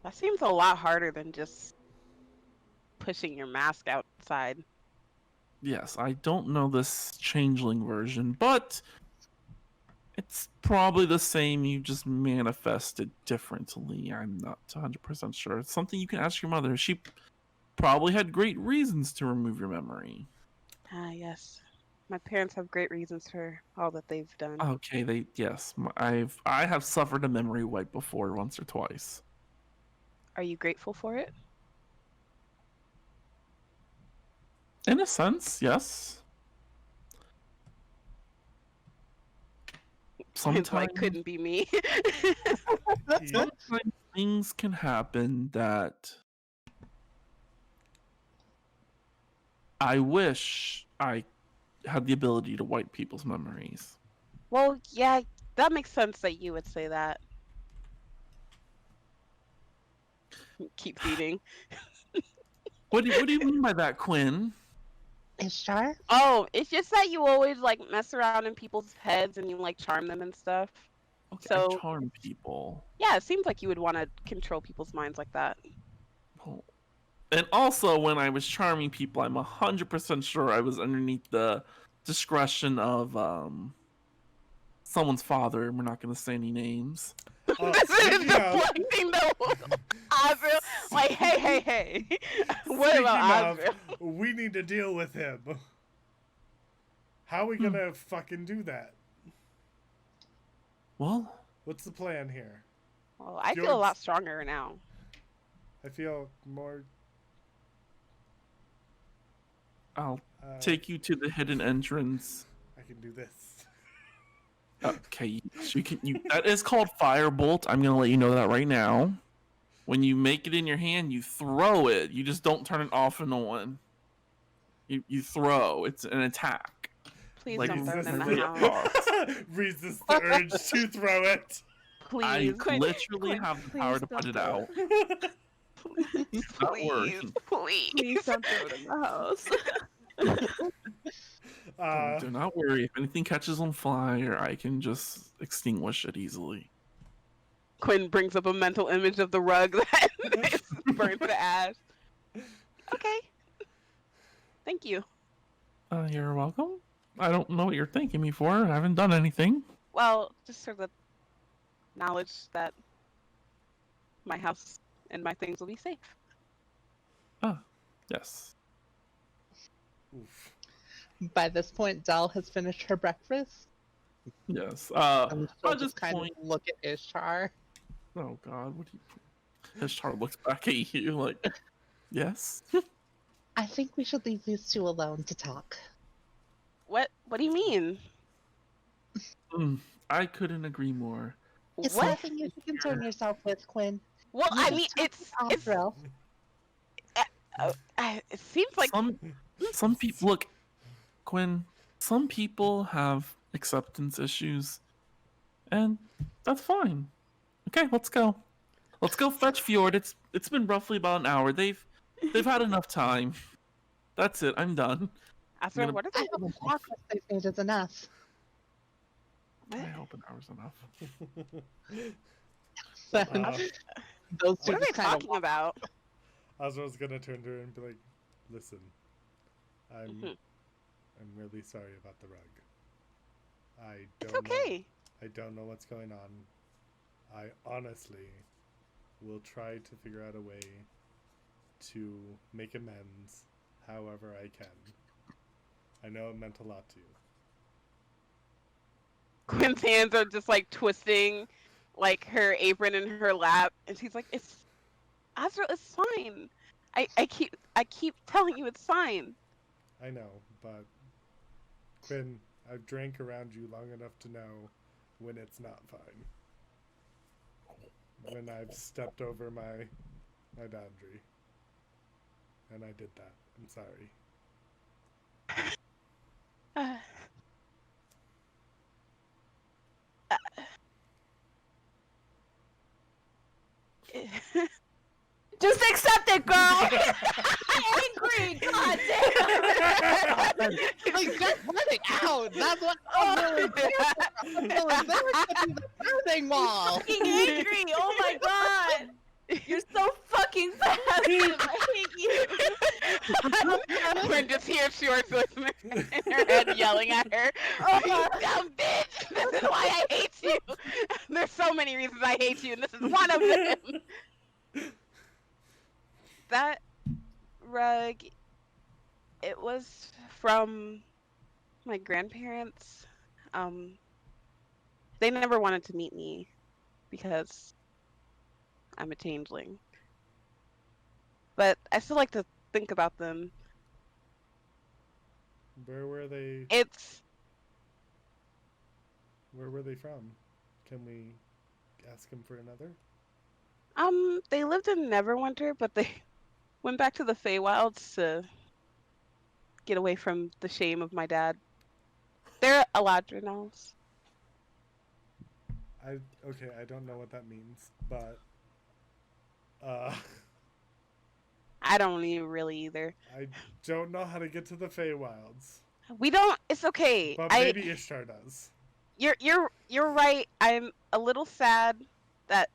That seems a lot harder than just pushing your mask outside. Yes, I don't know this changeling version, but it's probably the same. You just manifest it differently. I'm not 100% sure. It's something you can ask your mother. She probably had great reasons to remove your memory. Ah, yes. My parents have great reasons for all that they've done. Okay, I have suffered a memory wipe before once or twice. Are you grateful for it? In a sense, yes. It's like Sometimes, couldn't be me. Yeah. sometimes things can happen that I wish I had the ability to wipe people's memories. Well, yeah, that makes sense that you would say that. Keeps eating. What do you mean by that, Quinn? Ishtar? Oh, it's just that you always like mess around in people's heads and you like charm them and stuff. Okay, I So charm people. yeah, it seems like you would want to control people's minds like that. Oh. And also, when I was charming people, I'm 100% sure I was underneath the discretion of someone's father. We're not going to say any names. This is Speaking of, deflecting the Azrael. Like, hey. What speaking about of, Azrael? we need to deal with him. How are we gonna fucking do that? Well, What's the plan here? Well, I feel a Fjord's- lot stronger now. I feel more. I'll Uh, take you to the hidden entrance. I can do this. Okay, so that is called firebolt. I'm gonna let you know that right now. When you make it in your hand, you throw it. You just don't turn it off and on. You throw. It's an attack. Please Like, don't throw it in the really house. Resist the urge to throw it. I Please. literally have the power to put it out. Not worry. Please Please don't throw it in the house. Do not worry. If anything catches on fire, I can just extinguish it easily. Quinn brings up a mental image of the rug that is burned to ash. Okay. Thank you. You're welcome. I don't know what you're thanking me for. I haven't done anything. Well, just for the knowledge that my house and my things will be safe. Yes. Oof. By this point, Dell has finished her breakfast. Yes. And she'll At this just kind point, of look at Ishtar. oh God, what do you? Ishtar looks back at you like, yes. I think we should leave these two alone to talk. What do you mean? I couldn't agree more. It's What? nothing you should concern yourself with, Quinn. Well, You I just mean, talk it's to Azrael. it seems like Some people look, Quinn. Some people have acceptance issues, and that's fine. Okay, let's go. Let's go fetch Fjord. It's been roughly about an hour. They've had enough time. That's it. I'm done. Azrael, gonna- what are I they? have a progress they've made is enough. I What? hope an hour's enough. Then Uh, those two What are they just kind of talking about? Azrael's gonna turn to her and be like, "Listen, I'm Mhm. I'm really sorry about the rug. I It's don't know. okay. I don't know what's going on. I honestly will try to figure out a way to make amends however I can. I know it meant a lot to you. Quinn's hands are just like twisting, like her apron in her lap, and she's like, "It's Azrael, it's fine. I keep telling you it's fine." I know, but Quinn, I've drank around you long enough to know when it's not fine. When I've stepped over my boundary. And I did that. I'm sorry. Just accept it, girl. Angry, god damn. Like, just let it out. That's what I'm really there for. I'm really there to be the birthing wall. Fucking angry. Oh my god. You're so fucking passive. I hate you. Quinn just hears short voice in her head yelling at her. Oh, You dumb bitch! This is why I hate you! There's so many reasons I hate you, and this is one of them! That rug, it was from my grandparents. They never wanted to meet me because I'm a changeling. But I still like to think about them. Where were they? It's Where were they from? Can we ask him for another? they lived in Neverwinter, but they went back to the Feywilds to get away from the shame of my dad. They're Eladrin elves. Okay, I don't know what that means, but I don't even really either. I don't know how to get to the Feywilds. We don't. It's okay. But maybe Ishtar does. You're right. I'm a little sad that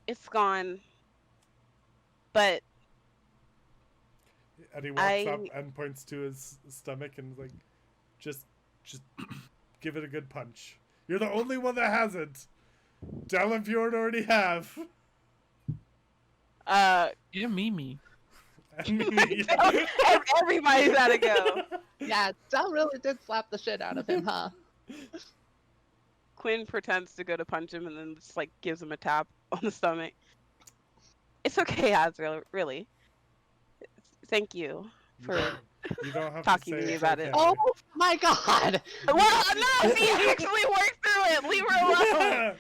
it's gone, but And he walks up and points to his stomach and is like, just give it a good punch. You're the only one that hasn't. Dalenfjord already have. Yeah, Mimi. Everybody's gotta go. Yeah, Del really did slap the shit out of him, huh? Quinn pretends to go to punch him and then just like gives him a tap on the stomach. It's okay, Azrael. Really. Thank you for You don't have talking to to say me it's about okay. it. Oh my god! Well, no, she actually worked through it. Leave her alone.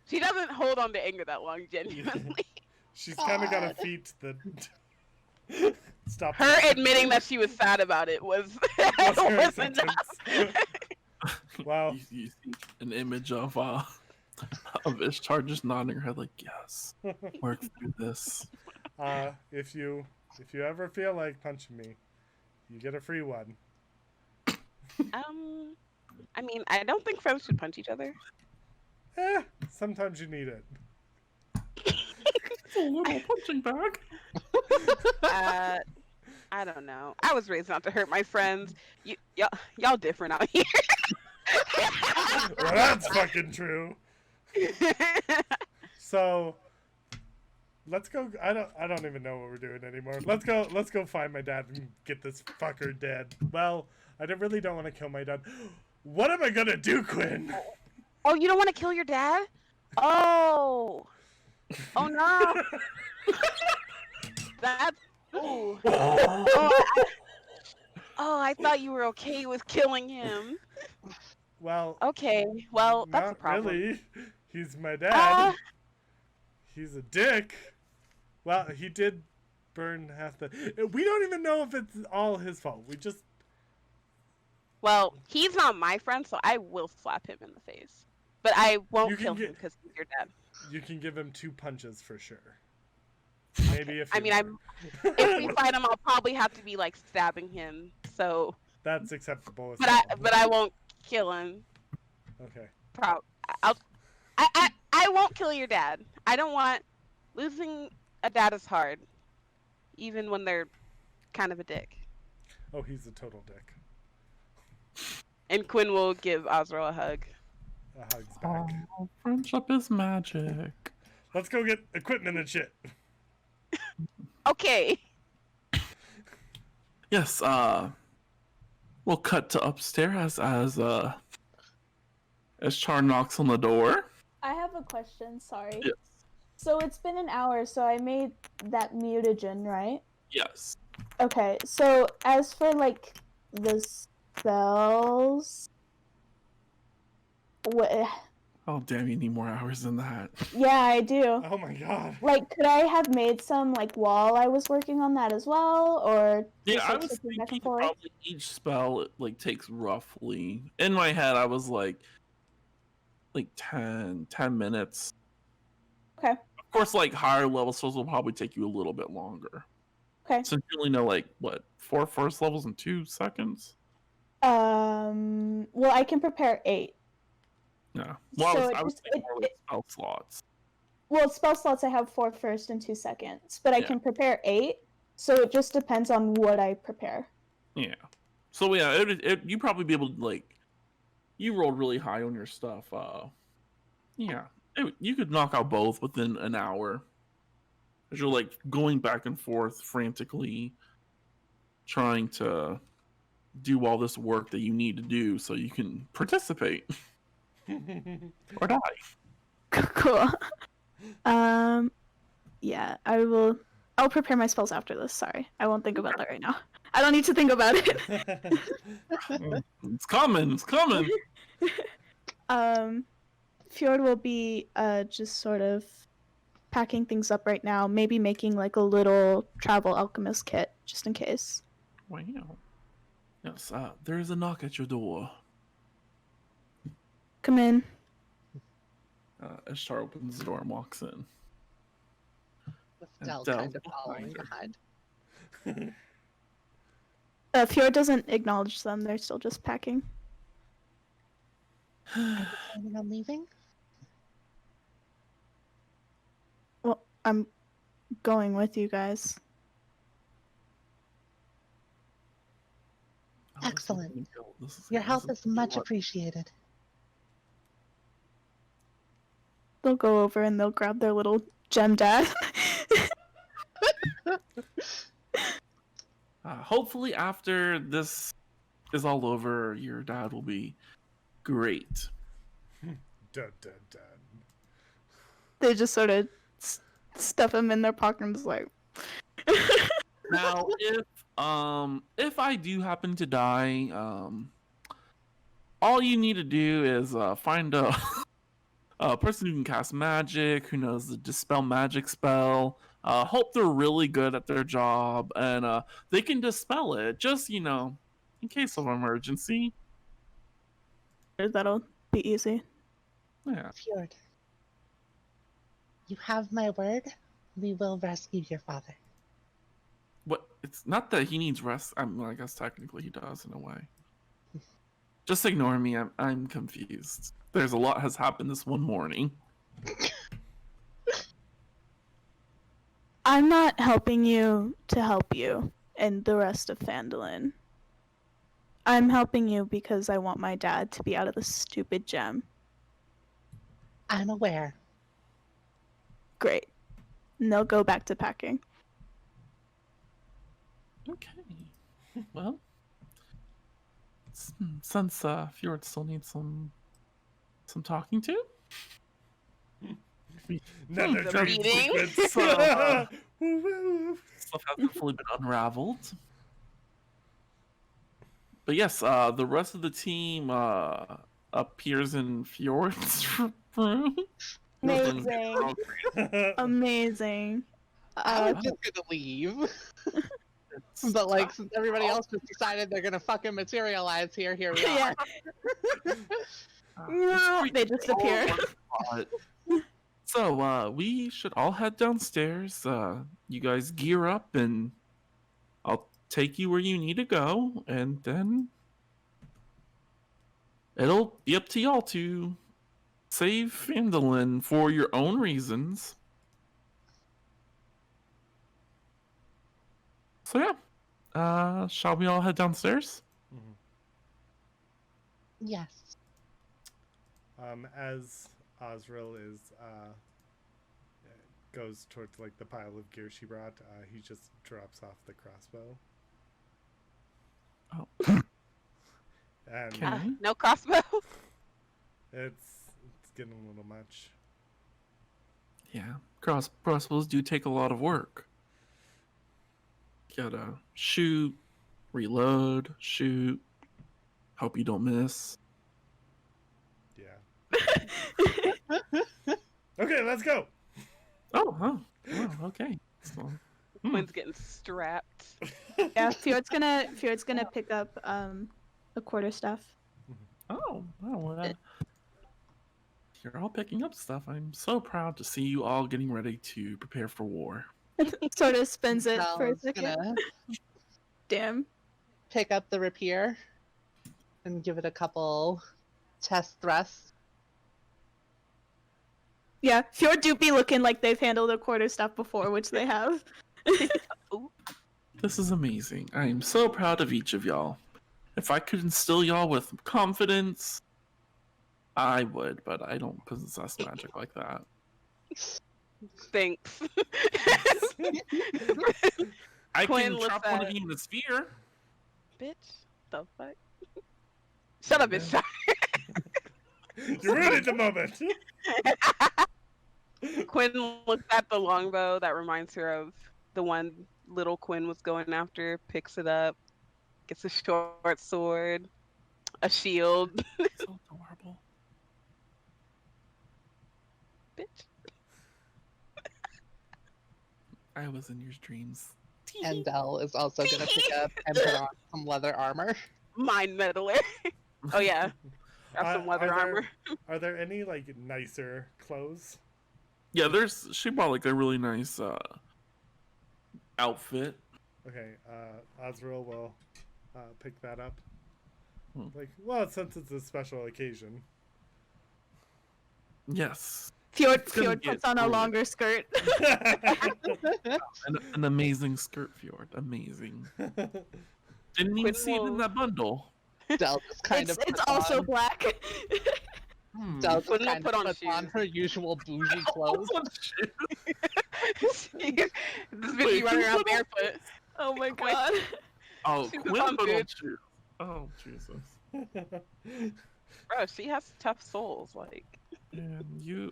She doesn't hold on to anger that long, genuinely. She's kind of got a God. feat that stop Her admitting that she was sad about it was was her was acceptance. enough. Wow. You see an image of Ishtar just nodding her head like, yes, work through this. If you ever feel like punching me, you get a free one. I mean, I don't think friends should punch each other. Sometimes you need it. It's a little punching bag. I don't know. I was raised not to hurt my friends. Y'all different out here. Well, that's fucking true. So let's go. I don't even know what we're doing anymore. Let's go find my dad and get this fucker dead. Well, I really don't want to kill my dad. What am I gonna do, Quinn? Oh, you don't want to kill your dad? Oh no. That's ooh. I thought you were okay with killing him. Well, Okay, well that's a not problem. really. He's my dad. Uh, He's a dick. Well, he did burn half the. We don't even know if it's all his fault. We just. Well, he's not my friend, so I will slap him in the face. But I You won't can kill get- him because he's your dad. You can give him 2 punches for sure. Maybe if. I mean, if we fight him, I'll probably have to be like stabbing him. So, That's acceptable. As but well. I won't kill him. Okay. I won't kill your dad. I don't want losing a dad is hard, even when they're kind of a dick. Oh, he's a total dick. And Quinn will give Azrael a hug. A hug's back. Oh, friendship is magic. Let's go get equipment and shit. Okay. Yes, we'll cut to upstairs as Char knocks on the door. I have a question, sorry. Yes. So it's been an hour, so I made that mutagen, right? Yes. Okay, so as for like the spells, what? Oh damn, you need more hours than that. Yeah, I do. Oh my god. Like, could I have made some like while I was working on that as well, or Yeah, just I like was switching back thinking and forth? probably each spell like takes roughly, in my head I was like 10 minutes. Okay. Of course, like higher level spells will probably take you a little bit longer. Okay. Since you only know like what 4 first levels in 2 seconds. Well, I can prepare 8. Yeah. Well, So I was thinking more like spell slots. Well, spell slots I have 4 first and 2 seconds, but I can prepare 8. So it just depends on what I prepare. Yeah. So yeah, you probably be able to like, you rolled really high on your stuff. Yeah, you could knock out both within an hour. As you're like going back and forth frantically, trying to do all this work that you need to do so you can participate or die. Cool. Yeah, I'll prepare my spells after this. Sorry. I won't think about that right now. I don't need to think about it. It's coming. It's coming. Fjord will be just sort of packing things up right now, maybe making like a little travel alchemist kit just in case. Wow. Yes, there is a knock at your door. Come in. Ishtar opens the door and walks in. With And Del Del kind of behind following her. behind. Fjord doesn't acknowledge them. They're still just packing. Are you planning on leaving? Well, I'm going with you guys. Excellent. This is Your help this is much what- appreciated. They'll go over and they'll grab their little gem dad. Hopefully, after this is all over, your dad will be great. Dun, dun, dun. They just sort of stuff him in their pocket and just like. Now, if I do happen to die, all you need to do is find a person who can cast magic, who knows the dispel magic spell. Hope they're really good at their job, and they can dispel it. Just in case of emergency. That'll be easy. Yeah. Fjord, you have my word. We will rescue your father. What? It's not that he needs rest. I guess technically he does in a way. Just ignore me. I'm confused. There's a lot has happened this one morning. I'm not helping you to help you and the rest of Phandalin. I'm helping you because I want my dad to be out of this stupid gem. I'm aware. Great. And they'll go back to packing. Okay. Well, since Fjord still needs some talking to. Another The dream meeting. sequence. So, Woo-woo. stuff hasn't fully been unraveled. But yes, the rest of the team appears in Fjord's room. Amazing. Amazing. I was just gonna leave. But like, since everybody else just decided they're gonna fucking materialize here, here we are. Yeah. No, they just appear. So we should all head downstairs. You guys gear up, and I'll take you where you need to go, and then it'll be up to y'all to save Phandalin for your own reasons. So yeah, shall we all head downstairs? Yes. As Osriel is goes towards like the pile of gear she brought, he just drops off the crossbow. Oh. And Okay. No crossbow. it's getting a little much. Yeah, crossbows do take a lot of work. Gotta shoot, reload, shoot. Hope you don't miss. Yeah. Okay, let's go. Oh, huh. Oh, okay. So, Quinn's getting strapped. Yeah, Fjord's gonna pick up a quarterstaff. oh, well, you're all picking up stuff. I'm so proud to see you all getting ready to prepare for war. Sort of spins it for a Sal's second. gonna Damn. pick up the rapier and give it a couple test thrusts. Yeah, Fjord do be looking like they've handled a quarterstaff before, which they have. This is amazing. I am so proud of each of y'all. If I could instill y'all with confidence, I would, but I don't possess magic like that. Thanks. I Quinn can looks trap one of at- you in the sphere. Bitch, the fuck? Shut up, bitch. You ruined the moment. Quinn looks at the longbow that reminds her of the one little Quinn was going after, picks it up, gets a short sword, a shield. So adorable. Bitch. I was in your dreams. And Dell is also gonna pick up and put on some leather armor. Mind meddler. Oh yeah. Got some leather armor. Are there any like nicer clothes? Yeah, she bought like a really nice outfit. Okay, Azrael will pick that up. Hmm. Like, well, since it's a special occasion. Yes. Fjord gonna puts get on a ruined. longer skirt. An amazing skirt, Fjord. Amazing. Didn't even Quinn see it in will- that bundle. Dell just kind It's of it's puts also on, black. Dell just Quinn will kind put of on puts on shoes. her usual bougie clothes. This bitch Wait, be running who around put on- barefoot. Oh my Quinn- god. Oh, She Quinn put on put on boots. shoes. Oh, Jesus. Bro, she has tough souls. Like, Man,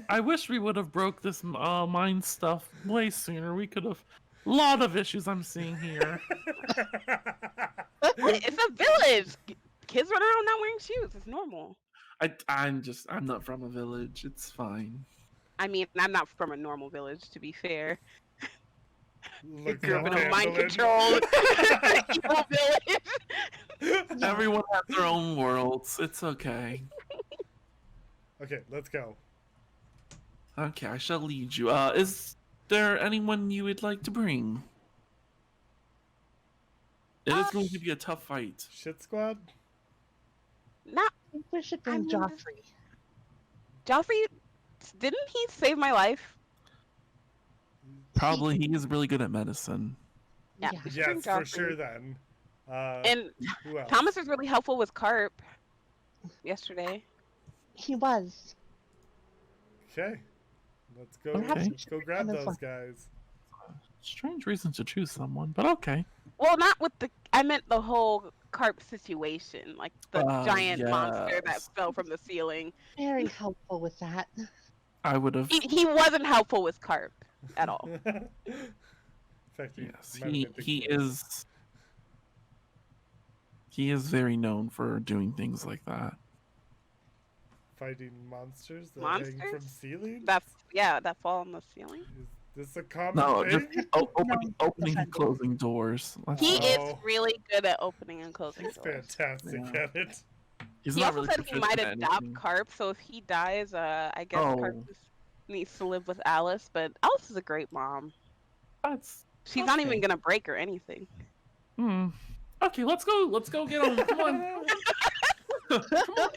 I wish we would have broke this mine stuff way sooner. We could have. Lot of issues I'm seeing here. it's a village. Kids run around not wearing shoes. It's normal. I'm not from a village. It's fine. I mean, I'm not from a normal village, to be fair. Look Grew up in at a mind Phandalin. controlled evil village. Everyone has their own worlds. It's okay. Okay, let's go. Okay, I shall lead you. Is there anyone you would like to bring? It is going to be a tough fight. Shit squad? Not I think we should bring mean, Joffrey. Joffrey. Didn't he save my life? Probably he is really good at medicine. Yeah. Yeah. We should bring Yes, for Joffrey. sure then. And Who else? Thomas was really helpful with Carp yesterday. He was. Okay. Let's go. Perhaps we Let's should go bring grab him as those well. guys. Strange reason to choose someone, but okay. Well, not with the. I meant the whole Carp situation, like the Oh, giant monster that yes. fell from the ceiling. Very helpful with that. I would have. He wasn't helpful with Carp at all. In fact, Yes, might have been the he close. is. He is very known for doing things like that. Fighting monsters that hang from Monsters? ceilings? That fall on the ceiling. Is this a common No, thing? just opening defending. and closing doors. That's He all. is Oh. really good at opening and closing He's doors. fantastic Yeah. at it. He's He not also really said he proficient might at adopt anything. Carp, so if he dies, I guess Carp Oh. just needs to live with Alice. But Alice is a great mom. That's She's not even Okay. gonna break or anything. Okay, let's go. Let's go get on. Come on. Come on.